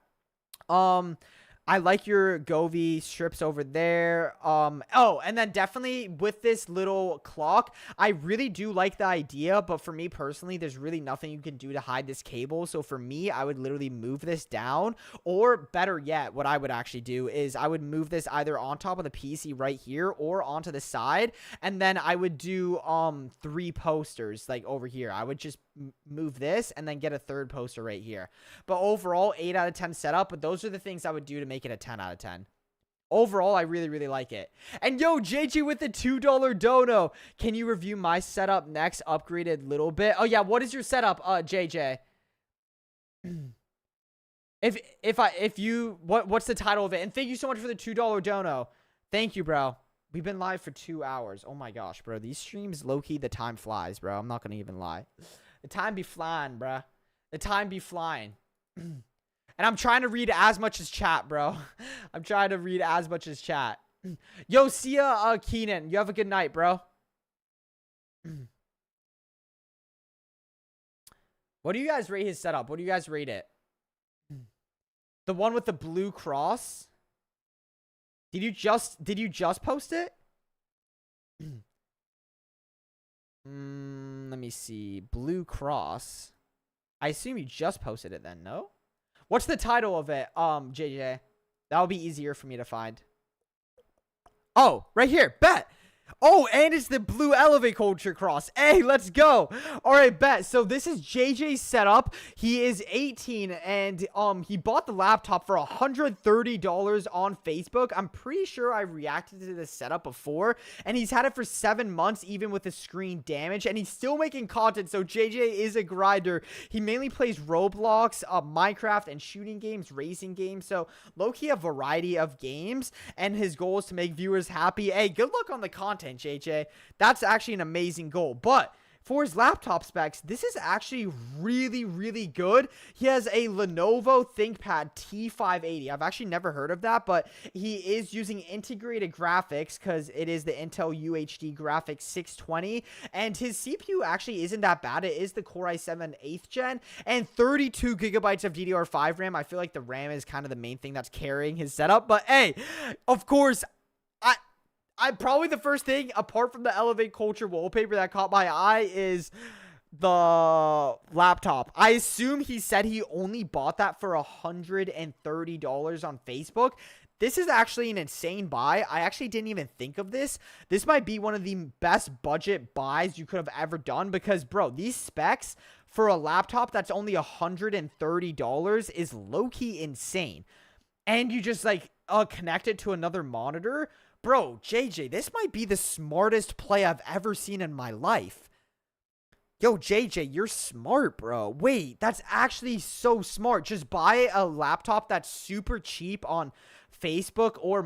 I like your Govee strips over there. Oh, and then definitely with this little clock, I really do like the idea, but for me personally, there's really nothing you can do to hide this cable. So for me, I would literally move this down, or better yet, what I would actually do is I would move this either on top of the PC right here or onto the side, and then I would do 3 posters like over here. I would just move this and then get a third poster right here. But overall, 8 out of 10 setup, but those are the things I would do to make it a 10 out of 10. Overall, I really like it. And yo, JJ with the $2 dono. Can you review my setup next? Upgraded little bit. Oh yeah, what is your setup, JJ? What's the title of it? And thank you so much for the $2 dono. Thank you, bro. We've been live for 2 hours. Oh my gosh, bro. These streams, low-key, the time flies, bro. I'm not gonna even lie. The time be flying, bro. The time be flying. And I'm trying to read as much as chat, bro. I'm trying to read as much as chat. Yo, see ya, Keenan. You have a good night, bro. What do you guys rate his setup? What do you guys rate it? The one with the blue cross? Did you just post it? Let me see. Blue cross. I assume you just posted it then, no? What's the title of it, JJ? That'll be easier for me to find. Oh, right here. Bet. Oh, and it's the blue Elevate Culture Cross. Hey, let's go. All right, bet. So this is JJ's setup. He is 18, and he bought the laptop for $130 on Facebook. I'm pretty sure I reacted to this setup before, and he's had it for 7 months, even with the screen damage, and he's still making content. So JJ is a grinder. He mainly plays Roblox, Minecraft, and shooting games, racing games. So low-key a variety of games, and his goal is to make viewers happy. Hey, good luck on the content, JJ. That's actually an amazing goal. But for his laptop specs, this is actually really, really good. He has a Lenovo ThinkPad T580. I've actually never heard of that, but he is using integrated graphics because it is the Intel UHD Graphics 620, and his CPU actually isn't that bad. It is the Core i7 8th gen and 32 gigabytes of DDR5 RAM. I feel like the RAM is kind of the main thing that's carrying his setup, but hey, of course, I probably the first thing, apart from the Elevate Culture wallpaper that caught my eye, is the laptop. I assume he said he only bought that for $130 on Facebook. This is actually an insane buy. I actually didn't even think of this. This might be one of the best budget buys you could have ever done because, bro, these specs for a laptop that's only $130 is low-key insane. And you just, like, connect it to another monitor. Bro, JJ, this might be the smartest play I've ever seen in my life. Yo, JJ, you're smart, bro. Wait, that's actually so smart. Just buy a laptop that's super cheap on Facebook or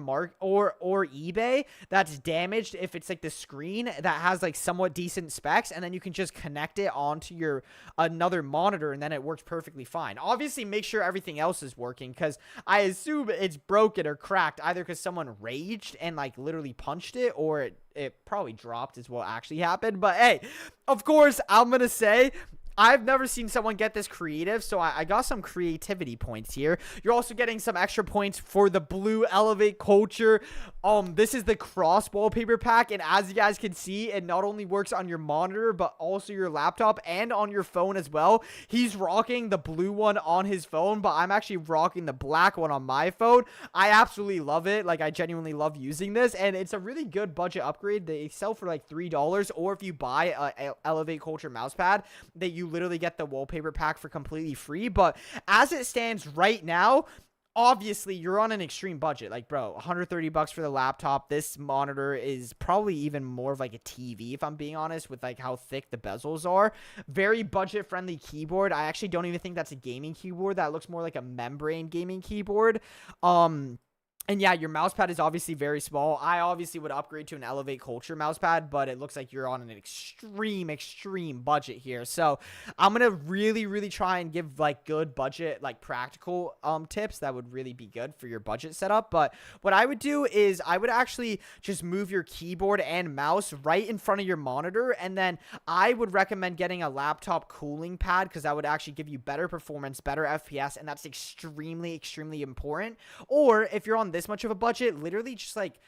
eBay that's damaged if it's like the screen that has like somewhat decent specs, and then you can just connect it onto your another monitor and then it works perfectly fine. Obviously make sure everything else is working because I assume it's broken or cracked either because someone raged and like literally punched it, or it probably dropped is what actually happened. But hey, of course I'm gonna say I've never seen someone get this creative, so I got some creativity points here. You're also getting some extra points for the blue Elevate Culture. This is the cross wallpaper pack, and as you guys can see, it not only works on your monitor, but also your laptop and on your phone as well. He's rocking the blue one on his phone, but I'm actually rocking the black one on my phone. I absolutely love it. Like, I genuinely love using this, and it's a really good budget upgrade. They sell for like $3, or if you buy a Elevate Culture mousepad, that you literally get the wallpaper pack for completely free. But as it stands right now, obviously you're on an extreme budget. Like, bro, $130 for the laptop. This monitor is probably even more of like a TV, if I'm being honest, with like how thick the bezels are. Very budget friendly keyboard. I actually don't even think that's a gaming keyboard. That looks more like a membrane gaming keyboard. And yeah, your mousepad is obviously very small. I obviously would upgrade to an Elevate Culture mousepad, but it looks like you're on an extreme budget here. So I'm going to really try and give like good budget, like practical tips that would really be good for your budget setup. But what I would do is I would actually just move your keyboard and mouse right in front of your monitor. And then I would recommend getting a laptop cooling pad because that would actually give you better performance, better FPS. And that's extremely important. Or if you're on this much of a budget, literally just like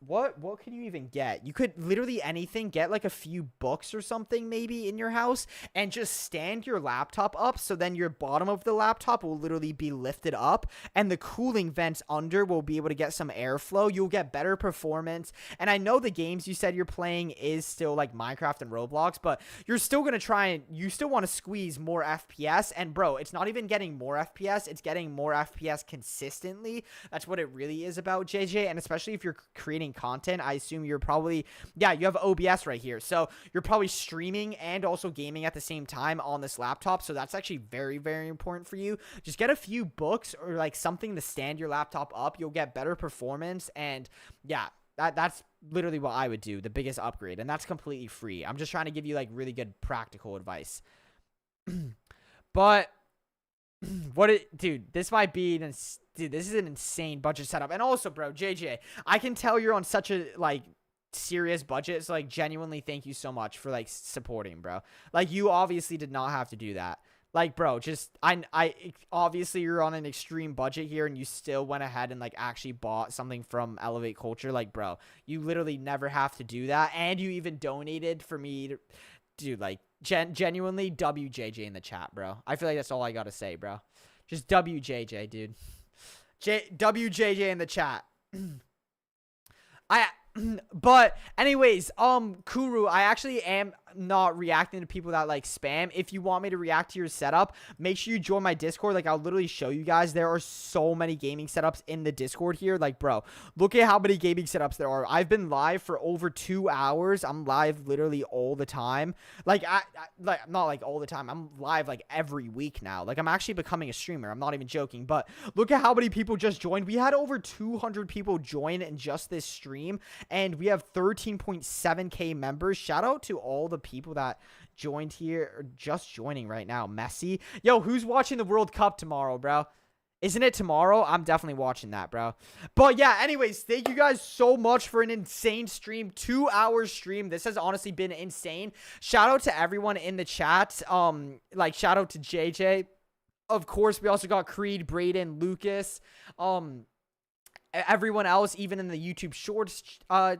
what could you even get? You could literally anything. Get like a few books or something maybe in your house and just stand your laptop up, so then your bottom of the laptop will literally be lifted up and the cooling vents under will be able to get some airflow. You'll get better performance. And I know the games you said you're playing is still like Minecraft and Roblox, but you're still gonna try and you still want to squeeze more FPS. And bro, it's not even getting more FPS, it's getting more FPS consistently. That's what it really is about, JJ. And especially if you're creating content, I assume you're probably, yeah, you have OBS right here, so you're probably streaming and also gaming at the same time on this laptop. So that's actually very important for you. Just get a few books or like something to stand your laptop up. You'll get better performance. And yeah, that's literally what I would do, the biggest upgrade, and that's completely free. I'm just trying to give you like really good practical advice. But dude, this might be dude, this is an insane budget setup. And also, bro, JJ, I can tell you're on such a like serious budget, so like genuinely thank you so much for like supporting, bro. Like, you obviously did not have to do that. Like, bro, just I obviously you're on an extreme budget here and you still went ahead and like actually bought something from Elevate Culture. Like, bro, you literally never have to do that. And you even donated for me to, dude, like genuinely WJJ in the chat, bro. I feel like that's all I gotta say, bro. Just WJJ, dude. WJJ in the chat. I but anyways, Kuru, I actually am not reacting to people that like spam. If you want me to react to your setup, make sure you join my Discord. Like, I'll literally show you guys. There are so many gaming setups in the Discord here. Like, bro, look at how many gaming setups there are. I've been live for over 2 hours. I'm live literally all the time. Like, like, not like all the time. I'm live like every week now. Like, I'm actually becoming a streamer. I'm not even joking. But look at how many people just joined. We had over 200 people join in just this stream, and we have 13.7k members. Shout out to all the people that joined here, or just joining right now. Messi. Yo, who's watching the World Cup tomorrow, bro? Isn't it tomorrow? I'm definitely watching that, bro. But yeah, anyways, thank you guys so much for an insane stream. 2-hour stream. This has honestly been insane. Shout out to everyone in the chat. Like, shout out to JJ. Of course, we also got Creed, Braden, Lucas. Everyone else, even in the YouTube Shorts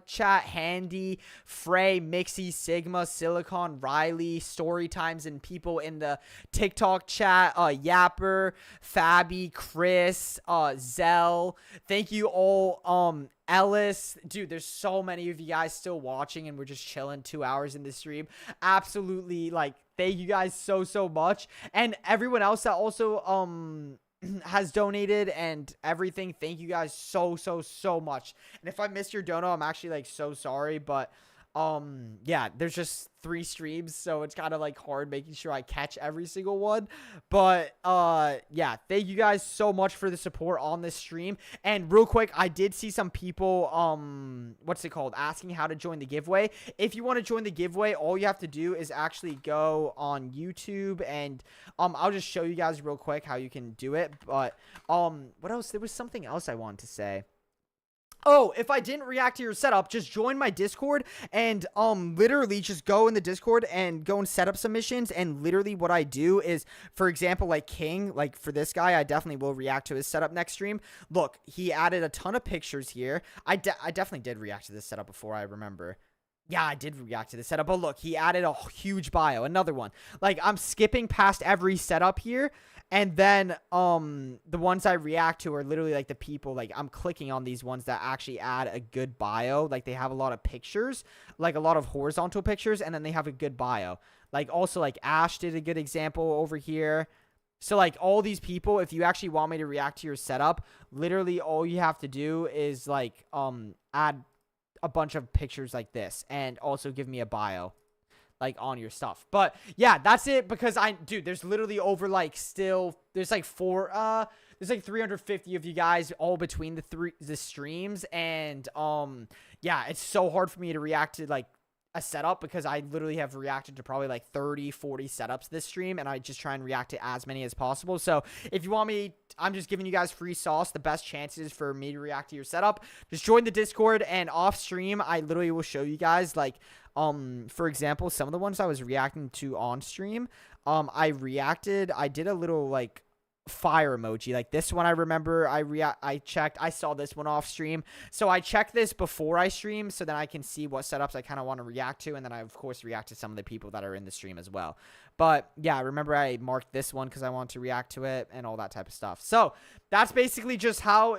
chat, Handy, Frey, Mixie, Sigma, Silicon, Riley, Story Times, and people in the TikTok chat, Yapper, Fabi, Chris, Zell. Thank you all. Ellis, dude, there's so many of you guys still watching, and we're just chilling 2 hours in this stream. Absolutely, like, thank you guys so much. And everyone else that also has donated and everything, thank you guys so much. And if I missed your dono, I'm actually like so sorry, but yeah, there's just 3 streams, so it's kind of like hard making sure I catch every single one. But yeah, thank you guys so much for the support on this stream. And real quick, I did see some people what's it called, asking how to join the giveaway. If you want to join the giveaway, all you have to do is actually go on YouTube, and I'll just show you guys real quick how you can do it. But what else? There was something else I wanted to say. Oh, if I didn't react to your setup, just join my Discord and literally just go in the Discord and go and set up some missions. And literally what I do is, for example, like King, like for this guy, I definitely will react to his setup next stream. Look, he added a ton of pictures here. I definitely did react to this setup before, I remember. Yeah, I did react to this setup, but look, he added a huge bio, another one. Like, I'm skipping past every setup here, and then the ones I react to are literally like the people, like I'm clicking on these ones that actually add a good bio. Like, they have a lot of pictures, like a lot of horizontal pictures, and then they have a good bio. Like, also, like Ash did a good example over here. So, like, all these people, if you actually want me to react to your setup, literally all you have to do is like add a bunch of pictures like this, and also give me a bio like on your stuff. But yeah, that's it, because dude, there's literally over like there's like 350 of you guys all between the streams, and yeah, it's so hard for me to react to like a setup, because I literally have reacted to probably like 30-40 setups this stream, and I just try and react to as many as possible. So if you want me, I'm just giving you guys free sauce. The best chances for me to react to your setup, just join the Discord, and off stream I literally will show you guys, like for example, some of the ones I was reacting to on stream, I did a little like fire emoji, like this one. I remember I checked, I saw this one off stream, so I checked this before I stream, so then I can see what setups I kind of want to react to, and then I of course react to some of the people that are in the stream as well. But yeah, remember I marked this one because I want to react to it and all that type of stuff. So that's basically just how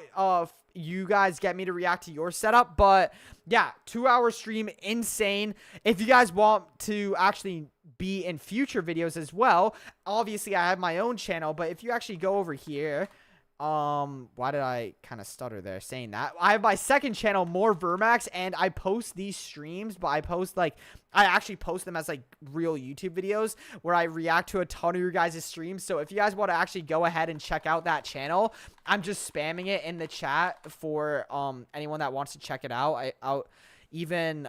you guys get me to react to your setup. But yeah, 2-hour stream, insane. If you guys want to actually be in future videos as well, obviously I have my own channel, but if you actually go over here, why did I kind of stutter there saying that? I have my second channel, More Vermax, and I post these streams, but I actually post them as like real YouTube videos where I react to a ton of your guys' streams. So if you guys want to actually go ahead and check out that channel, I'm just spamming it in the chat for anyone that wants to check it out. I'll even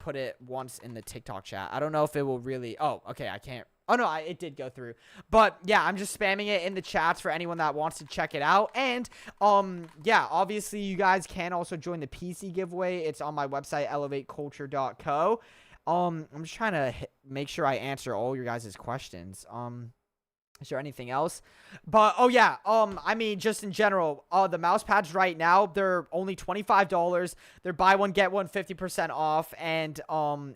put it once in the TikTok chat. I don't know if it will really. Oh, okay, I can't. Oh, no, it did go through. But, yeah, I'm just spamming it in the chats for anyone that wants to check it out. And, yeah, obviously, you guys can also join the PC giveaway. It's on my website, elevateculture.co. I'm just trying to make sure I answer all your guys' questions. Is there anything else? But, oh, yeah, I mean, just in general, the mouse pads right now, they're only $25. They're buy one, get one, 50% off. And,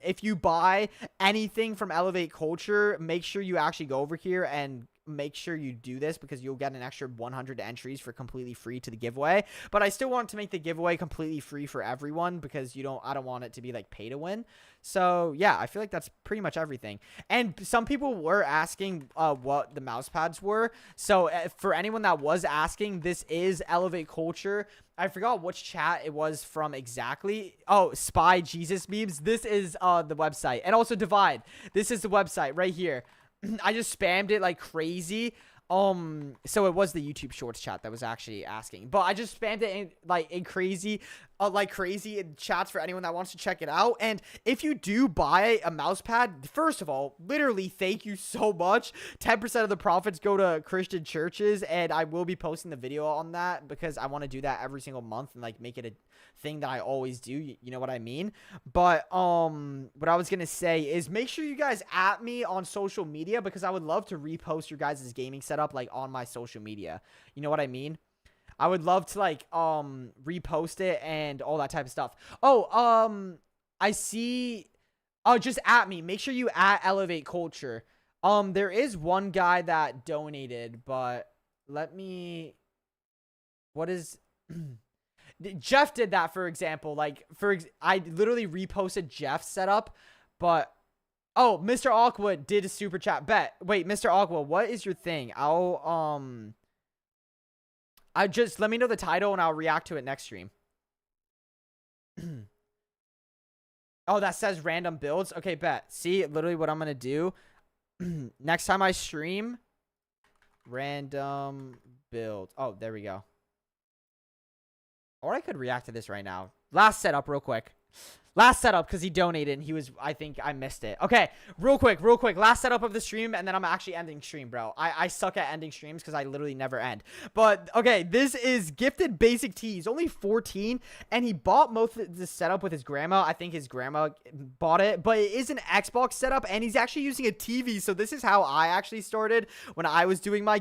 if you buy anything from Elevate Culture, make sure you actually go over here and make sure you do this because you'll get an extra 100 entries for completely free to the giveaway. But I still want to make the giveaway completely free for everyone because I don't want it to be like pay to win. So yeah, I feel like that's pretty much everything. And some people were asking what the mouse pads were. So for anyone that was asking, this is Elevate Culture. I forgot which chat it was from exactly. Oh, Spy Jesus Memes. This is the website. And also Divide. This is the website right here. I just spammed it like crazy. So it was the YouTube Shorts chat that was actually asking, but I just spammed it in crazy in chats for anyone that wants to check it out. And if you do buy a mouse pad, first of all, literally thank you so much. 10% of the profits go to Christian churches, and I will be posting the video on that because I want to do that every single month and like make it a thing that I always do. You know what I mean? But what I was gonna say is make sure you guys at me on social media because I would love to repost your guys' gaming setup like on my social media. You know what I mean? I would love to like repost it and all that type of stuff. Oh, I see. Oh, just at me. Make sure you at Elevate Culture. There is one guy that donated, but let me. What is? Jeff did that, for example. Like I literally reposted Jeff's setup, but oh, Mr. Aqua did a super chat. Bet. Wait, Mr. Aqua, what is your thing? I just let me know the title and I'll react to it next stream. Oh, that says random builds. Okay, bet. See, literally what I'm gonna do next time I stream. Random build. Oh, there we go. Or I could react to this right now. Last setup, real quick. Last setup, because he donated and he was, I think I missed it. Okay, real quick. Last setup of the stream, and then I'm actually ending stream, bro. I suck at ending streams because I literally never end. But, okay, this is Gifted Basic T. He's only 14, and he bought most of this setup with his grandma. I think his grandma bought it, but it is an Xbox setup, and he's actually using a TV. So this is how I actually started when I was doing my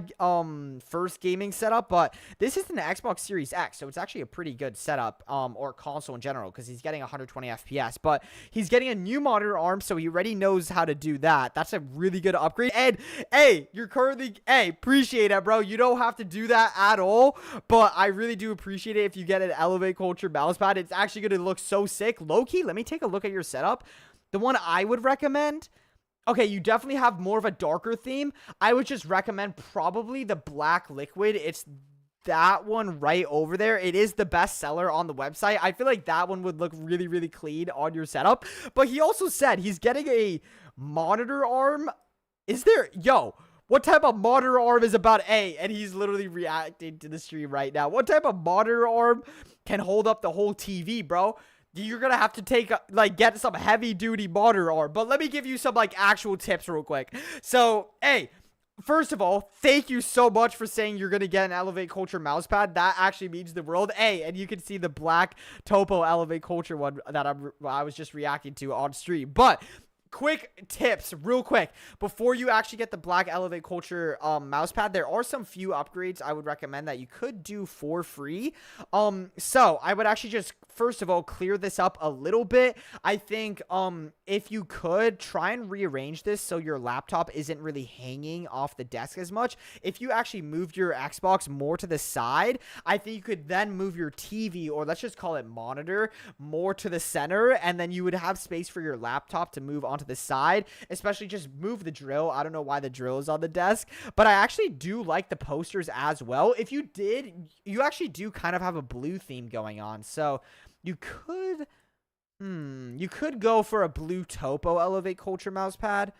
first gaming setup. But this is an Xbox Series X, so it's actually a pretty good setup, or console in general, because he's getting 120 FPS, but he's getting a new monitor arm, so he already knows how to do that. That's a really good upgrade. And hey, you're currently, hey, appreciate it, bro. You don't have to do that at all, but I really do appreciate it if you get an Elevate Culture mouse pad. It's actually going to look so sick. Low-key, let me take a look at your setup. The one I would recommend, okay, you definitely have more of a darker theme. I would just recommend probably the black liquid. It's that one right over there. It is the best seller on the website. I feel like that one would look really, really clean on your setup. But he also said he's getting a monitor arm. Is there, yo, what type of monitor arm is about A? And he's literally reacting to the stream right now. What type of monitor arm can hold up the whole TV, bro? You're gonna have to take get some heavy duty monitor arm. But let me give you some like actual tips real quick. So, hey, first of all, thank you so much for saying you're going to get an Elevate Culture mousepad. That actually means the world. Hey, and you can see the black Topo Elevate Culture one that I was just reacting to on stream. But quick tips, real quick, before you actually get the black Elevate Culture mousepad, there are some few upgrades I would recommend that you could do for free. So I would actually just, first of all, clear this up a little bit. I think if you could try and rearrange this so your laptop isn't really hanging off the desk as much. If you actually moved your Xbox more to the side, I think you could then move your TV, or let's just call it monitor, more to the center, and then you would have space for your laptop to move onto the side. Especially just move the drill. I don't know why the drill is on the desk, but I actually do like the posters as well. If you did, you actually do kind of have a blue theme going on, so you could go for a blue Topo Elevate Culture mousepad.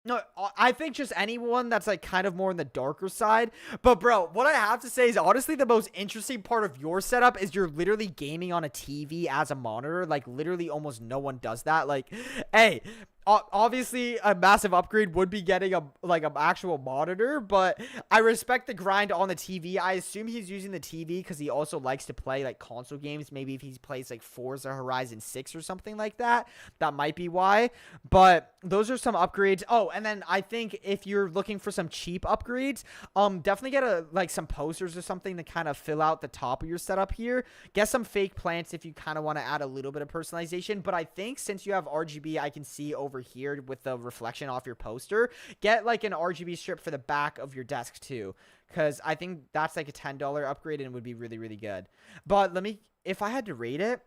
No, I think just anyone that's like kind of more on the darker side. But bro, what I have to say is honestly the most interesting part of your setup is you're literally gaming on a TV as a monitor. Like literally almost no one does that. Like, hey, obviously a massive upgrade would be getting an actual monitor, but I respect the grind on the TV. I assume he's using the TV because he also likes to play like console games. Maybe if he plays like Forza Horizon 6 or something like that, that might be why. But those are some upgrades. Oh, and then I think if you're looking for some cheap upgrades, definitely get some posters or something to kind of fill out the top of your setup here. Get some fake plants if you kind of want to add a little bit of personalization. But I think since you have RGB, I can see over over here with the reflection off your poster, get like an RGB strip for the back of your desk too, because I think that's like a $10 upgrade and would be really, really good. But if I had to rate it,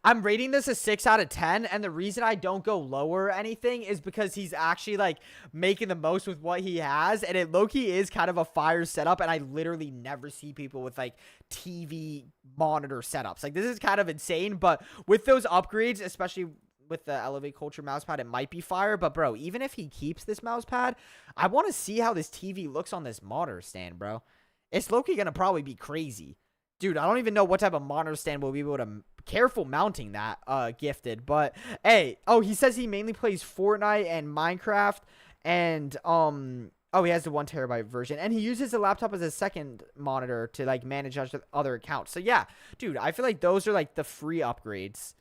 I'm rating this a 6 out of 10, and the reason I don't go lower or anything is because he's actually, like, making the most with what he has, and it low-key is kind of a fire setup, and I literally never see people with, like, TV monitor setups. Like, this is kind of insane, but with those upgrades, especially with the Elevate Culture mousepad, it might be fire, but, bro, even if he keeps this mousepad, I want to see how this TV looks on this monitor stand, bro. It's low-key gonna probably be crazy. Dude, I don't even know what type of monitor stand will be able to... Careful mounting that, gifted. But, hey, oh, he says he mainly plays Fortnite and Minecraft. And, oh, he has the 1 terabyte version. And he uses the laptop as a second monitor to, like, manage other accounts. So, yeah, dude, I feel like those are, like, the free upgrades,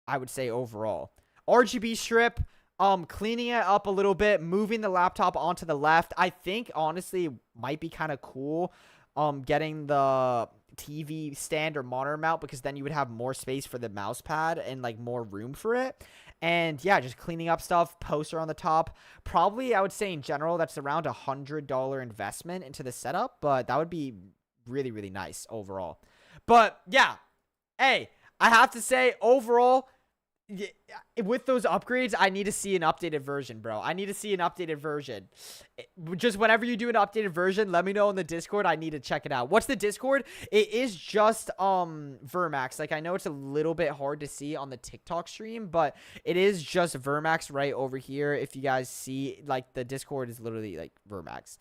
I would say, overall. RGB strip, cleaning it up a little bit, moving the laptop onto the left. I think, honestly, might be kind of cool, getting the... TV stand or monitor mount, because then you would have more space for the mouse pad and like more room for it. And yeah, just cleaning up stuff, poster on the top. Probably I would say in general that's around $100 investment into the setup, but that would be really, really nice overall. But yeah, hey, I have to say overall, with those upgrades, I need to see an updated version, bro. I need to see an updated version. Just whenever you do an updated version, let me know in the Discord. I need to check it out. What's the Discord? It is just Vermax. Like, I know it's a little bit hard to see on the TikTok stream, but it is just Vermax right over here. If you guys see, like, the Discord is literally like Vermax.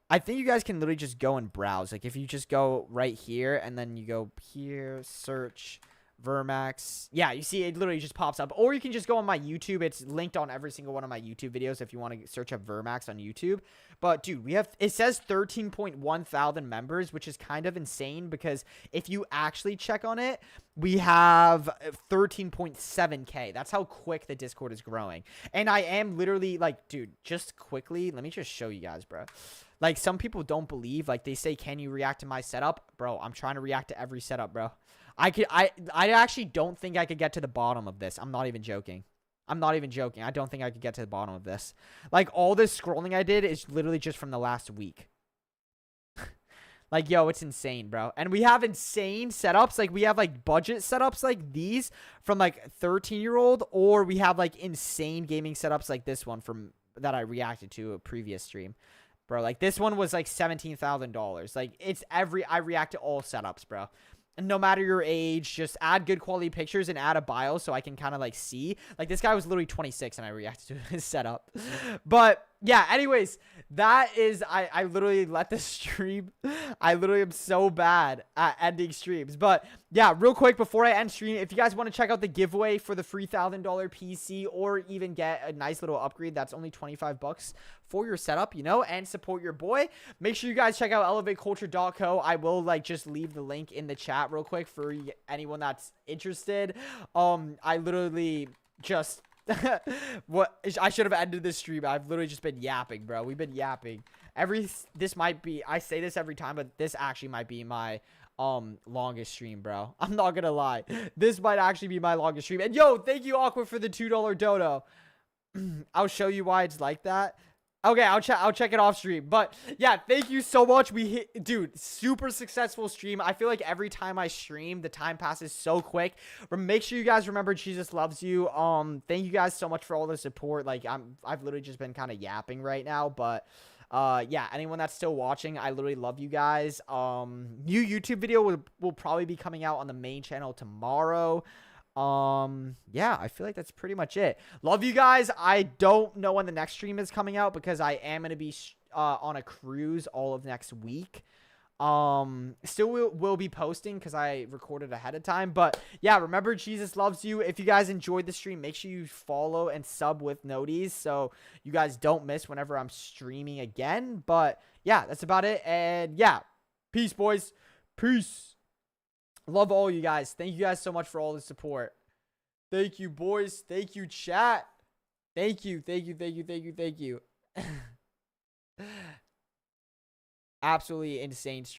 I think you guys can literally just go and browse. Like, if you just go right here and then you go here, search Vermax. Yeah, you see it literally just pops up. Or you can just go on my YouTube. It's linked on every single one of my YouTube videos if you want to search up Vermax on YouTube. But dude, it says 13.1 thousand members, which is kind of insane because if you actually check on it, we have 13.7K. That's how quick the Discord is growing. And I am literally like, dude, just quickly, let me just show you guys, bro. Like, some people don't believe, like, they say, can you react to my setup? Bro, I'm trying to react to every setup, bro. I actually don't think I could get to the bottom of this. I'm not even joking. I'm not even joking. I don't think I could get to the bottom of this. Like, all this scrolling I did is literally just from the last week. Like, yo, it's insane, bro. And we have insane setups. Like, we have, like, budget setups like these from, like, 13-year-old. Or we have, like, insane gaming setups like this one from that I reacted to a previous stream. Bro, like, this one was, like, $17,000. Like, I react to all setups, bro. No matter your age, just add good quality pictures and add a bio so I can kind of like see. Like, this guy was literally 26 and I reacted to his setup. But yeah, anyways, that is, I literally let this stream. I literally am so bad at ending streams. But yeah, real quick before I end stream, if you guys want to check out the giveaway for the free $1,000 PC or even get a nice little upgrade that's only 25 bucks for your setup, you know, and support your boy, make sure you guys check out elevateculture.co. I will like just leave the link in the chat real quick for anyone that's interested. I literally just what I should have ended this stream. I've literally just been yapping, bro. We've been yapping. This might be, I say this every time, but this actually might be my longest stream, bro. I'm not gonna lie. This might actually be my longest stream. And yo, thank you, Aqua, for the $2 dono. I'll show you why it's like that. Okay, I'll check it off stream. But yeah, thank you so much. Dude, super successful stream. I feel like every time I stream, the time passes so quick. Make sure you guys remember Jesus loves you. Thank you guys so much for all the support. Like, I've literally just been kind of yapping right now, but yeah, anyone that's still watching, I literally love you guys. New YouTube video will probably be coming out on the main channel tomorrow. Yeah, I feel like that's pretty much it. Love you guys. I don't know when the next stream is coming out because I am going to be on a cruise all of next week. Still will be posting because I recorded ahead of time. But yeah, remember, Jesus loves you. If you guys enjoyed the stream, make sure you follow and sub with noties so you guys don't miss whenever I'm streaming again. But yeah, that's about it. And yeah, peace, boys. Peace. Love all you guys. Thank you guys so much for all the support. Thank you, boys. Thank you, chat. Thank you. Thank you. Thank you. Thank you. Thank you. Absolutely insane.